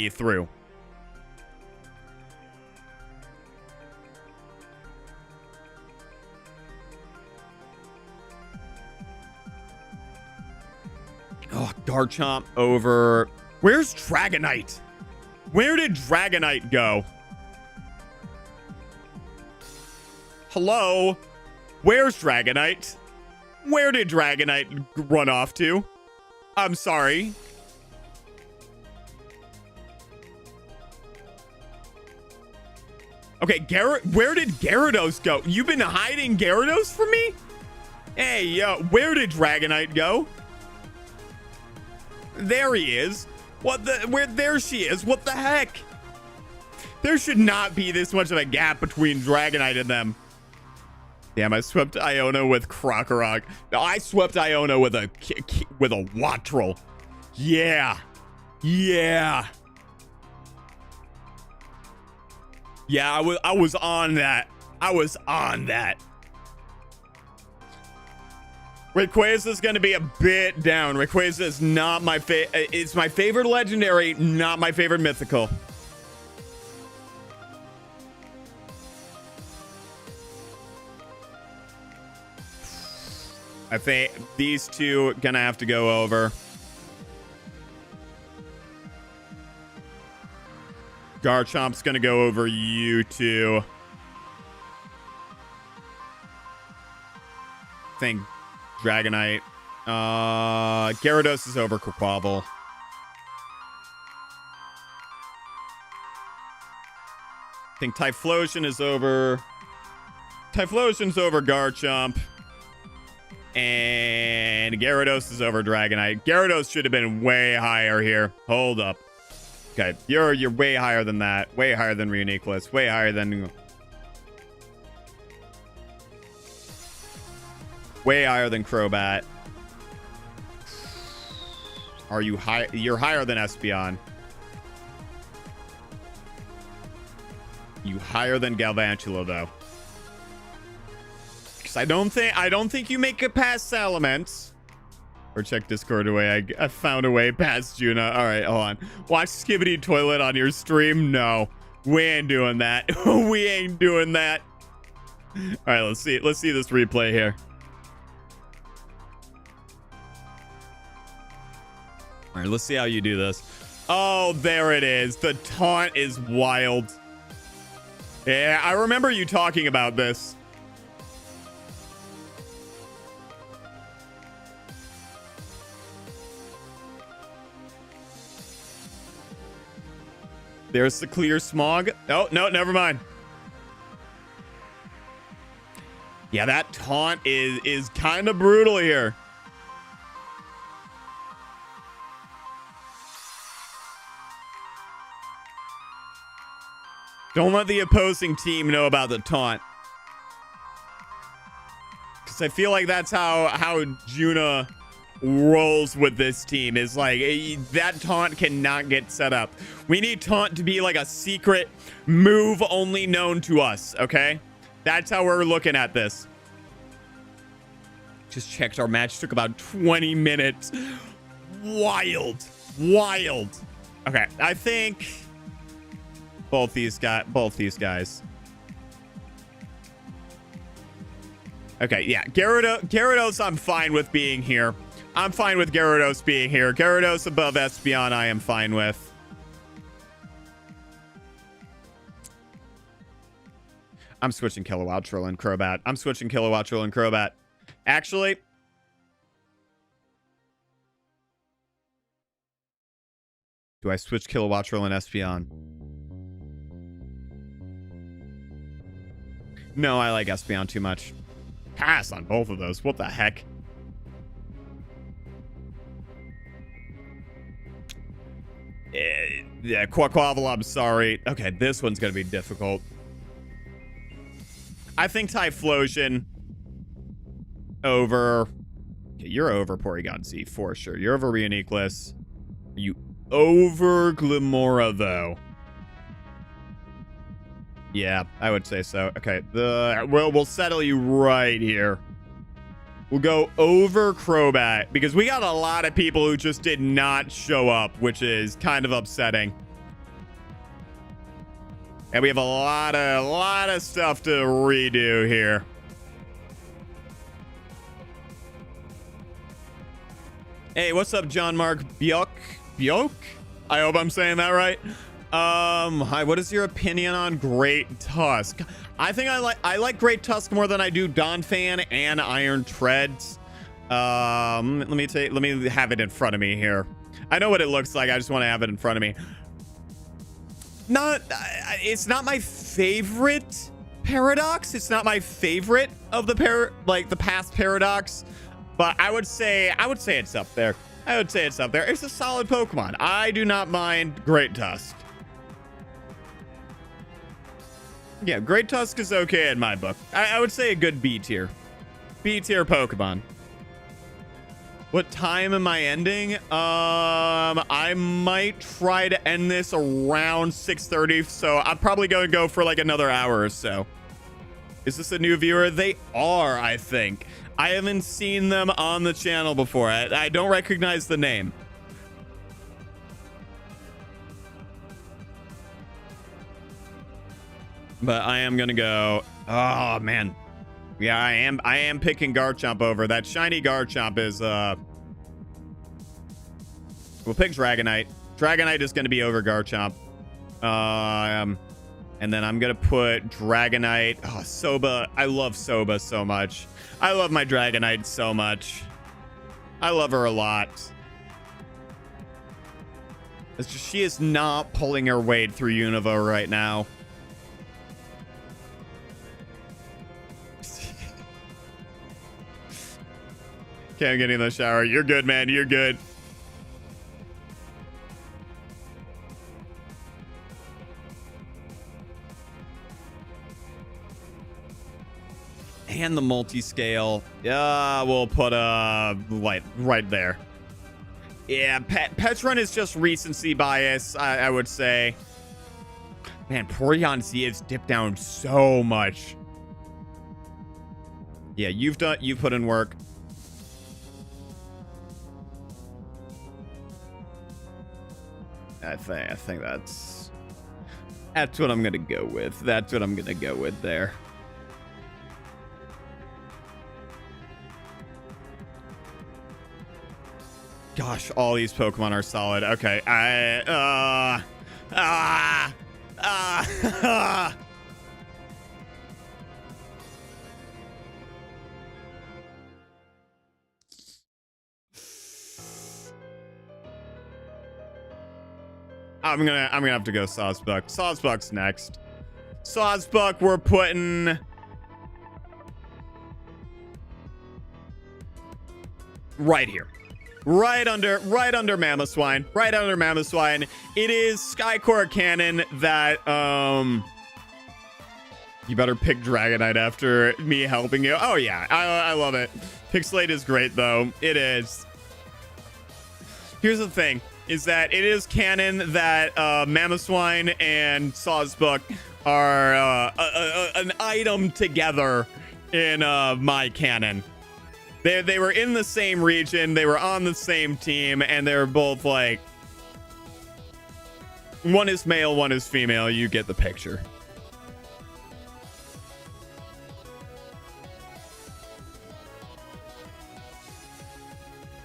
through. Oh, Garchomp over. Where's Dragonite? Where did Dragonite go? Hello? Where's Dragonite? Where did Dragonite run off to? I'm sorry. Okay, where did Gyarados go? You've been hiding Gyarados from me? Hey, where did Dragonite go? There he is. There she is. What the heck? There should not be this much of a gap between Dragonite and them. Damn, I swept Iona with Krokorok. No, I swept Iona with a Wattrel. Yeah. Yeah. Yeah, I was on that. I was on that. Rayquaza is going to be a bit down. Rayquaza is not my favorite. It's my favorite legendary, not my favorite mythical. I think these two gonna have to go over. Garchomp's gonna go over you two. I think Dragonite. Gyarados is over Quaquaval. I think Typhlosion is over. Typhlosion's over Garchomp. And Gyarados is over Dragonite. Gyarados should have been way higher here. Hold up. Okay, you're way higher than that. Way higher than Reuniclus. Way higher than... Way higher than Crobat. Are you high? You're higher than Espeon. You higher than Galvantula, though. Because I don't think you make it past Salamence. Or check Discord away. I found a way past Juna. All right, hold on. Watch Skibidi Toilet on your stream. No, we ain't doing that. We ain't doing that. All right, let's see this replay here. All right, let's see how you do this. Oh, there it is. The taunt is wild. Yeah, I remember you talking about this. There's the clear smog. Oh, no, never mind. Yeah, that taunt is kind of brutal here. Don't let the opposing team know about the taunt. Because I feel like that's how Juna rolls with this team. Is like, that taunt cannot get set up. We need taunt to be like a secret move only known to us, okay? That's how we're looking at this. Just checked our match. Took about 20 minutes. Wild. Wild. Okay, I think... Both these guys. Okay, yeah. Gyarados, I'm fine with being here. I'm fine with Gyarados being here. Gyarados above Espeon, I am fine with. I'm switching Kilowattrel and Crobat. I'm switching Kilowattrel and Crobat. Actually... Do I switch Kilowattrel and Espeon? No, I like Espeon too much. Pass on both of those. What the heck? Yeah, Quaquaval, I'm sorry. Okay, this one's gonna be difficult. I think Typhlosion over... Okay, you're over Porygon Z for sure. You're over Reuniclus. You over Glimora, though. Yeah, I would say so. Okay, we'll settle you right here. We'll go over Crobat because we got a lot of people who just did not show up, which is kind of upsetting. And we have a lot of stuff to redo here. Hey, what's up, John Mark Bjork? I hope I'm saying that right. Hi, what is your opinion on Great Tusk? I think I like Great Tusk more than I do Donphan and Iron Treads. Let me have it in front of me here. I know what it looks like. I just want to have it in front of me. It's not my favorite Paradox. It's not my favorite of the past Paradox, but I would say it's up there. I would say it's up there. It's a solid Pokemon. I do not mind Great Tusk. Yeah, Great Tusk is okay in my book. I would say a good B tier. B tier Pokemon. What time am I ending? I might try to end this around 6:30, so I'm probably going to go for like another hour or so. Is this a new viewer? They are, I think. I haven't seen them on the channel before. I don't recognize the name. But I am going to go... Oh, man. Yeah, I am picking Garchomp over. That shiny Garchomp is... We'll pick Dragonite. Dragonite is going to be over Garchomp. And then I'm going to put Dragonite. Oh, Soba. I love Soba so much. I love my Dragonite so much. I love her a lot. It's just she is not pulling her weight through Unova right now. Okay, I'm getting in the shower. You're good, man. You're good. And the multi-scale. Yeah, we'll put a light right there. Yeah, Petron is just recency bias, I would say. Man, Porygon Z has dipped down so much. Yeah, you've put in work. I think that's what I'm gonna go with. That's what I'm gonna go with there. Gosh, all these Pokemon are solid. Okay, I'm gonna have to go Sawsbuck. Sawsbuck's next. Sawsbuck, we're putting right here. Right under Mamoswine. Right under Mamoswine. It is Skycore Cannon that you better pick Dragonite after me helping you. Oh yeah, I love it. Pixelate is great though. It is. Here's the thing, is that it is canon that Mamoswine and Sawsbuck are an item together in my canon. They were in the same region, they were on the same team, and they were both like, one is male, one is female. You get the picture.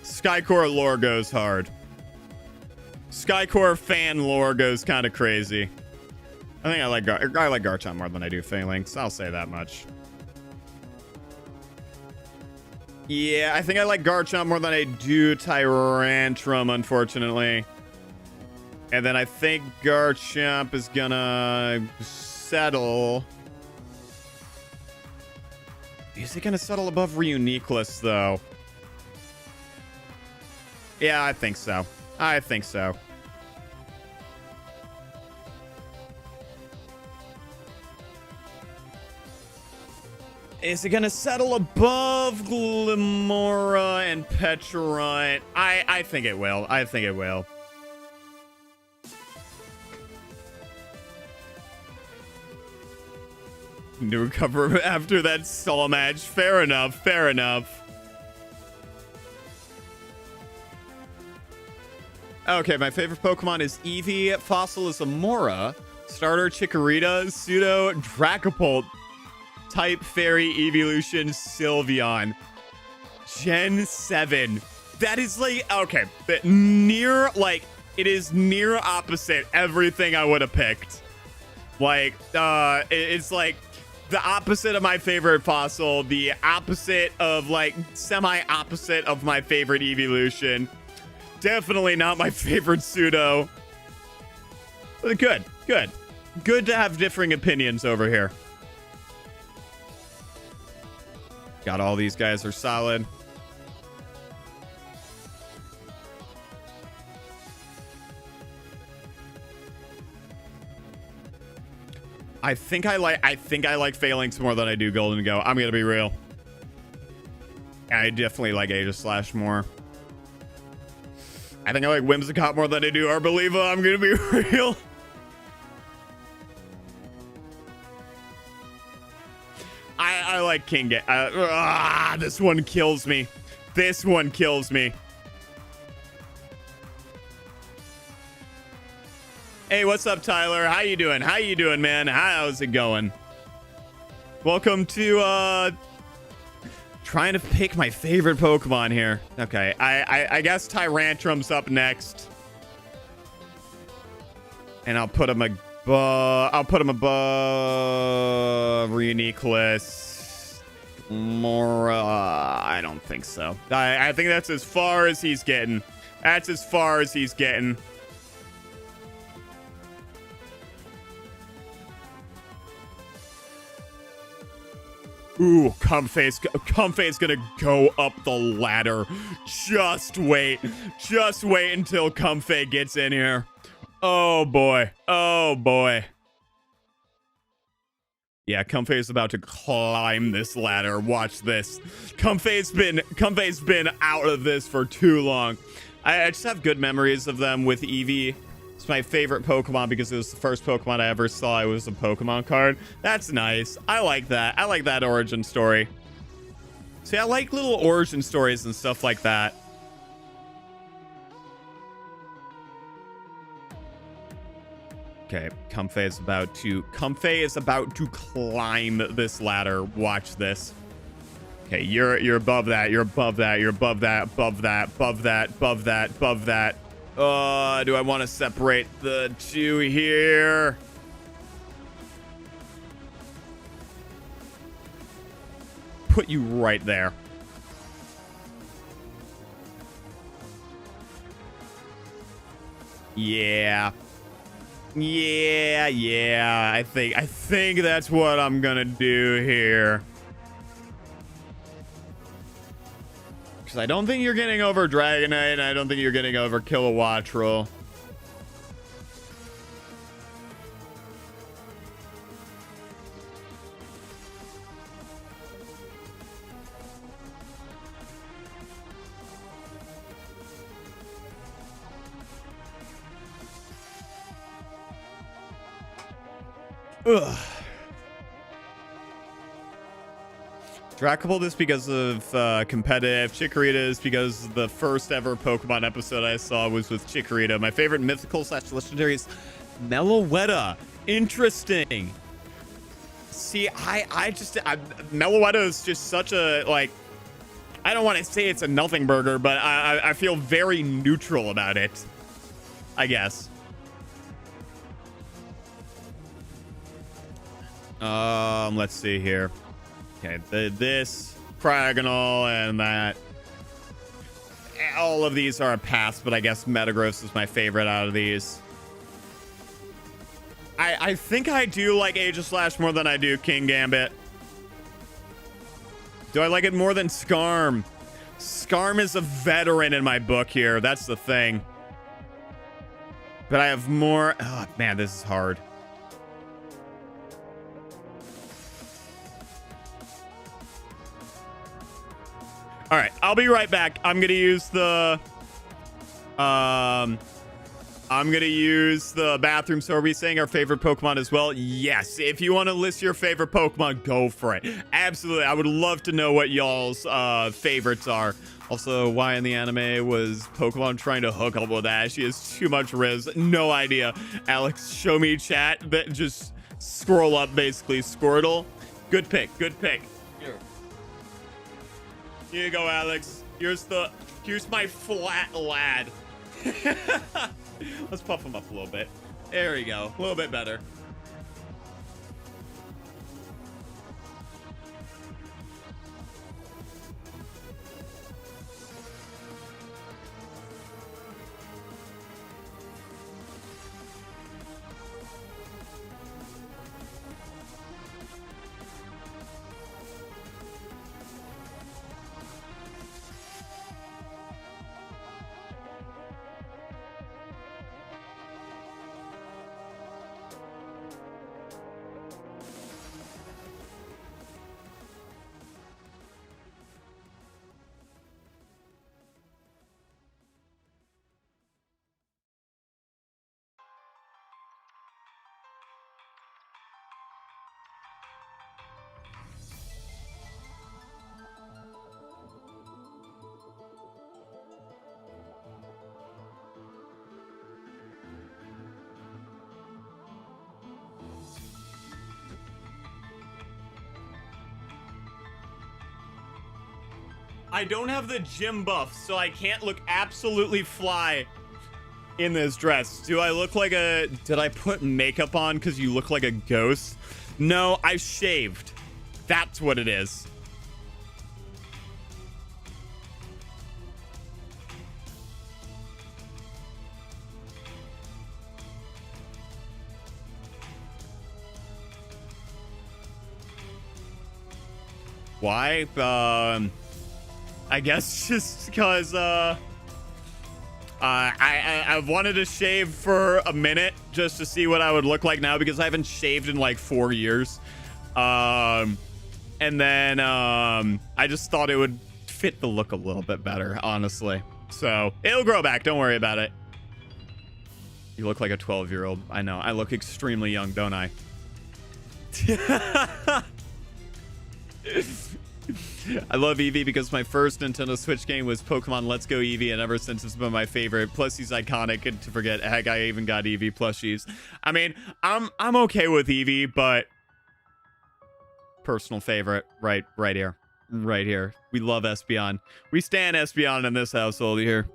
Skycore lore goes hard. Skycore fan lore goes kind of crazy. I think I like Garchomp more than I do Phalanx. I'll say that much. Yeah, I think I like Garchomp more than I do Tyrantrum, unfortunately. And then I think Garchomp is gonna settle. Is it gonna settle above Reuniclus, though? Yeah, I think so. I think so. Is it gonna settle above Glimora and Petrarite? I think it will. I think it will. To recover after that stall match. Fair enough. Fair enough. Okay, my favorite Pokemon is Eevee, Fossil is Amora, Starter Chikorita, Pseudo Dracopult, Type Fairy Evolution Sylveon. Gen 7. That is like, okay, but near, like, it is near opposite everything I would have picked. Like, it's like the opposite of my favorite Fossil, the opposite of, like, semi-opposite of my favorite Evolution. Definitely not my favorite Pseudo. But good, good. Good to have differing opinions over here. Got all these guys are solid. I think I like Phalanx more than I do Golden Go. I'm gonna be real. I definitely like Aegislash more. I think I like Whimsicott more than I do Arboliva. I'm gonna be real. I like King. This one kills me. This one kills me. Hey, what's up, Tyler? How you doing? How you doing, man? How's it going? Welcome to trying to pick my favorite Pokemon here. Okay, I guess Tyrantrum's up next, and I'll put him above Reuniclus. I don't think so. I think that's as far as he's getting. That's as far as he's getting. Ooh, Comfey's gonna go up the ladder. Just wait. Just wait until Comfey gets in here. Oh boy. Oh boy. Yeah, Comfey's about to climb this ladder. Watch this. Comfey's been out of this for too long. I just have good memories of them with Eevee. It's my favorite Pokemon because it was the first Pokemon I ever saw. It was a Pokemon card. That's nice. I like that. I like that origin story. See, I like little origin stories and stuff like that. Okay, Comfey is about to climb this ladder. Watch this. Okay, you're above that. You're above that. You're above that. Above that. Above that. Above that. Above that. Do I want to separate the two here? Put you right there. Yeah. Yeah. I think that's what I'm gonna do here. Because I don't think you're getting over Dragonite, and I don't think you're getting over Kilowattrel. Ugh. Dracopult is because of competitive. Chikorita is because the first ever Pokemon episode I saw was with Chikorita. My favorite mythical / legendary is Meloetta. Interesting. See, Meloetta is just such a, like, I don't want to say it's a nothing burger, but I feel very neutral about it, I guess. Let's see here. Okay, this, Cryogonal, and that. All of these are a pass, but I guess Metagross is my favorite out of these. I think I do like Aegislash more than I do King Gambit. Do I like it more than Skarm? Skarm is a veteran in my book here. That's the thing. But I have more... Oh, man, this is hard. All right, I'll be right back. I'm gonna use the bathroom. So are we saying our favorite Pokemon as well? Yes. If you want to list your favorite Pokemon, go for it. Absolutely. I would love to know what y'all's favorites are. Also, why in the anime was Pokemon trying to hook up with Ash? She has too much Riz. No idea. Alex, show me chat. That just scroll up, basically. Squirtle. Good pick. Good pick. Here. Here you go, Alex. Here's my flat lad. Let's puff him up a little bit. There we go. A little bit better. I don't have the gym buff, so I can't look absolutely fly in this dress. Do I look like a... Did I put makeup on because you look like a ghost? No, I shaved. That's what it is. Why? I guess just because I've wanted to shave for a minute just to see what I would look like now, because I haven't shaved in like 4 years. And then I just thought it would fit the look a little bit better, honestly. So it'll grow back. Don't worry about it. You look like a 12-year-old. I know. I look extremely young, don't I? I love Eevee because my first Nintendo Switch game was Pokemon Let's Go Eevee, and ever since it's been my favorite. Plus, he's iconic, and to forget, heck, I even got Eevee plushies. I mean, I'm okay with Eevee, but personal favorite, right here. We love Espeon. We stan Espeon in this household here.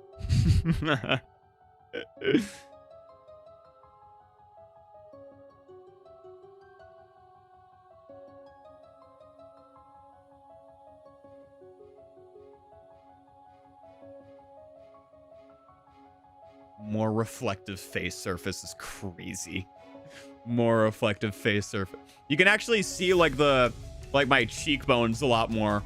More reflective face surface is crazy. More reflective face surface. You can actually see like my cheekbones a lot more.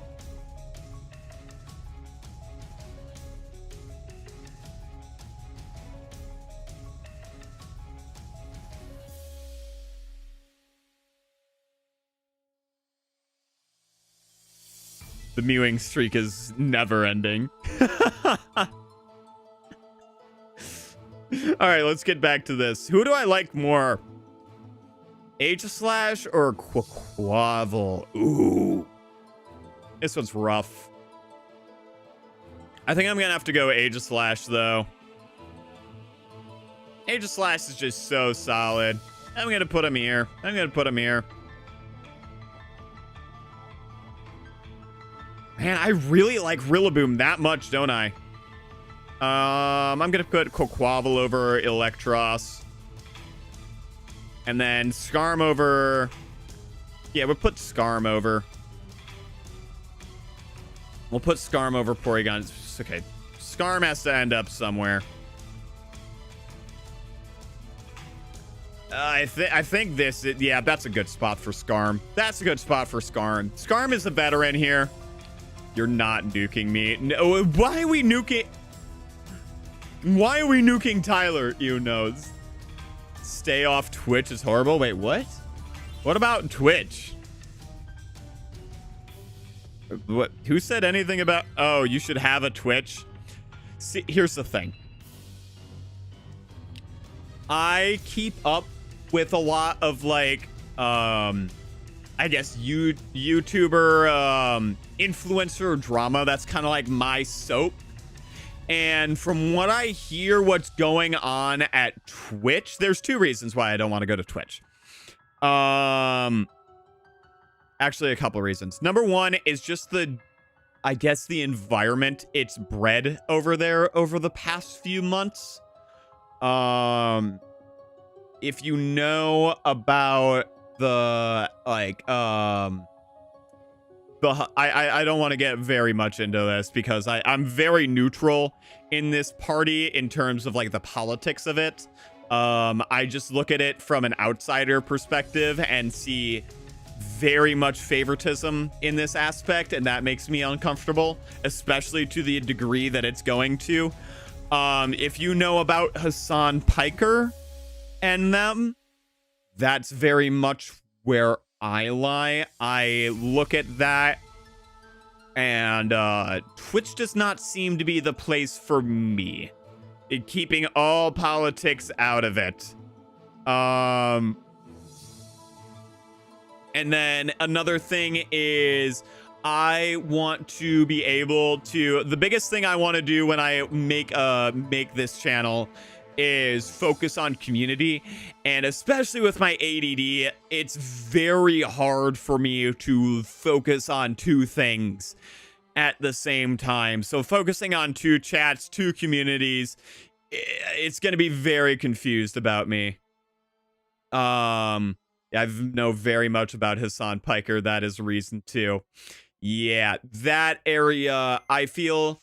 The mewing streak is never ending. All right, let's get back to this. Who do I like more? Aegislash or Quavel? Ooh. This one's rough. I think I'm going to have to go Aegislash, though. Aegislash is just so solid. I'm going to put him here. Man, I really like Rillaboom that much, don't I? I'm gonna put Quavel over Electros. And then Skarm over... Yeah, we'll put Skarm over. We'll put Skarm over Porygon. It's okay. Skarm has to end up somewhere. I think this... Yeah, that's a good spot for Skarm. Skarm is the veteran here. You're not nuking me. No, why are we nuking... Why are we nuking Tyler? You know, stay off Twitch is horrible. Wait, what? What about Twitch? What? Who said anything about? Oh, you should have a Twitch. See, here's the thing. I keep up with a lot of like, I guess YouTuber, influencer drama. That's kind of like my soap. And from what I hear, what's going on at Twitch, there's two reasons why I don't want to go to Twitch. Actually, a couple of reasons. Number one is just the environment it's bred over there over the past few months. If you know about the I don't want to get very much into this because I'm very neutral in this party in terms of like the politics of it. I just look at it from an outsider perspective and see very much favoritism in this aspect, and that makes me uncomfortable, especially to the degree that it's going to. If you know about Hassan Piker and them, that's very much where I lie. I look at that, and Twitch does not seem to be the place for me. Keeping all politics out of it. And then another thing is I want to be able to, the biggest thing I want to do when I make this channel is focus on community. And especially with my ADD, it's very hard for me to focus on two things at the same time. So focusing on two chats, two communities, it's going to be very confused about me. I know very much about Hassan Piker. That is a reason too. Yeah, that area, I feel,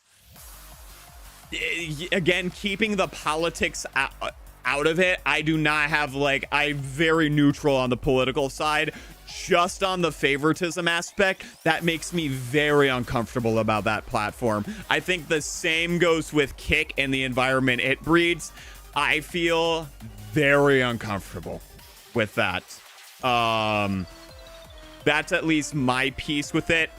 again, keeping the politics out of it. I do not have like, I'm very neutral on the political side. Just on the favoritism aspect, that makes me very uncomfortable about that platform. I think the same goes with Kick and the environment it breeds. I feel very uncomfortable with that. That's at least my piece with it.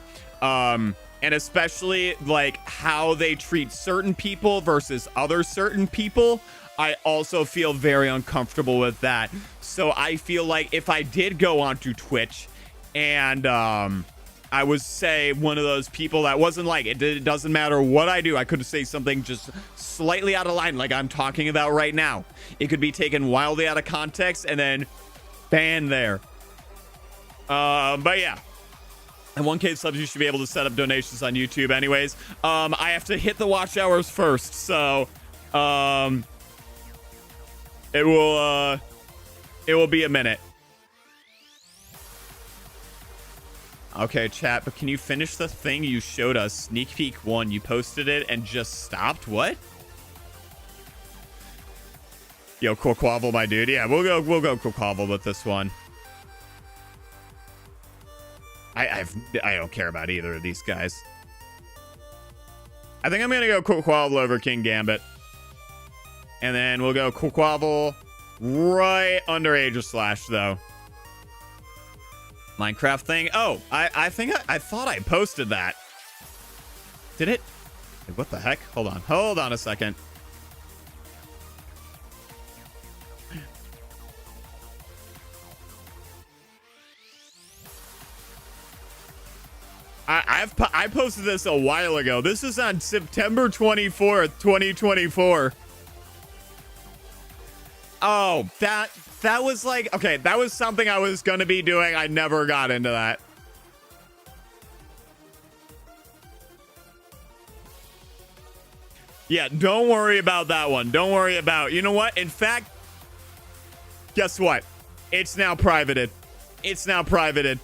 And especially like how they treat certain people versus other certain people. I also feel very uncomfortable with that. So I feel like if I did go onto Twitch and I was, say, one of those people that wasn't like, it doesn't matter what I do, I could say something just slightly out of line like I'm talking about right now. It could be taken wildly out of context and then banned there. But yeah. And 1K subs, you should be able to set up donations on YouTube anyways. I have to hit the watch hours first, so it will be a minute. Okay, chat, but can you finish the thing you showed us? Sneak peek 1. You posted it and just stopped? What? Yo, Quavel, my dude. Yeah, we'll go Quavel with this one. I don't care about either of these guys. I think I'm gonna go Quavel over King Gambit. And then we'll go Quavel right under Aegis Slash, though. Minecraft thing. Oh, I think I thought I posted that. Did it? Wait, what the heck? Hold on a second. I posted this a while ago. This is on September 24th, 2024. Oh, that was like, okay, that was something I was going to be doing. I never got into that. Yeah, don't worry about that one. Don't worry about, you know what? In fact, guess what? It's now privated. It's now privated.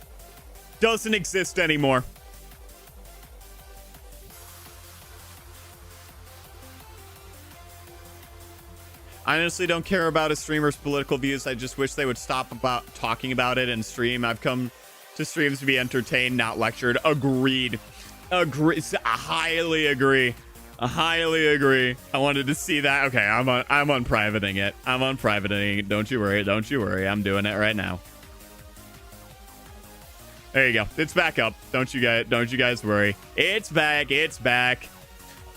Doesn't exist anymore. I honestly don't care about a streamer's political views. I just wish they would stop about talking about it in stream. I've come to streams to be entertained, not lectured. Agreed. Agree. I highly agree. I highly agree. I wanted to see that. Okay, I'm unprivating it. I'm unprivating it. Don't you worry. Don't you worry. I'm doing it right now. There you go. It's back up. Don't you guys worry. It's back. It's back.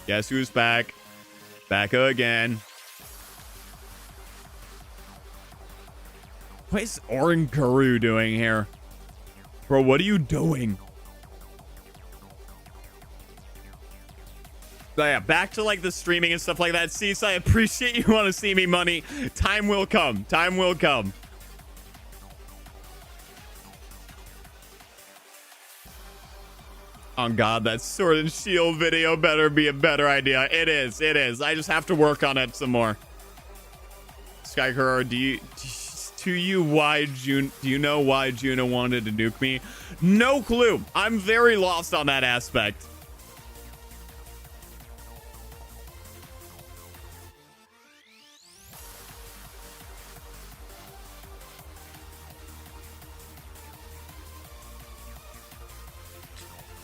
Guess who's back? Back again. What is Orin Guru doing here? Bro, what are you doing? But yeah, back to like the streaming and stuff like that. Cease, I appreciate you want to see me money. Time will come. Time will come. Oh God, that Sword and Shield video better be a better idea. It is. It is. I just have to work on it some more. Skycurr, do you know why Juno wanted to nuke me? No clue. I'm very lost on that aspect.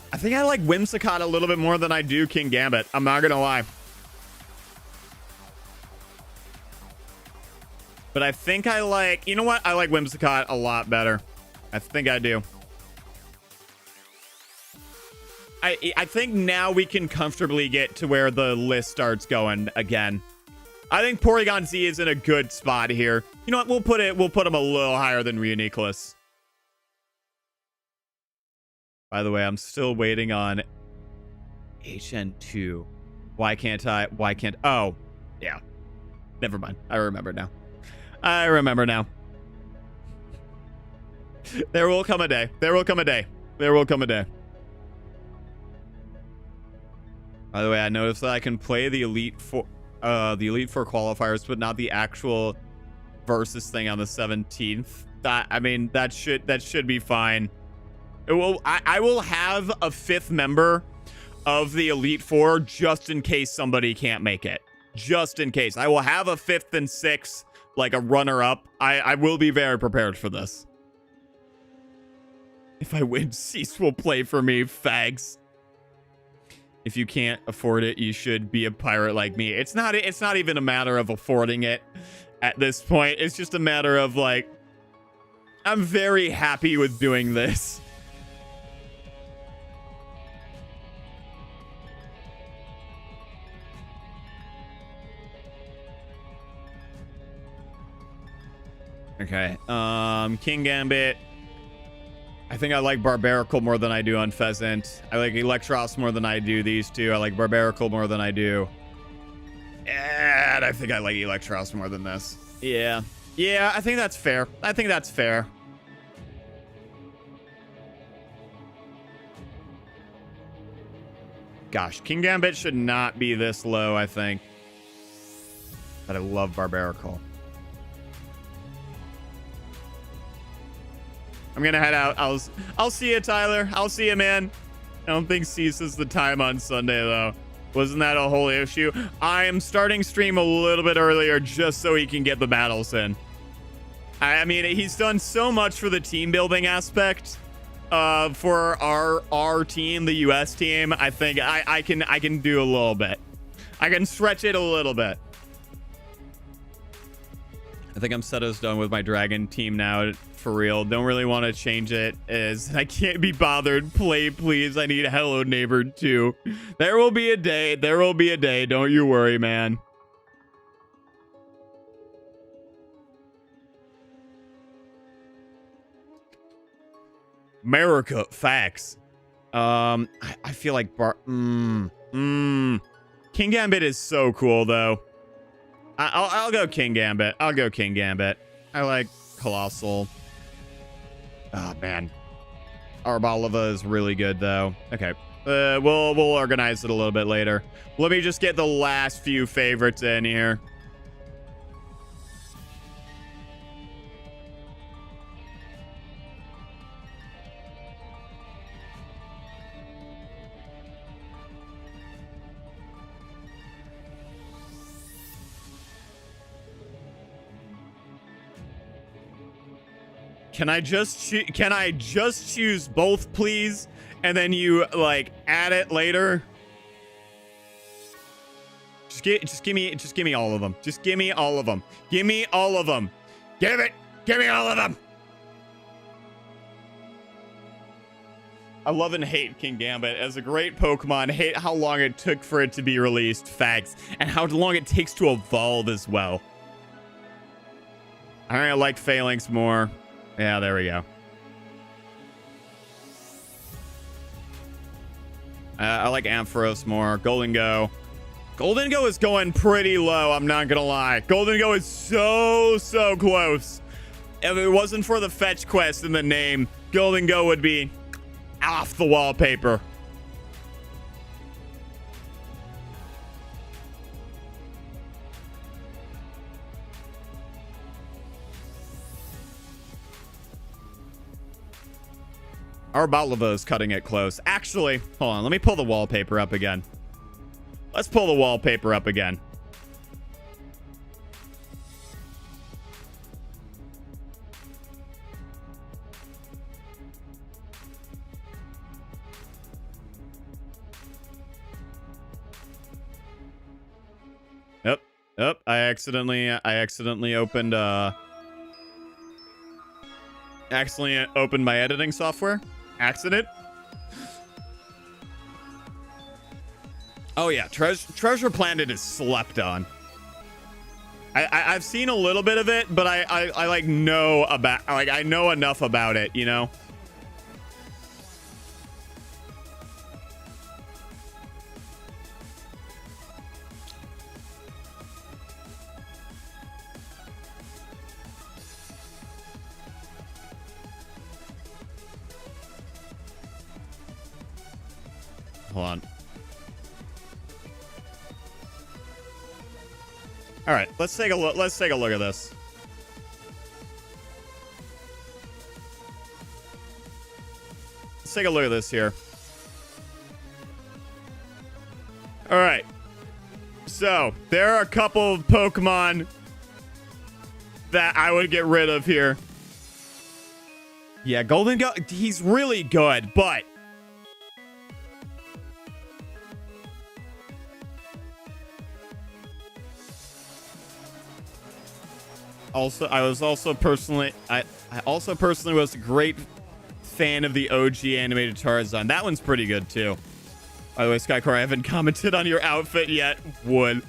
I think I like Whimsicott a little bit more than I do King Gambit. I'm not gonna lie. But I think I like... You know what? I like Whimsicott a lot better. I think I do. I think now we can comfortably get to where the list starts going again. I think Porygon Z is in a good spot here. You know what? We'll put him a little higher than Reuniclus. By the way, I'm still waiting on HN2. Why can't... Oh, yeah. Never mind. I remember now. There will come a day. There will come a day. There will come a day. By the way, I noticed that I can play the Elite Four qualifiers, but not the actual versus thing on the 17th. That should be fine. I will have a 5th member of the Elite Four just in case somebody can't make it. Just in case. I will have a 5th and 6th, like a runner-up. I will be very prepared for this. If I win, Cease will play for me, fags. If you can't afford it, you should be a pirate like me. It's not even a matter of affording it at this point. It's just a matter of, like, I'm very happy with doing this. Okay, King Gambit. I think I like Barbaracle more than I do on Pheasant. I like Electros more than I do these two. I like Barbaracle more than I do. And I think I like Electros more than this. Yeah. Yeah, I think that's fair. I think that's fair. Gosh, King Gambit should not be this low, I think. But I love Barbaracle. I'm gonna head out. I'll see you, Tyler. I'll see you, man. I don't think Cease is the time on Sunday, though. Wasn't that a whole issue? I am starting stream a little bit earlier just so he can get the battles in. I mean, he's done so much for the team building aspect for our team, the US team. I think I can do a little bit. I can stretch it a little bit. I think I'm settled done with my dragon team now, for real. Don't really want to change it, as I can't be bothered. Play, please. I need Hello Neighbor too. There will be a day. There will be a day. Don't you worry, man. America, facts. I feel like King Gambit is so cool, though. I'll go King Gambit. I'll go King Gambit. I like Colossal. Oh, man. Arboliva is really good, though. Okay. We'll organize it a little bit later. Let me just get the last few favorites in here. Can I just choose both, please? And then you like add it later. Just give me all of them. Just give me all of them. Give me all of them. Give me all of them. I love and hate King Gambit as a great Pokemon. Hate how long it took for it to be released. Facts. And how long it takes to evolve as well. I think I like Phalanx more. Yeah, there we go. I like Ampharos more. Golden Go. Golden Go is going pretty low, I'm not gonna lie. Golden Go is so close. If it wasn't for the fetch quest in the name, Golden Go would be off the wallpaper. Our Balava is cutting it close. Actually, hold on. Let me pull the wallpaper up again. Let's pull the wallpaper up again. Yep. I accidentally opened my editing software. Accident. Oh yeah, Treasure Planet is slept on. I've seen a little bit of it, but I like know about, like, I know enough about it, you know. Hold on. All right, let's take a look. Let's take a look at this. Let's take a look at this here. All right. So there are a couple of Pokemon that I would get rid of here. Yeah, Golden Go, he's really good, but also, I also personally was a great fan of the OG animated Tarzan. That one's pretty good too. By the way, Skycore, I haven't commented on your outfit yet. Would.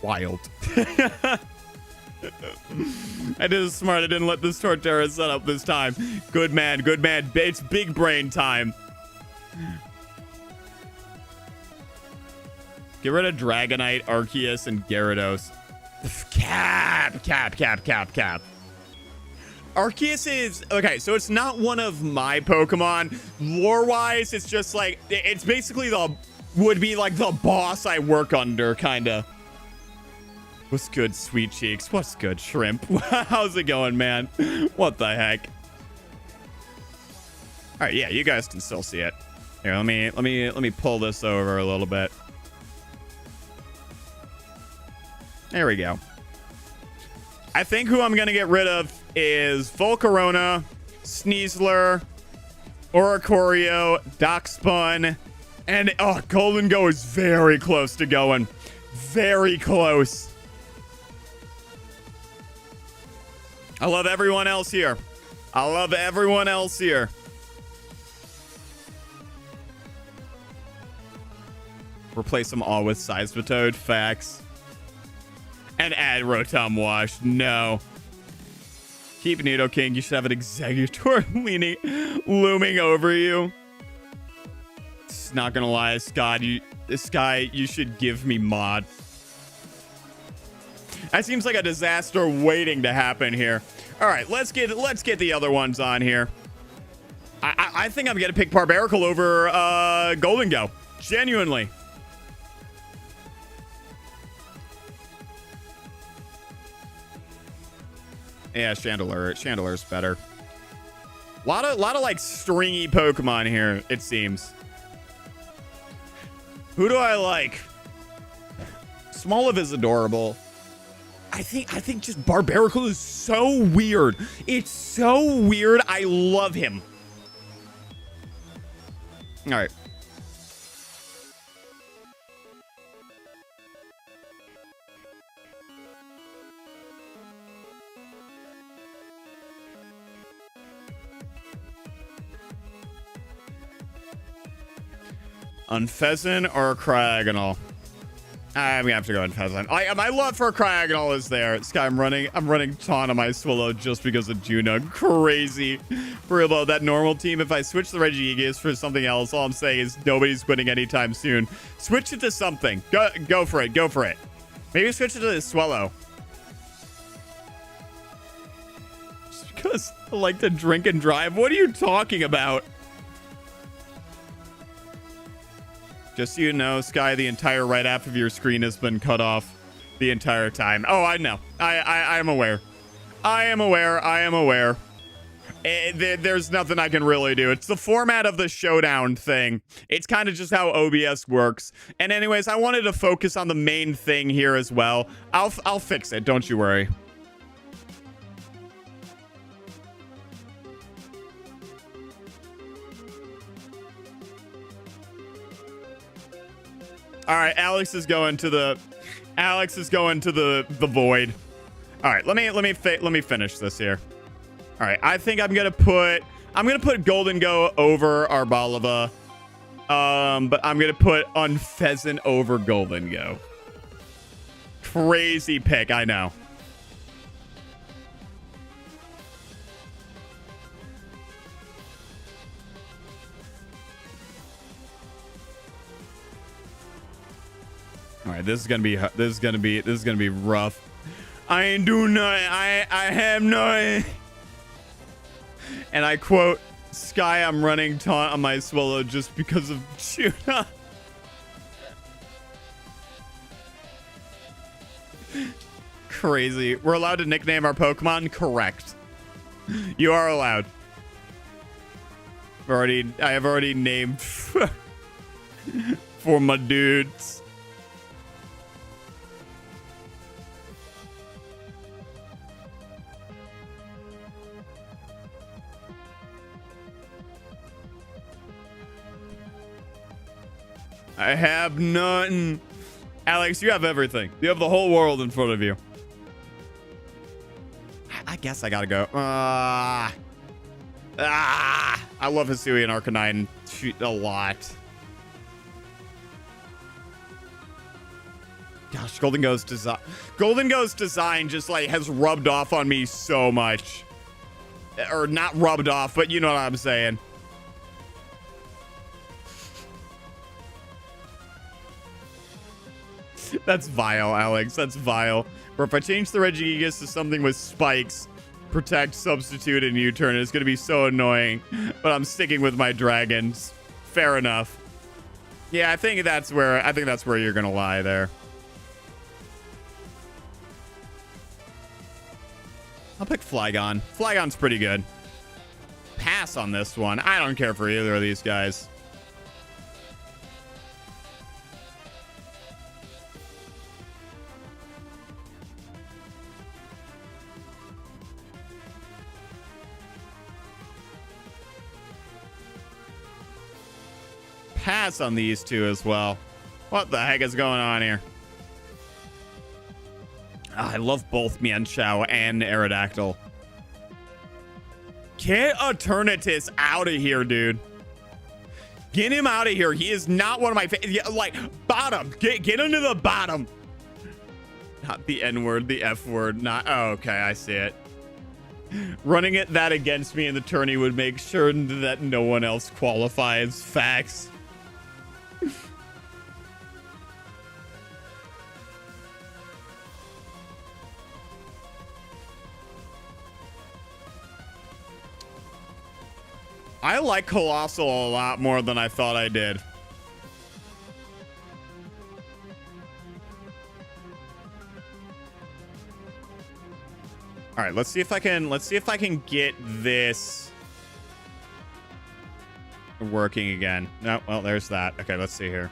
Wild. I did it smart. I didn't let this Torterra set up this time. Good man. Good man. It's big brain time. Get rid of Dragonite, Arceus, and Gyarados. Cap. Arceus is okay, so it's not one of my Pokemon. Lore-wise, it's just like it's basically would be like the boss I work under, kinda. What's good, Sweet Cheeks? What's good, Shrimp? How's it going, man? What the heck? All right, yeah, you guys can still see it. Here, let me pull this over a little bit. There we go. I think who I'm going to get rid of is Volcarona, Sneasler, Oricorio, Darkspun, and Golden Go is very close to going. Very close. I love everyone else here. Replace them all with Seismitoad. Facts. And add Rotom Wash. No. Keep Nidoking. You should have an Executor looming over you. It's not gonna lie, this guy, you should give me mod. That seems like a disaster waiting to happen here. All right, let's get the other ones on here. I think I'm gonna pick Barbaracle over Golden Go. Genuinely. Yeah, Chandeler's better. Lot of like stringy Pokemon here, it seems. Who do I like? Smoliv is adorable. I think just Barbaracle is so weird. It's so weird. I love him. All right. On Pheasant or Cryogonal? I'm gonna have to go on Pheasant. My love for Cryogonal is there. Sky, I'm running Taunt on my Swallow just because of Juno. Crazy. For real though, that normal team, if I switch the Regigigas for something else, all I'm saying is nobody's winning anytime soon. Switch it to something. Go for it. Go for it. Maybe switch it to the Swallow. Just because I like to drink and drive. What are you talking about? Just so you know, Sky, the entire right half of your screen has been cut off the entire time. Oh, I know. I am aware. I am aware. There's nothing I can really do. It's the format of the showdown thing. It's kind of just how OBS works. And anyways, I wanted to focus on the main thing here as well. I'll fix it. Don't you worry. All right, Alex is going to the void. All right, let me finish this here. All right, I think I'm gonna put Golden Go over Arbalava, but I'm gonna put Unpheasant over Golden Go. Crazy pick, I know. All right, this is gonna be rough. I ain't doing nothing. I have nothing. And I quote, Sky, I'm running Taunt on my Swallow just because of Tuna. Crazy. We're allowed to nickname our Pokemon? Correct. You are allowed. I have already named for my dudes. I have nothing. Alex, you have everything. You have the whole world in front of you. I guess I gotta go. I love Hisuian Arcanine a lot. Gosh, Golden Go's design just like has rubbed off on me so much. Or not rubbed off, but you know what I'm saying. That's vile, Alex. That's vile. Or if I change the Regigigas to something with spikes, protect, substitute, and U-turn, it's going to be so annoying. But I'm sticking with my dragons. Fair enough. Yeah, I think that's where you're going to lie there. I'll pick Flygon. Flygon's pretty good. Pass on this one. I don't care for either of these guys. Pass on these two as well. What the heck is going on here? Oh, I love both Mienshao and Aerodactyl. Get Eternatus out of here, dude. Get him out of here. He is not one of my like bottom. Get into the bottom. Not the N word, the F word. Not. Oh, okay, I see it. Running that against me in the tourney would make sure that no one else qualifies. Facts. I like Colossal a lot more than I thought I did. All right, let's see if I can get this working again. No, well, there's that. Okay, let's see here.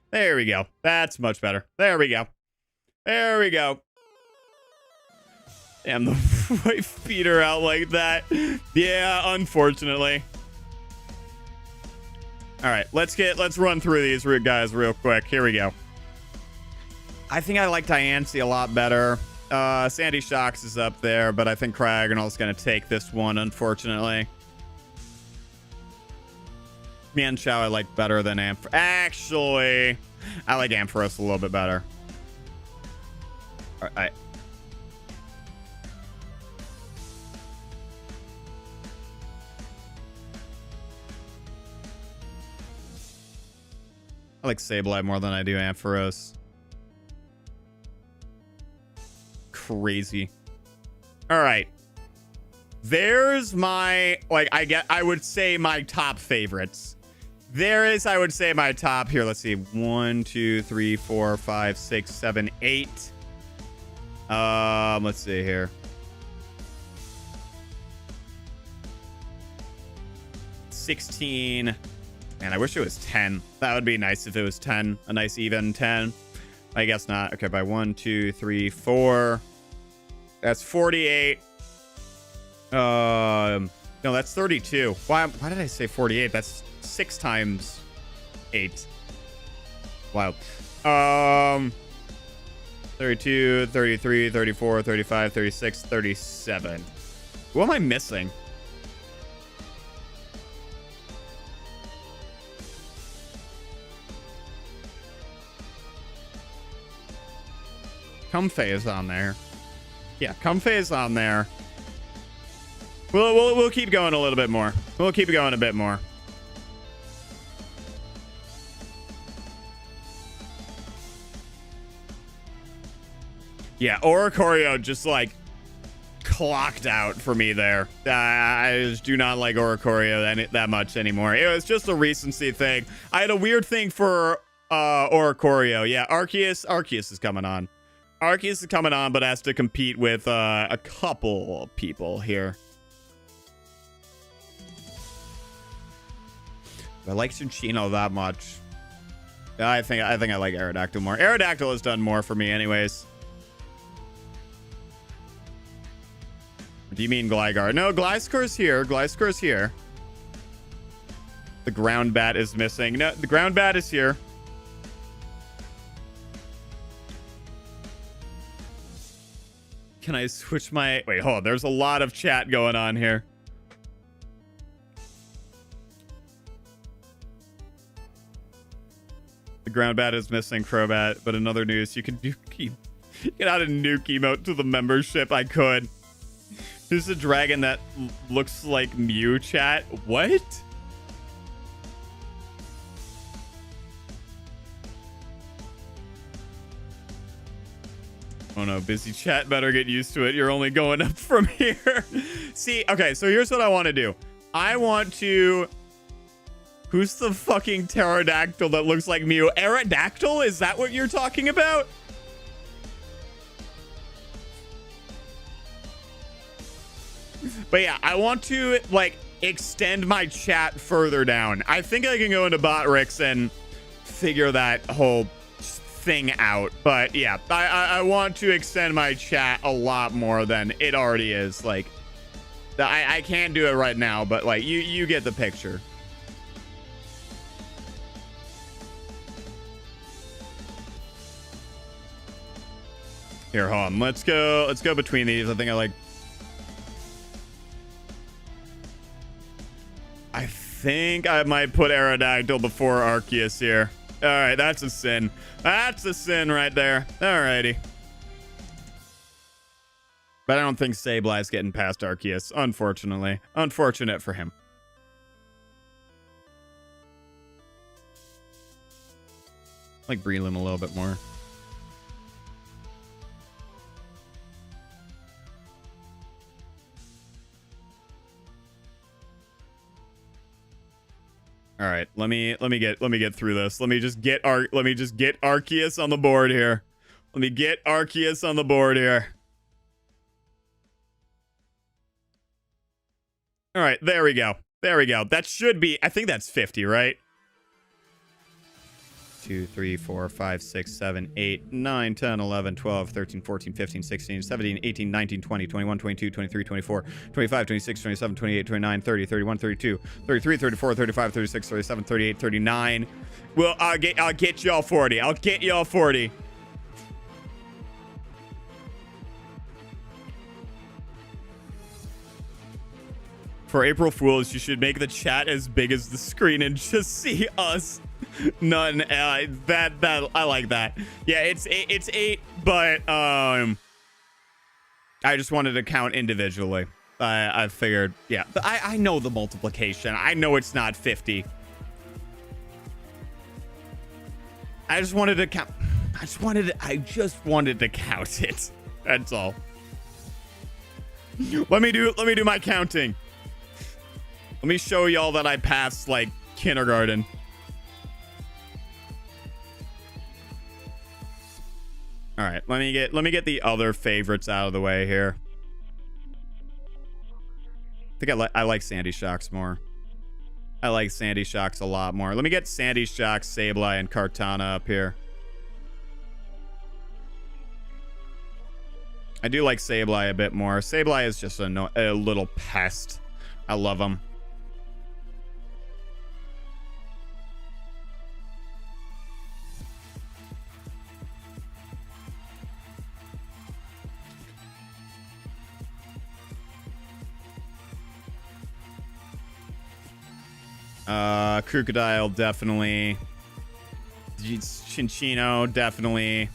There we go. That's much better. There we go. There we go. Damn, the white feet her out like that. Yeah, unfortunately. All right, let's run through these guys real quick. Here we go. I think I like Diancie a lot better. Sandy Shocks is up there, but I think Cragonal's going to take this one, unfortunately. Mian Chao I like better than Ampharos. Actually, I like Ampharos a little bit better. All right. I like Sableye more than I do Ampharos. Crazy. All right. There's my, like, I would say my top favorites. There is, I would say, my top here. Let's see. 1, 2, 3, 4, 5, 6, 7, 8. Let's see here. 16. Man, I wish it was 10. That would be nice if it was 10. A nice even 10. I guess not. Okay, by 1, 2, 3, 4. That's 48. No, that's 32. Why did I say 48? That's 6 times 8. Wow. 32, 33, 34, 35, 36, 37. What am I missing? Comfey is on there. Yeah, Comfey is on there. We'll keep going a little bit more. We'll keep going a bit more. Yeah, Oricorio just like clocked out for me there. I just do not like Oricorio that much anymore. It was just a recency thing. I had a weird thing for Oricorio. Yeah, Arceus is coming on. Arceus is coming on, but has to compete with a couple of people here. I like Cinccino that much. I think I like Aerodactyl more. Aerodactyl has done more for me anyways. Do you mean Gligar? No, Gliscor's here. Gliscor's here. The ground bat is missing. No, the ground bat is here. Can I switch my... Wait, hold on. There's a lot of chat going on here. The ground bat is missing, Crobat. But in other news, you can do... Get out a nuke emote to the membership. I could. There's a dragon that looks like Mew, chat. What? Oh no, busy chat. Better get used to it. You're only going up from here. See, okay, so here's what I want to do. I want to... Who's the fucking pterodactyl that looks like Mew? Aerodactyl? Is that what you're talking about? But yeah, I want to, like, extend my chat further down. I think I can go into Botrix and figure that whole thing out. But yeah, I want to extend my chat a lot more than it already is. Like, I can't do it right now, but, like, you get the picture. Here, hold on. Let's go between these. I think I might put Aerodactyl before Arceus here. All right, that's a sin. That's a sin right there. All righty. But I don't think Sableye's getting past Arceus, unfortunately. Unfortunate for him. I like Breloom a little bit more. All right, let me get through this. Let me just get Arceus on the board here. Let me get Arceus on the board here. All right, there we go. There we go. That should be, I think that's 50, right? 2, 3, 4, 5, 6, 7, 8, 9, 10, 11, 12, 13, 14, 15, 16, 17, 18, 19, 20, 21, 22, 23, 24, 25, 26, 27, 28, 29, 30, 31, 32, 33, 34, 35, 36, 37, 38, 39. Well, I'll get y'all 40. I'll get y'all 40. For April Fools, you should make the chat as big as the screen and just see us. None. That I like that. Yeah, it's 8, but I just wanted to count individually. I figured, yeah. I know the multiplication. I know it's not 50. I just wanted to count. I just wanted to count it. That's all. Let me do my counting. Let me show y'all that I passed like kindergarten. All right, let me get the other favorites out of the way here. I think I like Sandy Shocks more. I like Sandy Shocks a lot more. Let me get Sandy Shocks, Sableye, and Kartana up here. I do like Sableye a bit more. Sableye is just a little pest. I love him. Crocodile, definitely. Chinchino, definitely.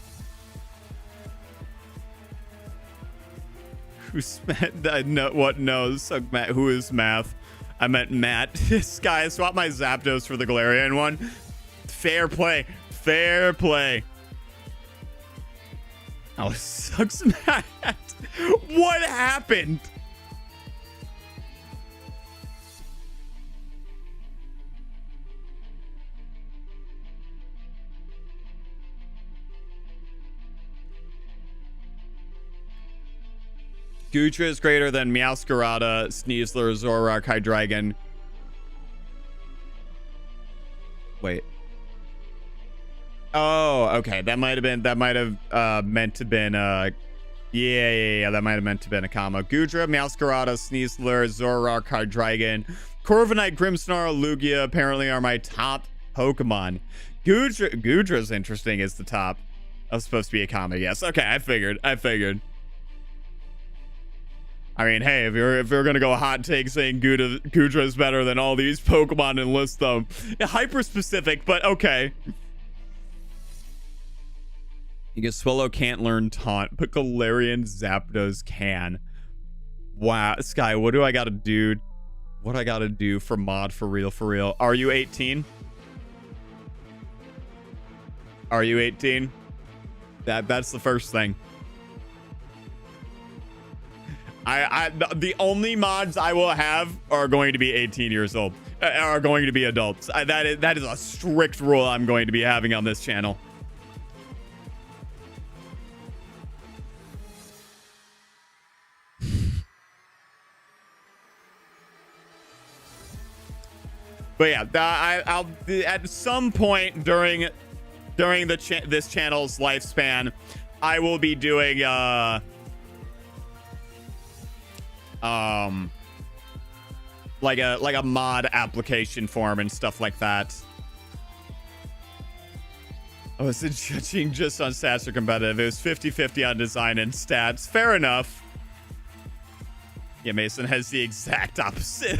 Who's no, what knows? Matt, who is Math? I meant Matt. This guy, swap my Zapdos for the Galarian one. Fair play. Fair play. Oh, sucks, Matt. What happened? Gutra is greater than Meowscarada, Sneasler, Zoroark, Hydreigon. Wait. Oh, okay. That might have meant to been yeah, that might have meant to been a comma. Gudra, Meowscarada, Sneasler, Zoroark, Hydreigon, Corviknight, Grimmsnarl, Lugia apparently are my top Pokemon. Gudra's interesting is the top. That was supposed to be a comma. Yes. Okay, I figured. I mean, hey, if you're gonna go hot take saying Gudra is better than all these Pokemon and list them, yeah, hyper specific, but okay. Because Swallow can't learn Taunt, but Galarian Zapdos can. Wow, Sky, what do I gotta do? What I gotta do for mod for real? For real? Are you 18? Are you 18? That's the first thing. The only mods I will have are going to be 18 years old, are going to be adults. That is a strict rule I'm going to be having on this channel. But yeah, I'll at some point during this channel's lifespan, I will be doing like a mod application form and stuff like that. I was judging just on stats or competitive. It was 50-50 on design and stats. Fair enough. Yeah, Mason has the exact opposite.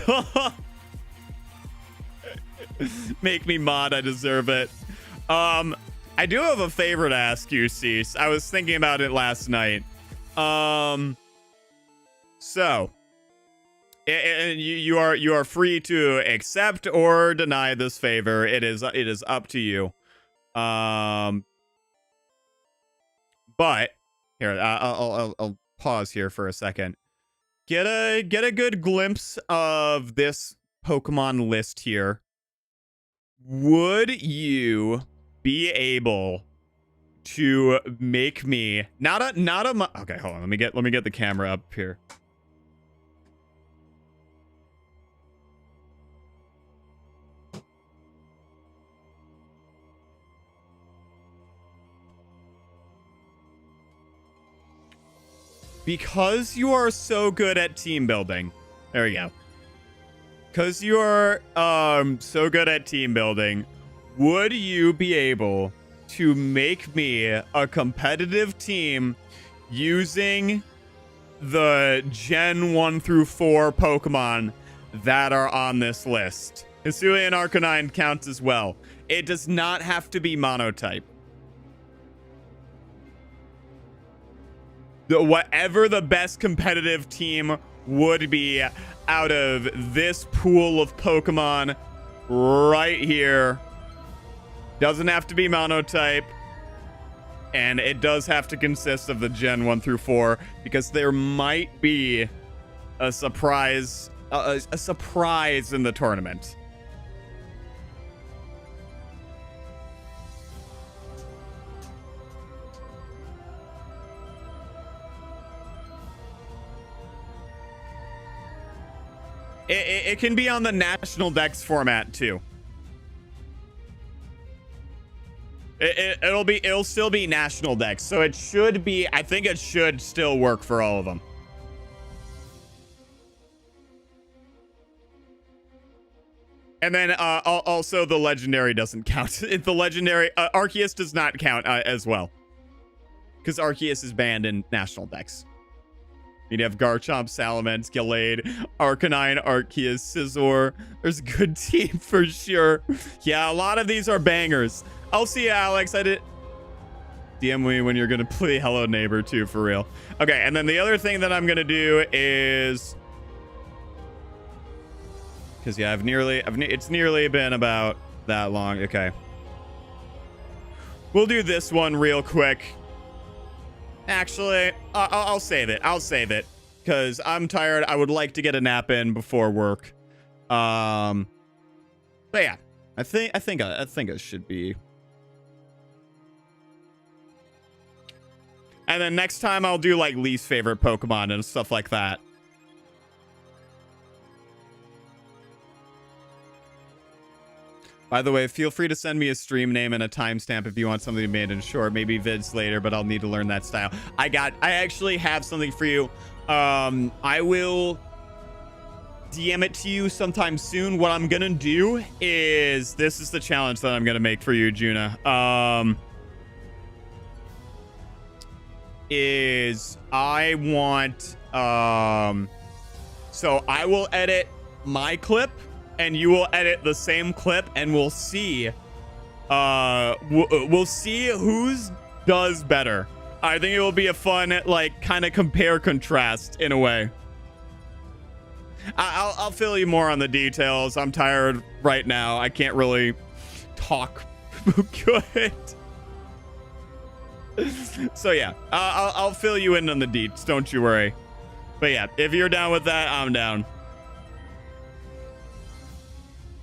Make me mod, I deserve it. I do have a favor to ask you, Cease. I was thinking about it last night. So, you are free to accept or deny this favor. It is up to you. But here, I'll pause here for a second. Get a good glimpse of this Pokemon list here. Would you be able to make me okay, hold on. Let me get the camera up here. Because you are so good at team building. There we go. Because you are so good at team building, would you be able to make me a competitive team using the Gen 1 through 4 Pokemon that are on this list. Hisuian Arcanine counts as well. It does not have to be monotype. Whatever the best competitive team would be out of this pool of Pokemon right here. Doesn't have to be monotype. And it does have to consist of the Gen 1 through 4 because there might be a surprise in the tournament. It can be on the National Dex format too. It'll still be National Dex, so it should be. I think it should still work for all of them. And then also the legendary doesn't count. The legendary Arceus does not count as well, because Arceus is banned in National Dex. You'd have Garchomp, Salamence, Gallade, Arcanine, Arceus, Scizor. There's a good team for sure. Yeah, a lot of these are bangers. I'll see you, Alex. I did. DM me when you're gonna play Hello Neighbor too, for real. Okay, and then the other thing that I'm gonna do is, because yeah, it's nearly been about that long. Okay, we'll do this one real quick. Actually, I'll save it. I'll save it because I'm tired. I would like to get a nap in before work. But yeah, I think it should be. And then next time I'll do like least favorite Pokemon and stuff like that. By the way, feel free to send me a stream name and a timestamp if you want something made in short. Maybe vids later, but I'll need to learn that style. I actually have something for you. I will DM it to you sometime soon. What I'm gonna do is, this is the challenge that I'm gonna make for you, Juna. Is I want so I will edit my clip and you will edit the same clip, and we'll see we'll see whose does better. I think it will be a fun, like, kind of compare contrast in a way. I'll fill you more on the details. I'm tired right now. I can't really talk good. So yeah, I'll fill you in on the deets. Don't you worry. But yeah, if you're down with that, I'm down.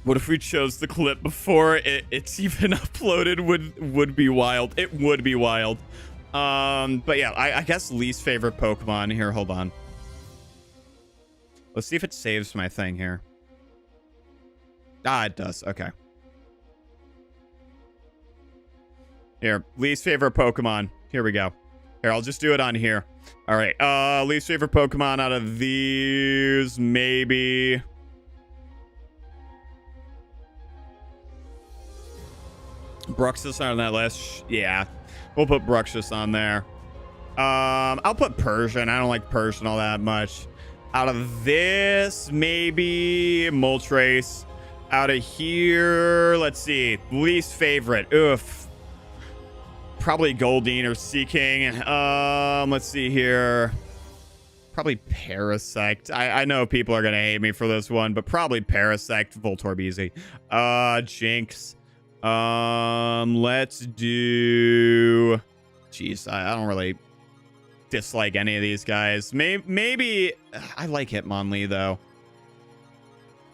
What if we chose the clip before it's even uploaded? Would be wild. It would be wild. But yeah, I guess least favorite Pokemon here. Hold on. Let's see if it saves my thing here. Ah, it does. Okay. Here, least favorite Pokemon. Here we go. Here, I'll just do it on here. All right. Least favorite Pokemon out of these, maybe. Bruxus on that list. Yeah, we'll put Bruxus on there. I'll put Persian. I don't like Persian all that much. Out of this, maybe Moltres. Out of here, let's see. Least favorite. Oof. Probably Goldeen or Seaking. Let's see here. Probably Parasect. I know people are gonna hate me for this one, but probably Parasect. Voltorb easy. Jinx. Let's do. Jeez, I don't really dislike any of these guys. Maybe I like Hitmonlee though.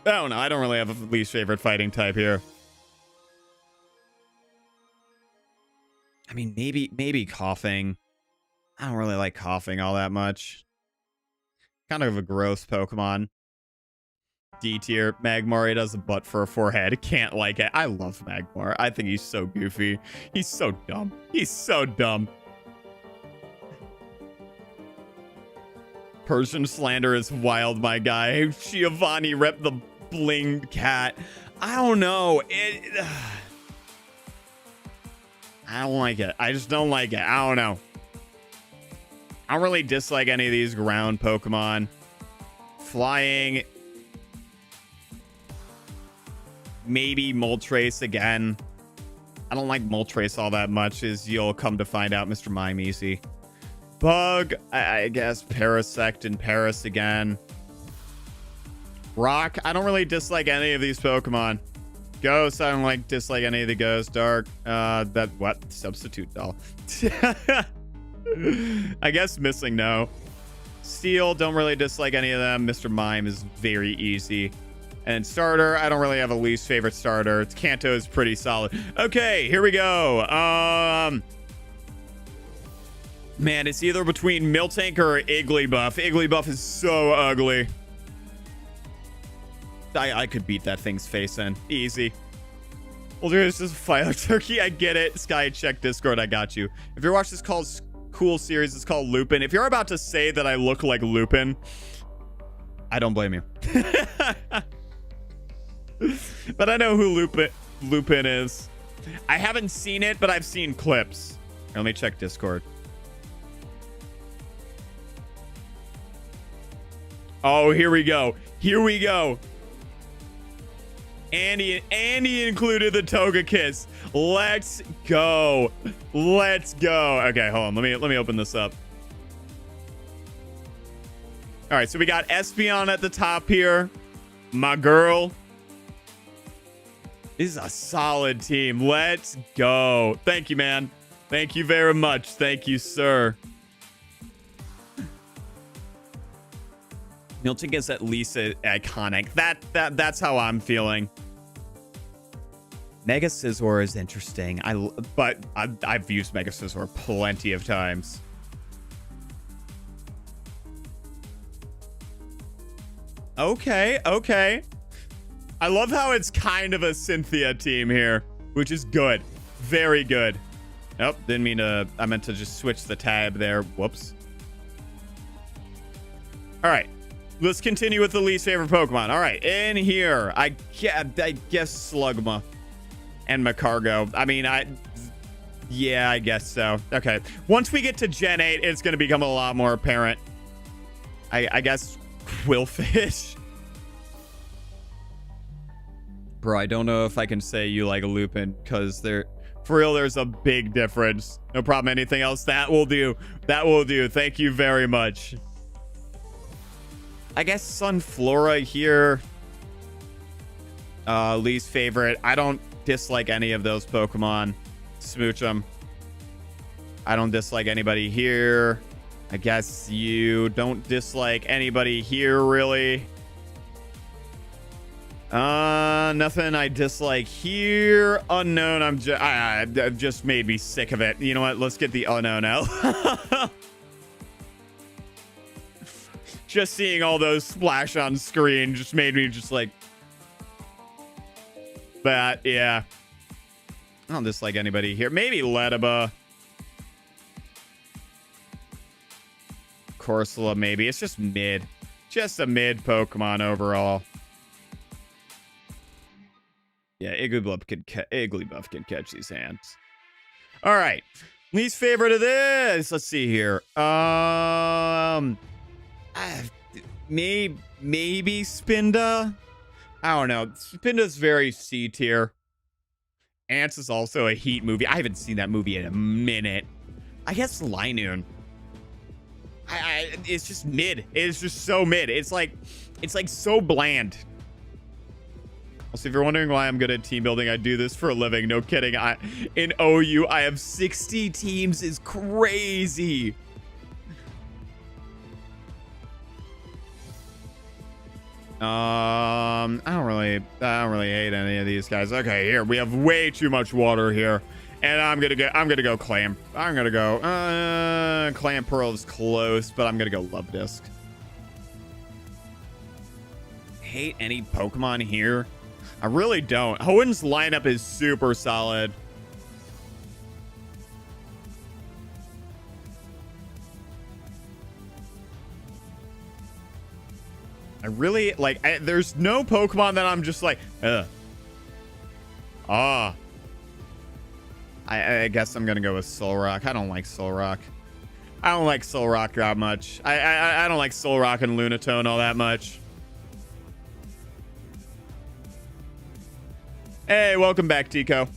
I don't know. I don't really have a least favorite fighting type here. I mean, maybe Coughing. I don't really like Coughing all that much. Kind of a gross Pokemon. D tier. Magmar, he does a butt for a forehead. Can't like it. I love Magmar. I think he's so goofy. He's so dumb. He's so dumb. Persian slander is wild, my guy. Giovanni rep the blinged cat. I don't know. I don't like it. I just don't like it. I don't know. I don't really dislike any of these ground Pokemon. Flying. Maybe Moltres again. I don't like Moltres all that much, as you'll come to find out, Mr. Mime Easy. Bug, I guess Parasect and Paras again. Rock, I don't really dislike any of these Pokemon. Ghost, I don't dislike any of the Ghosts. Dark, what? Substitute Doll. I guess Missing, no. Steel, don't really dislike any of them. Mr. Mime is very easy. And Starter, I don't really have a least favorite starter. Kanto is pretty solid. Okay, here we go. Man, it's either between Miltank or Igglybuff. Igglybuff is so ugly. I could beat that thing's face in. Easy. Well, there's just a fire turkey. I get it. Sky, check Discord. I got you. If you're watching this cool series, it's called Lupin. If you're about to say that I look like Lupin, I don't blame you. But I know who Lupin is. I haven't seen it, but I've seen clips. Let me check Discord. Oh, here we go. Here we go. Andy included the Togekiss. Let's go. Let's go. Okay, hold on. Let me open this up. All right, so we got Espeon at the top here. My girl. This is a solid team. Let's go. Thank you, man. Thank you very much. Thank you, sir. Miltank is at least iconic. That's how I'm feeling. Mega Scizor is interesting. But I've used Mega Scizor plenty of times. Okay, okay. I love how it's kind of a Cynthia team here, which is good. Very good. Nope, didn't mean to. I meant to just switch the tab there. Whoops. All right. Let's continue with the least favorite Pokemon. All right, in here, I guess Slugma and Macargo. I mean, yeah, I guess so. Okay, once we get to Gen 8, it's going to become a lot more apparent. I guess Quillfish. Bro, I don't know if I can say you like a Lupin, because for real, there's a big difference. No problem. Anything else? That will do. That will do. Thank you very much. I guess Sunflora here. Least favorite. I don't dislike any of those Pokemon. Smooch them. I don't dislike anybody here. I guess you don't dislike anybody here, really. Nothing I dislike here. Unknown, I've just made me sick of it. You know what? Let's get the unknown out. Just seeing all those splash on screen just made me just like... But, yeah. I don't dislike anybody here. Maybe Ledaba. Corsola, maybe. It's just mid. Just a mid Pokemon overall. Yeah, Igglybuff can catch these hands. All right. Least favorite of this. Let's see here. Maybe Spinda. I don't know. Spinda's very C tier. Ants is also a Heat movie. I haven't seen that movie in a minute. I guess Linoon. It's just mid. It's just so mid. It's like so bland. Also, if you're wondering why I'm good at team building, I do this for a living. No kidding. In OU, I have 60 teams. Is crazy. I don't really hate any of these guys. Okay, here we have way too much water here, and I'm gonna go Clam. I'm gonna go Clam Pearl is close, but I'm gonna go Love Disc. Hate any Pokemon here? I really don't. Hoenn's lineup is super solid. I really like. There's no Pokemon that I'm just like, ugh. I guess I'm gonna go with Solrock. I don't like Solrock. I don't like Solrock that much. I don't like Solrock and Lunatone all that much. Hey, welcome back, Tico.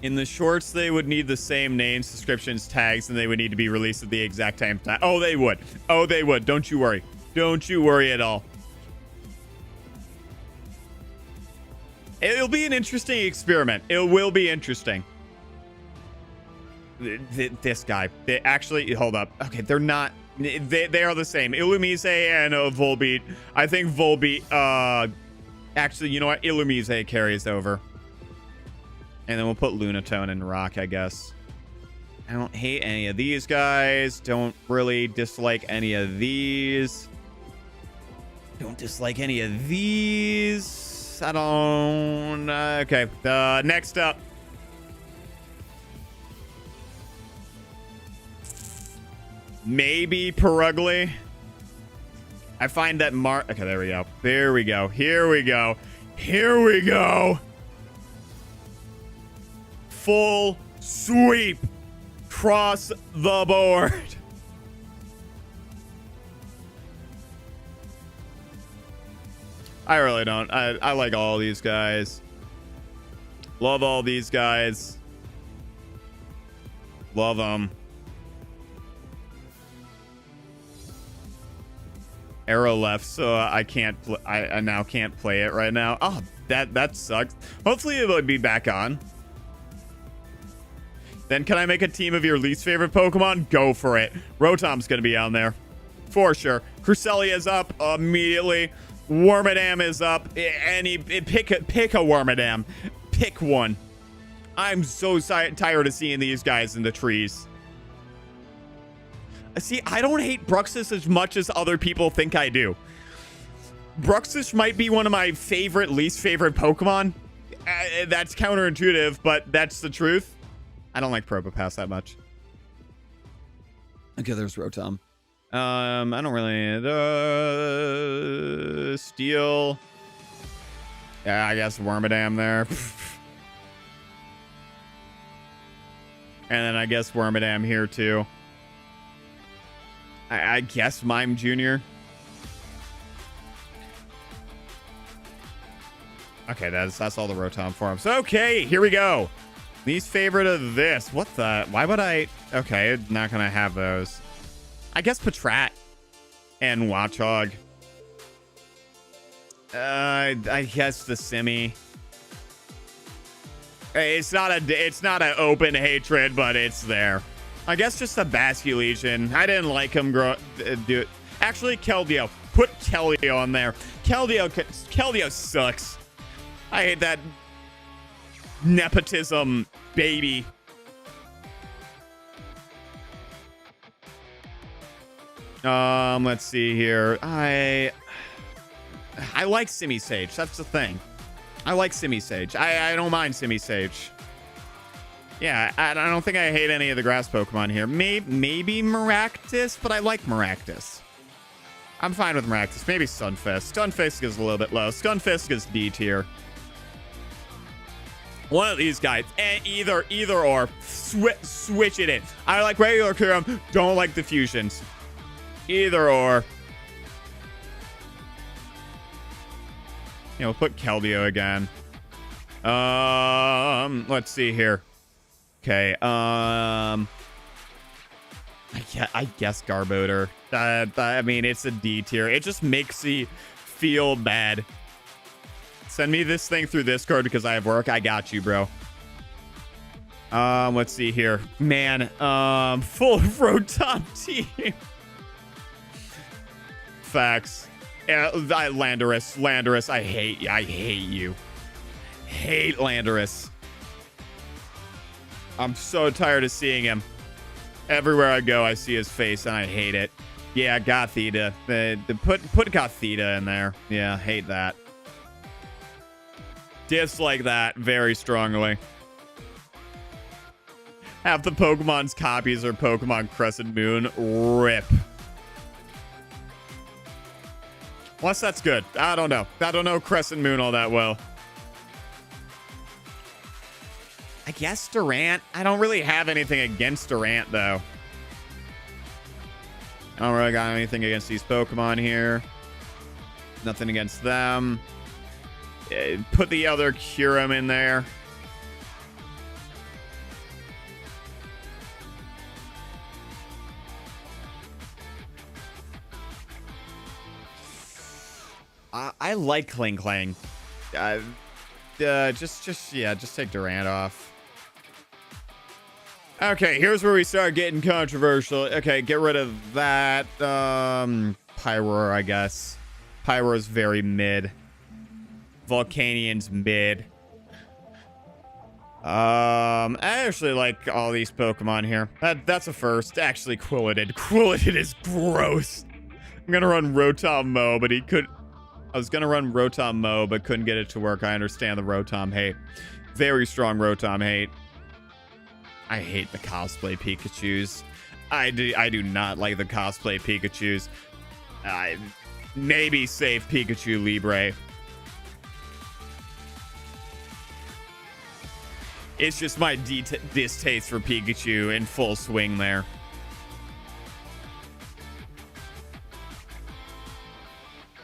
In the shorts, they would need the same names, descriptions, tags, and they would need to be released at the exact same time. Oh, they would. Oh, they would. Don't you worry. Don't you worry at all. It'll be an interesting experiment. It will be interesting. This guy. They actually, hold up. Okay, they're not. They are the same. Illumise and Volbeat. I think Volbeat, actually, you know what? Illumise carries over. And then we'll put Lunatone and Rock, I guess. I don't hate any of these guys. Don't really dislike any of these. Don't dislike any of these. I don't... okay. Next up. Maybe Perugly. I find that okay, there we go. There we go. Here we go. Here we go. Full sweep. Cross the board. I really don't. I like all these guys. Love all these guys. Love them. Arrow left, so I can't. I now can't play it right now. Oh, that sucks. Hopefully it would be back on. Then can I make a team of your least favorite Pokemon? Go for it. Rotom's gonna be on there for sure. Cruselia's up immediately. Wormadam is up. Pick a Wormadam. Pick one. I'm so tired of seeing these guys in the trees. See, I don't hate Bruxus as much as other people think I do. Bruxus might be one of my least favorite Pokemon. That's counterintuitive, but that's the truth. I don't like Probopass that much. Okay, there's Rotom. I don't really... Steel. Yeah, I guess Wormadam there. And then I guess Wormadam here, too. I guess Mime Jr. Okay, that's all the Rotom forms. Okay, here we go. Least favorite of this. What the? Why would I? Okay, not gonna have those. I guess Patrat and Watchog. I guess the Simi. It's not an open hatred, but it's there. I guess just the Basculegion. I didn't like him do it. Actually, Keldeo. Put Keldeo on there. Keldeo sucks. I hate that nepotism baby. Let's see here. I like Simisage. That's the thing. I like Simisage. I don't mind Simisage. Yeah, I don't think I hate any of the grass Pokemon here. Maybe Maractus, but I like Maractus. I'm fine with Maractus. Maybe Stunfisk. Stunfisk is a little bit low. Stunfisk is D tier. One of these guys. Either or. Switch it in. I like regular Kyurem. Don't like the fusions. Either or. We'll put Keldeo again. Let's see here. Okay, I guess Garbodor. I mean, it's a D tier. It just makes me feel bad. Send me this thing through Discord because I have work. I got you, bro. Let's see here. Man, full Rotom team. Facts. Landorus. I hate you. Hate Landorus. I'm so tired of seeing him. Everywhere I go, I see his face, and I hate it. Yeah, Gothita. Put Gothita in there. Yeah, hate that. Dislike that very strongly. Half the Pokemon's copies are Pokemon Crescent Moon. RIP. Unless that's good. I don't know. I don't know Crescent Moon all that well. I guess Durant. I don't really have anything against Durant, though. I don't really got anything against these Pokemon here. Nothing against them. Put the other Kyurem in there. I like Kling Klang. Just take Durant off. Okay, here's where we start getting controversial. Okay, get rid of that. Pyroar, I guess. Pyroar's very mid. Volcanian's mid. I actually like all these Pokemon here. That's a first. Actually, Quilladin. Quilladin is gross. I'm gonna run Rotom Mo, but I was gonna run Rotom Mo, but couldn't get it to work. I understand the Rotom hate. Very strong Rotom hate. I hate the cosplay Pikachus. I do not like the cosplay Pikachus. Maybe save Pikachu Libre. It's just my distaste for Pikachu in full swing there.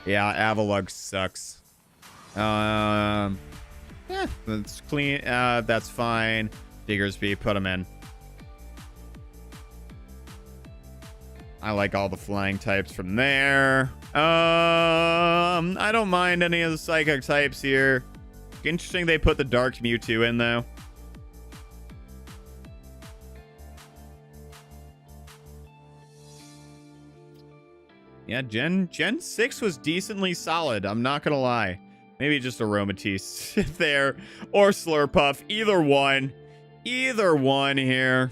Yeah, Avalugg sucks. Yeah, that's clean. That's fine. Diggersby, put them in. I like all the flying types from there. I don't mind any of the psychic types here. Interesting they put the Dark Mewtwo in, though. Yeah, Gen 6 was decently solid. I'm not going to lie. Maybe just Aromatisse there. Or Slurpuff. Either one. Either one here.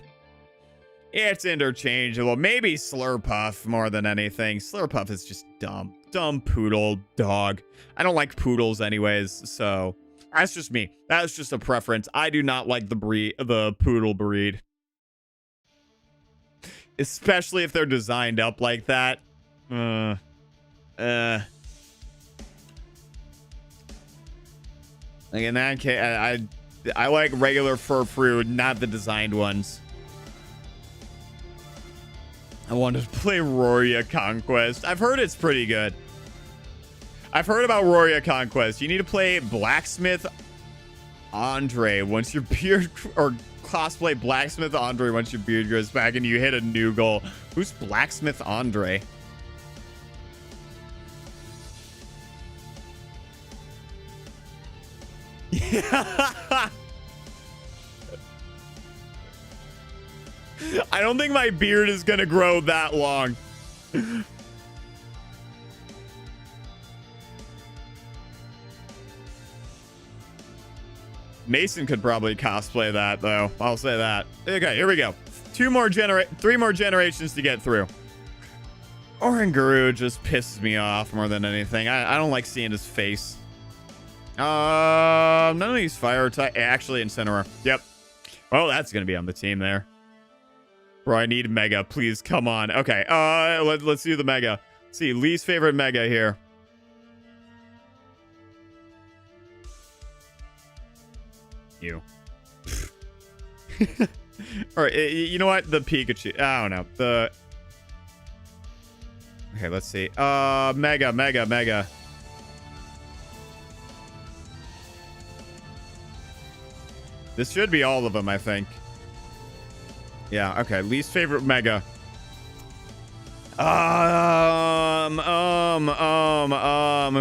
It's interchangeable. Maybe Slurpuff more than anything. Slurpuff is just dumb. Dumb poodle dog. I don't like poodles anyways, so that's just me. That's just a preference. I do not like the poodle breed. Especially if they're designed up like that. Like in that case, I like regular Furfrou, not the designed ones. I wanted to play Roria Conquest. I've heard it's pretty good. I've heard about Roria Conquest. You need to play Blacksmith Andre once your beard, or cosplay Blacksmith Andre once your beard goes back and you hit a new goal. Who's Blacksmith Andre? Yeah. I don't think my beard is gonna grow that long. Mason could probably cosplay that, though. I'll say that. Okay, here we go. Three more generations to get through. Oranguru just pisses me off more than anything. I don't like seeing his face. None of these fire type. Actually, Incineroar. Yep. Oh, that's gonna be on the team there. Bro, I need Mega. Please, come on. Okay. Let's do the Mega. Let's see, least favorite Mega here. You. All right. You know what? The Pikachu. I don't know. Okay. Let's see. Mega. This should be all of them, I think. Yeah, okay. Least favorite Mega.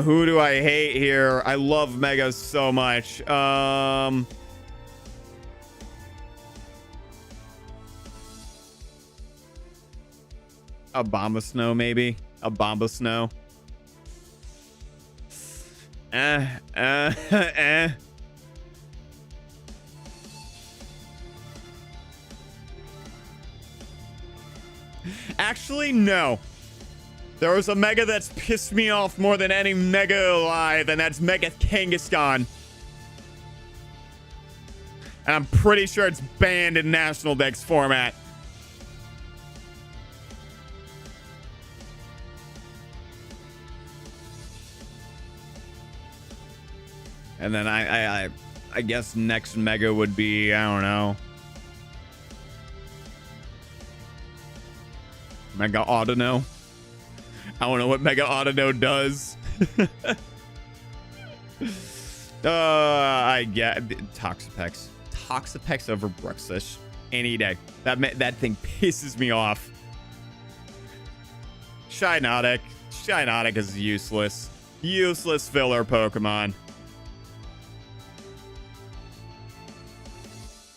Who do I hate here? I love Megas so much. Abomasnow, maybe? Abomasnow. Actually, no. There was a Mega that's pissed me off more than any Mega alive, and that's Mega Kangaskhan. And I'm pretty sure it's banned in National Dex format. And then I guess next Mega would be, I don't know, Mega Audino. I don't know what Mega Audino does. I get Toxapex. Toxapex over Bruxish any day. That thing pisses me off. Shiinotic. Shiinotic is useless. Useless filler Pokemon.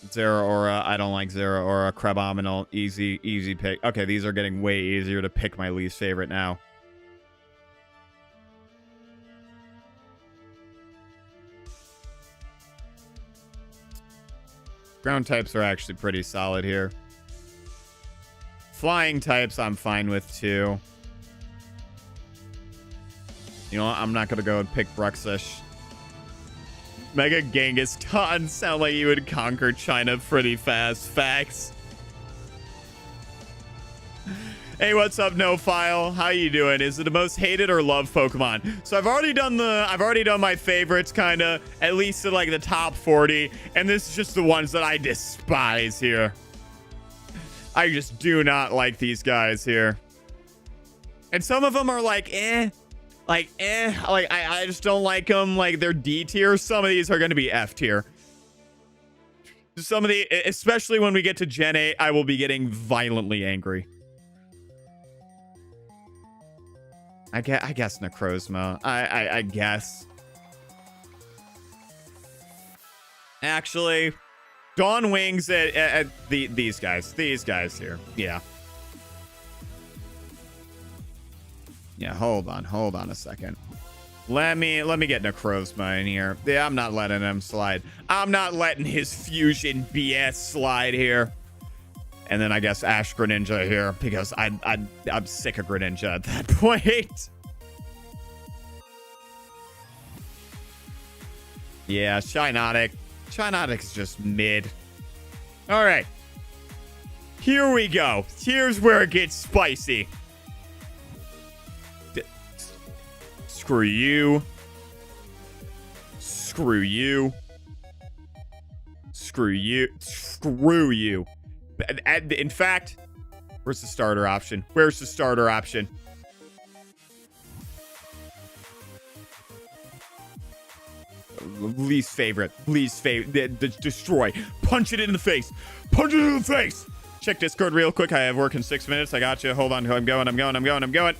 Zeraora. I don't like Zeraora. Crabominal. Easy pick. Okay, these are getting way easier to pick my least favorite now. Ground types are actually pretty solid here. Flying types I'm fine with too. You know what? I'm not going to go and pick Bruxish. Mega Kangaskhan sound like you would conquer China pretty fast. Facts. Hey, what's up, No File? How you doing? Is it the most hated or loved Pokemon? So I've already done my favorites, kind of, at least to like the top 40, and this is just the ones that I despise here. I just do not like these guys here. And some of them are like, like I just don't like them. Like, they're D tier. Some of these are going to be F tier. Some of the, especially when we get to Gen 8, I will be getting violently angry. I guess Necrozma. I guess. Actually, Dawn Wings at these guys here. Yeah. Yeah, hold on a second. Let me get Necrozma in here. Yeah, I'm not letting him slide. I'm not letting his fusion BS slide here. And then I guess Ash Greninja here, because I'm sick of Greninja at that point. Yeah, Shiinotic. Shiinotic's just mid. All right. Here we go. Here's where it gets spicy. Screw you. Screw you. Screw you. Screw you. In fact, where's the starter option? Where's the starter option? Least favorite. Destroy. Punch it in the face. Punch it in the face. Check Discord real quick. I have work in 6 minutes. I got you. Hold on. I'm going.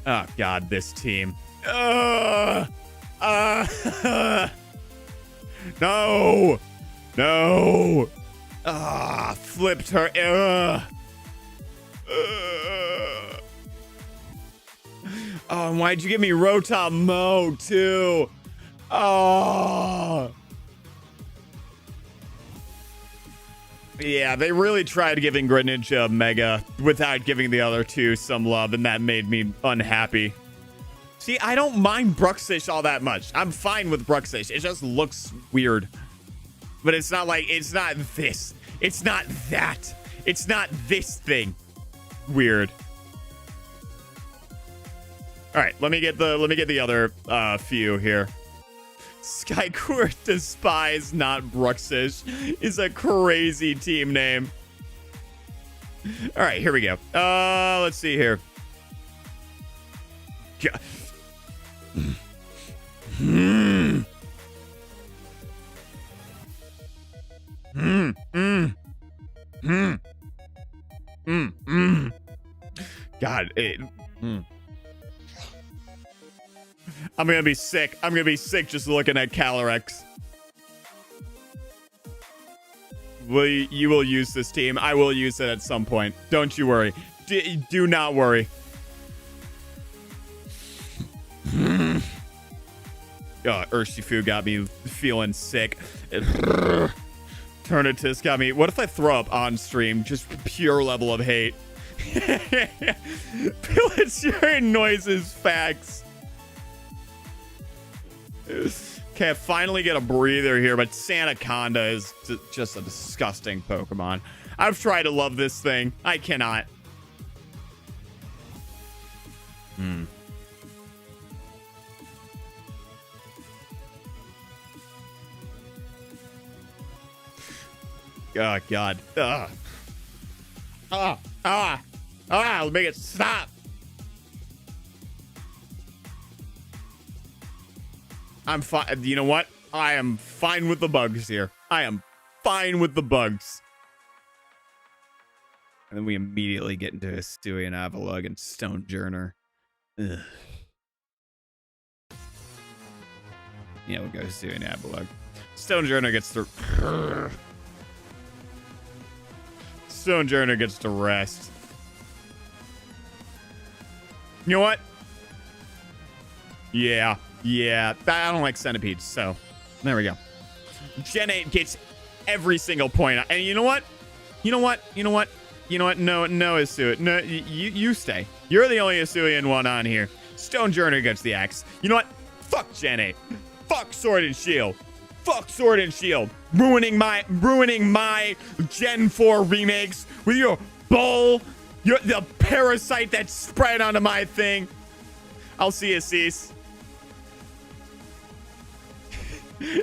Oh, God, this team. No. Flipped her. Oh, why'd you give me Rotom Mo too? Oh. Yeah, they really tried giving Greninja Mega without giving the other two some love, and that made me unhappy. See, I don't mind Bruxish all that much. I'm fine with Bruxish. It just looks weird. But it's not like, it's not this. It's not that. It's not this thing. Weird. All right, let me get the other few here. Skycourt Despise, not Bruxish, is a crazy team name. All right, here we go. Let's see here. God, I'm gonna be sick. I'm gonna be sick just looking at Calyrex. You will use this team. I will use it at some point. Don't you worry. Do not worry. Urshifu got me feeling sick. Turnitus got me. What if I throw up on stream? Just pure level of hate. Pillager noises facts. Okay, I finally get a breather here, but Sandaconda is just a disgusting Pokemon. I've tried to love this thing. I cannot. Oh, God. Make it stop. I'm fine. You know what? I am fine with the bugs here. I am fine with the bugs. And then we immediately get into Stewie and Avalug and Stonejourner. Ugh. Yeah, we'll go Stewie and Avalug. Stonejourner gets to... Stonejourner gets to rest. You know what? Yeah. I don't like centipedes, so there we go. Gen 8 gets every single point. And you know what? No, Hisui. No, you stay. You're the only Hisuian one on here. Stonejourner gets the axe. You know what? Fuck Gen 8. Fuck Sword and Shield. Fuck Sword and Shield. Ruining my Gen 4 remakes with your bull. You're the parasite that spread onto my thing. I'll see you, Cease.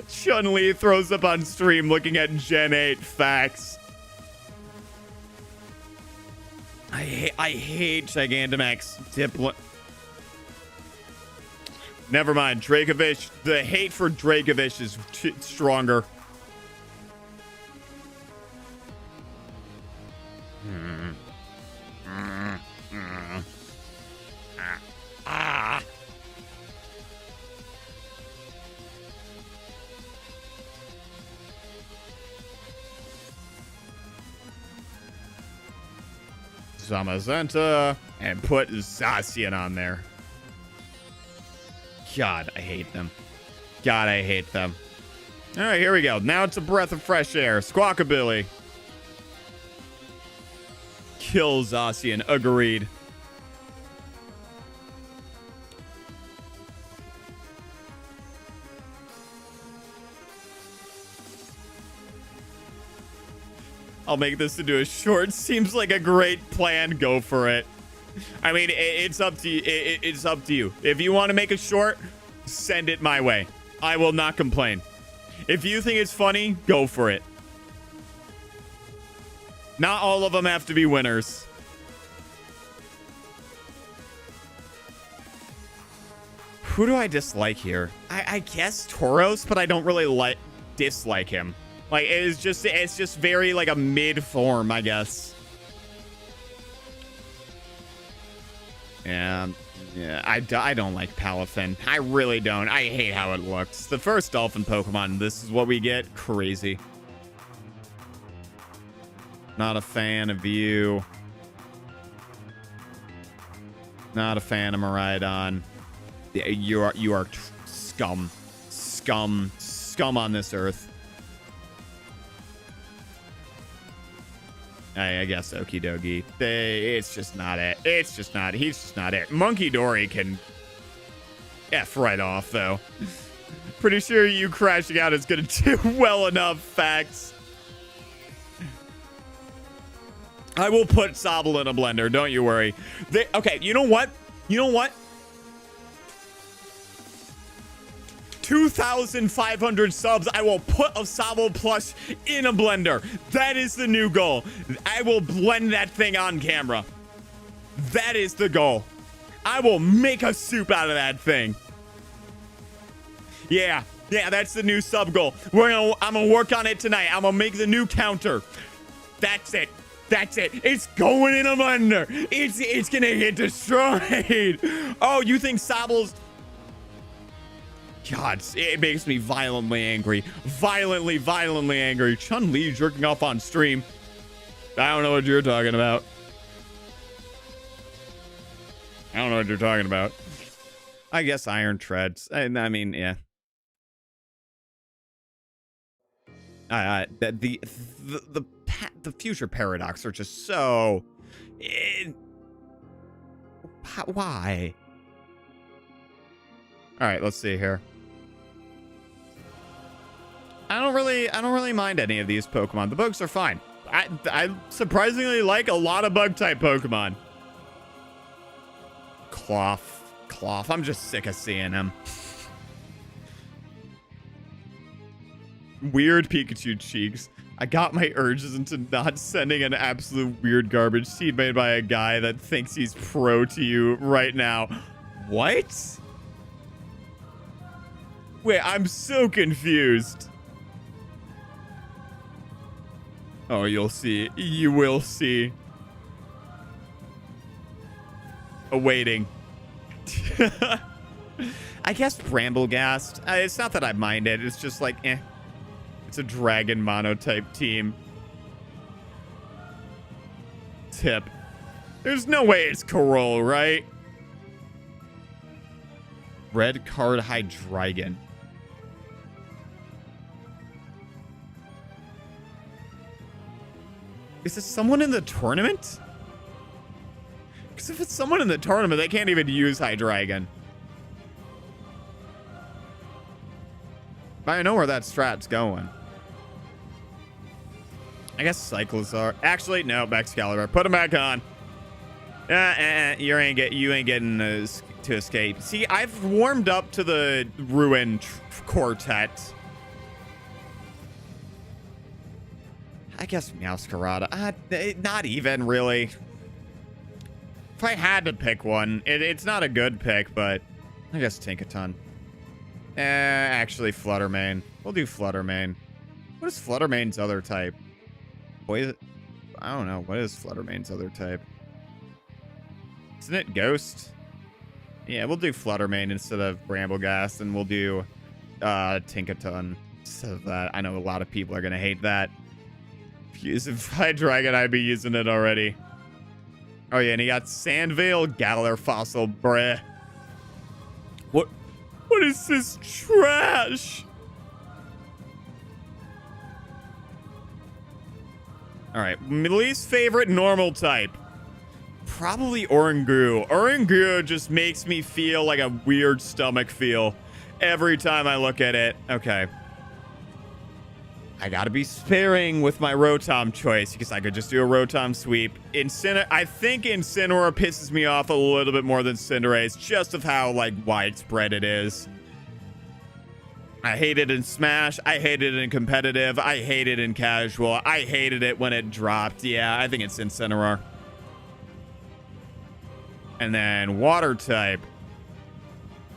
Chun Li throws up on stream looking at Gen 8 facts. I hate Gigantamax. Never mind. Dracovish. The hate for Dracovish is stronger. Zamazenta and put Zacian on there. God, I hate them. God, I hate them. All right, here we go. Now it's a breath of fresh air. Squawkabilly. Kill Zacian. Agreed. I'll make this into a short. Seems like a great plan. Go for it. I mean, it's up to you. It's up to you. If you want to make a short, send it my way. I will not complain. If you think it's funny, go for it. Not all of them have to be winners. Who do I dislike here? I guess Tauros, but I don't really dislike him. Like, it's just very like a mid form, I guess. Yeah, I don't like Palafin. I really don't. I hate how it looks. The first dolphin Pokemon, this is what we get. Crazy. Not a fan of you. Not a fan of Miraidon. You are scum. Scum on this earth. I guess Okie dokie. It's just not it. It's just not. He's just not it. Monkey Dory can F right off, though. Pretty sure you crashing out is going to do well enough, facts. I will put Sobble in a blender. Don't you worry. Okay, you know what? 2,500 subs, I will put a Sobble plush in a blender. That is the new goal. I will blend that thing on camera. That is the goal. I will make a soup out of that thing. Yeah, that's the new sub goal. I'm gonna work on it tonight. I'm gonna make the new counter. That's it. It's going in a blender. It's gonna get destroyed. Oh, you think Sobble's... God, it makes me violently angry. Violently angry. Chun Li jerking off on stream. I don't know what you're talking about. I guess Iron Treads. I mean, yeah. The future paradox are just so... why? All right, let's see here. I don't really mind any of these Pokemon. The bugs are fine. I surprisingly like a lot of bug type Pokemon. Cloth. I'm just sick of seeing him. Weird Pikachu cheeks. I got my urges into not sending an absolute weird garbage seed made by a guy that thinks he's pro to you right now. What? Wait, I'm so confused. Oh, you'll see. You will see. Awaiting. I guess Bramblegast. It's not that I mind it. It's just like, eh. It's a dragon monotype team. Tip. There's no way it's Corol, right? Red card Hydreigon. Is this someone in the tournament? Because if it's someone in the tournament, they can't even use Hydreigon. But I know where that strat's going. I guess Cyclizar. Actually, no, Excalibur. Put him back on. You ain't getting to escape. See, I've warmed up to the Ruin Quartet. I guess Meowscarada. Not even, really. If I had to pick one, it's not a good pick, but I guess Tinkaton. Actually, Fluttermane. We'll do Fluttermane. What is Fluttermane's other type? Poison? I don't know. What is Fluttermane's other type? Isn't it Ghost? Yeah, we'll do Fluttermane instead of Bramblegast, and we'll do Tinkaton instead of that. I know a lot of people are going to hate that. If you use Hydreigon, I'd be using it already. Oh, yeah, and he got Sandvale, Galar Fossil, bruh. What is this trash? All right, least favorite normal type. Probably Oranguru. Oranguru just makes me feel like a weird stomach feel every time I look at it. Okay. I gotta be sparing with my Rotom choice because I could just do a Rotom sweep. I think Incineroar pisses me off a little bit more than Cinderace, just of how, like, widespread it is. I hate it in Smash. I hate it in competitive. I hate it in casual. I hated it when it dropped. Yeah, I think it's Incineroar. And then Water type.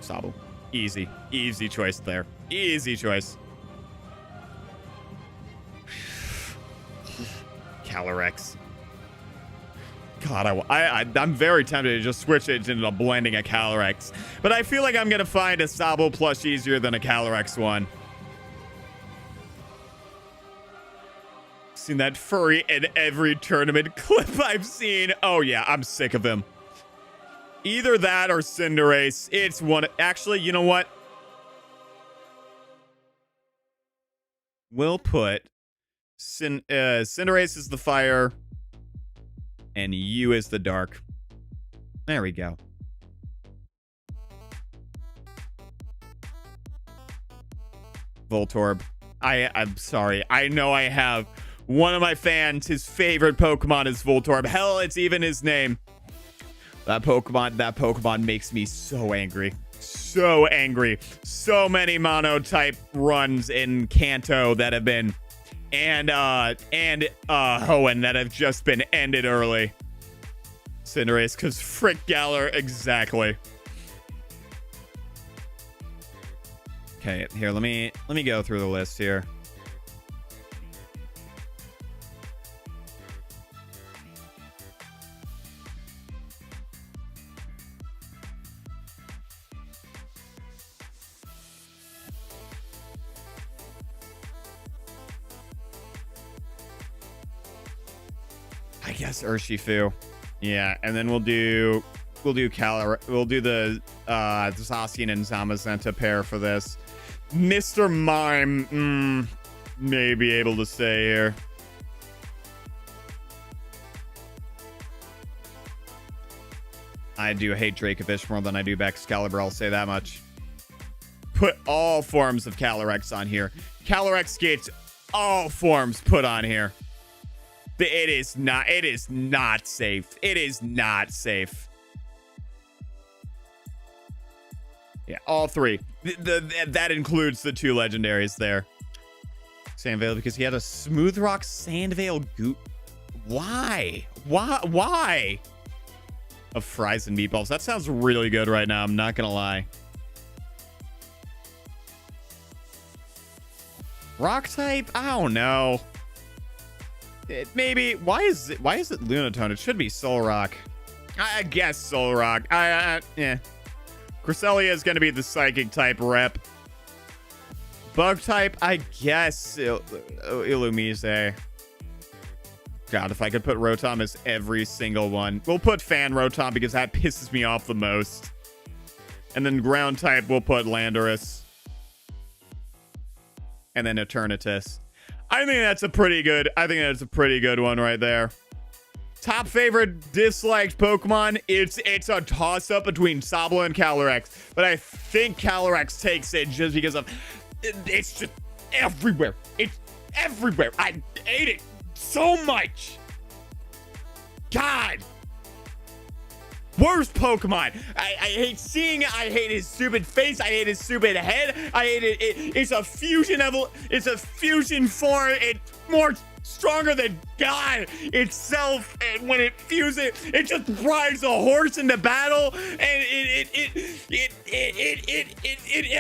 Sobble. Easy. Easy choice there. Easy choice. Calyrex. God, I'm very tempted to just switch it into blending a Calyrex. But I feel like I'm going to find a Sobble plush easier than a Calyrex one. Seen that furry in every tournament clip I've seen. Oh, yeah, I'm sick of him. Either that or Cinderace. It's one. Actually, you know what? We'll put Cinderace is the fire, and you is the dark. There we go. Voltorb. I'm sorry. I know I have one of my fans. His favorite Pokemon is Voltorb. Hell, it's even his name. That Pokemon makes me so angry. So angry. So many mono-type runs in Kanto that have been and Hoenn that have just been ended early. Cinderace, because frick Galar, exactly. Okay, here, let me go through the list here. I guess Urshifu. Yeah, and then we'll do the Zacian and Zamazenta pair for this. Mr. Mime may be able to stay here. I do hate Dracovish more than I do Excalibur, I'll say that much. Put all forms of Calyrex on here. Calyrex gets all forms put on here. It is not safe. It is not safe. Yeah, all three. That includes the two legendaries there. Sandvale, because he had a Smooth Rock Sandvale Goop. Why? Why? Of fries and meatballs. That sounds really good right now. I'm not going to lie. Rock type? I don't know. Maybe. Why is it Lunatone? It should be Solrock. I guess Solrock. Yeah. Cresselia is going to be the psychic type rep. Bug type, I guess Illumise. God, if I could put Rotom as every single one. We'll put Fan Rotom because that pisses me off the most. And then ground type, we'll put Landorus. And then Eternatus. I think that's a pretty good one right there. Top favorite disliked Pokemon, it's a toss-up between Sobble and Calyrex. But I think Calyrex takes it just because of... It's just everywhere. It's everywhere. I hate it so much. God. Worst Pokemon. I hate seeing it. I hate his stupid face. I hate his stupid head. I hate it. It's a fusion It's a fusion form. It's more stronger than God itself. And when it fuses, it just rides a horse into battle. And it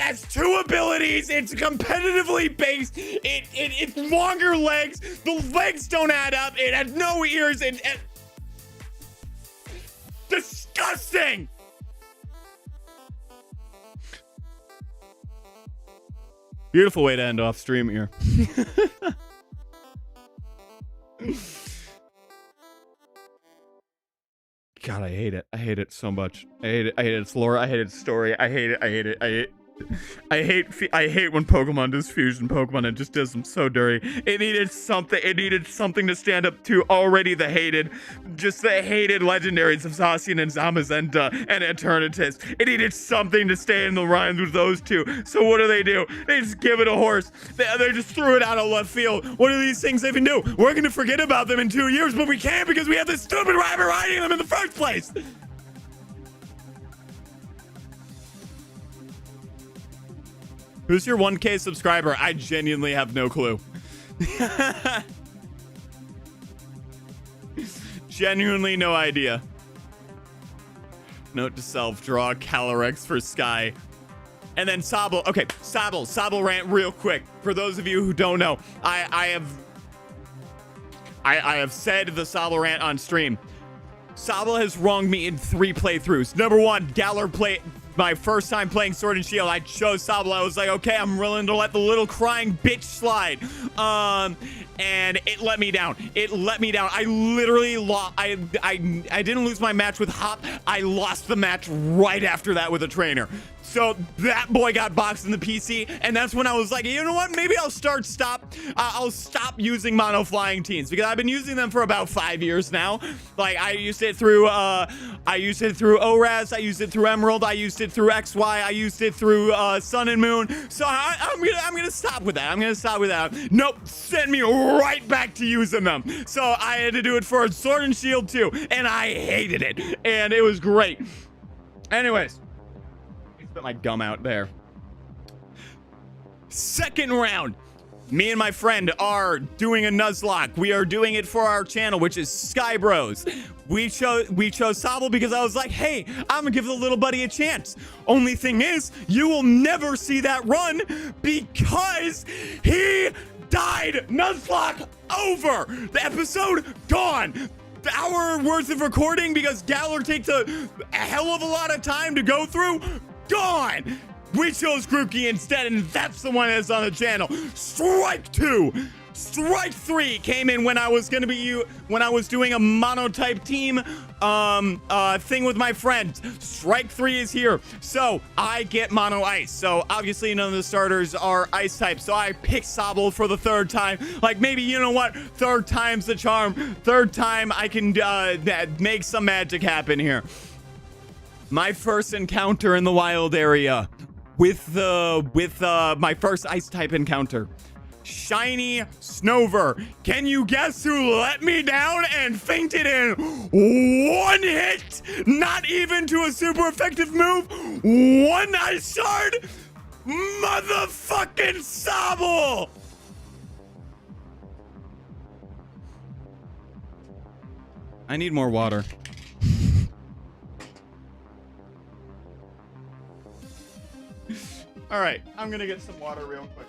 has two abilities. It's competitively based. It's longer legs. The legs don't add up. It has no ears. And disgusting. Beautiful way to end off stream here. God, I hate it. I hate it so much. I hate it. I hate its lore. I hate its story. I hate it. I hate it. I hate when Pokemon does fusion Pokemon and just does them so dirty. It needed something to stand up to already the hated legendaries of Zacian and Zamazenta and Eternatus. It needed something to stay in the lines with those two. So what do? They just give it a horse. They just threw it out of left field. What do these things even do? We're gonna forget about them in 2 years, but we can't because we have this stupid rival riding them in the first place. Who's your 1K subscriber? I genuinely have no clue. Genuinely no idea. Note to self, draw Calyrex for Sky. And then Sobble. Okay, Sobble rant real quick. For those of you who don't know, I have said the Sobble rant on stream. Sobble has wronged me in 3 playthroughs. Number 1, Galar my first time playing Sword and Shield, I chose Sobble. I was like, okay, I'm willing to let the little crying bitch slide. And it let me down. I literally lost. I didn't lose my match with Hop. I lost the match right after that with a trainer. So that boy got boxed in the PC, and that's when I was like, you know what? Maybe I'll stop using mono flying teams because I've been using them for about 5 years now. Like I used it through ORAS, I used it through Emerald, I used it through XY, I used it through Sun and Moon. So I'm gonna stop with that. Nope, send me right back to using them. So I had to do it for Sword and Shield too, and I hated it, and it was great. Anyways. Spit my gum out there. Second round. Me and my friend are doing a Nuzlocke. We are doing it for our channel, which is Sky Bros. We chose Sobble because I was like, hey, I'm gonna give the little buddy a chance. Only thing is, you will never see that run because he died. Nuzlocke over. The episode gone. The hour worth of recording because Galar takes a hell of a lot of time to go through. Gone. We chose Grookey instead, and that's the one that's on the channel. Strike 2. Strike 3 came in when I was doing a monotype team thing with my friends. Strike 3 is here. So I get mono ice. So obviously none of the starters are ice type. So I pick Sobble for the 3rd time. Like maybe, you know what? 3rd time's the charm. 3rd time I can make some magic happen here. My first encounter in the wild area with my first ice type encounter. Shiny Snover. Can you guess who let me down and fainted in 1 hit? Not even to a super effective move. 1 ice shard? Motherfucking Sobble! I need more water. All right, I'm gonna get some water real quick.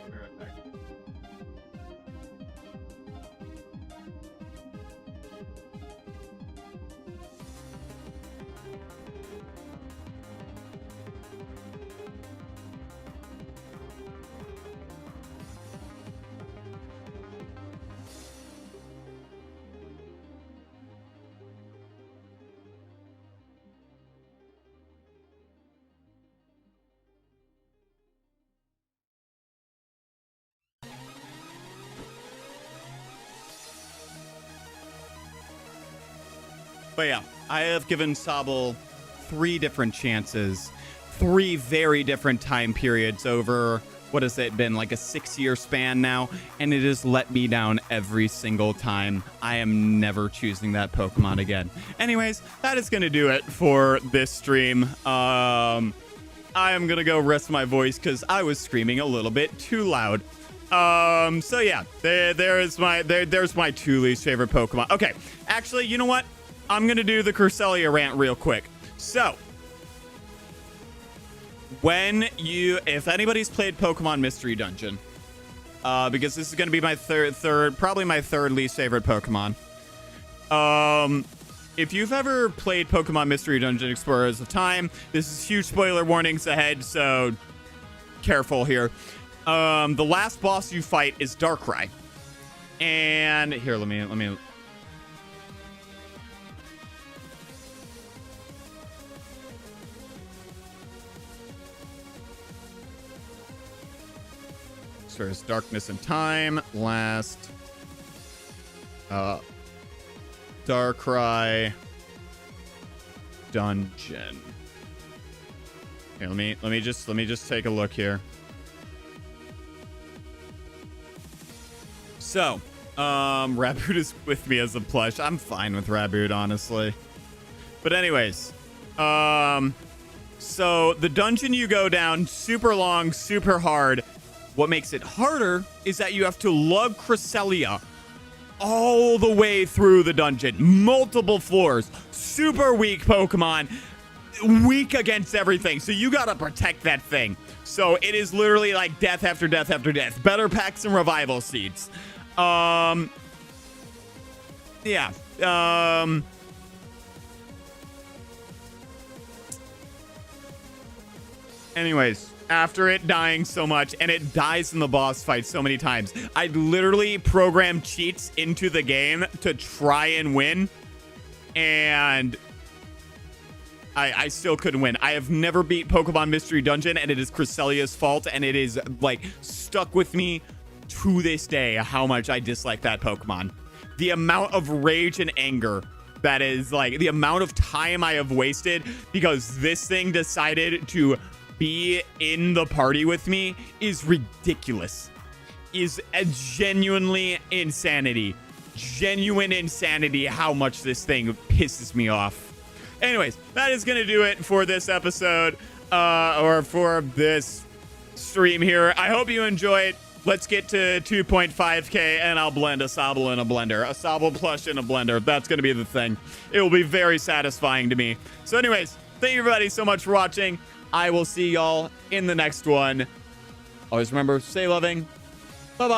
But yeah, I have given Sobble 3 different chances, 3 very different time periods over, what has it been, like a 6-year span now, and it has let me down every single time. I am never choosing that Pokemon again. Anyways, that is going to do it for this stream. I am going to go rest my voice because I was screaming a little bit too loud. So yeah, there's my 2 least favorite Pokemon. Okay, actually, you know what? I'm going to do the Cresselia rant real quick. So, if anybody's played Pokemon Mystery Dungeon, because this is going to be my probably my 3rd least favorite Pokemon. If you've ever played Pokemon Mystery Dungeon Explorers of Time, this is huge spoiler warnings ahead, so careful here. The last boss you fight is Darkrai. And here, let me so there's Darkness and Time, last Darkrai dungeon. Here, let me just take a look here. So, Raboot is with me as a plush. I'm fine with Raboot, honestly. But anyways, so the dungeon you go down, super long, super hard. What makes it harder is that you have to lug Cresselia all the way through the dungeon. Multiple floors. Super weak Pokemon. Weak against everything. So you gotta protect that thing. So it is literally like death after death after death. Better pack some revival seeds. Yeah. Anyways, after it dying so much, and it dies in the boss fight so many times, I literally programmed cheats into the game to try and win, and I still couldn't win. I have never beat Pokemon Mystery Dungeon, and it is Cresselia's fault, and it is, like, stuck with me to this day how much I dislike that Pokemon. The amount of rage and anger that is, like, the amount of time I have wasted because this thing decided to be in the party with me is ridiculous. Is a genuinely insanity. Genuine insanity how much this thing pisses me off. Anyways, that is going to do it for this episode, or for this stream here. I hope you enjoyed. Let's get to 2.5K, and I'll blend a Sobble in a blender. A Sobble plush in a blender. That's going to be the thing. It will be very satisfying to me. So anyways, thank you everybody so much for watching. I will see y'all in the next one. Always remember, stay loving,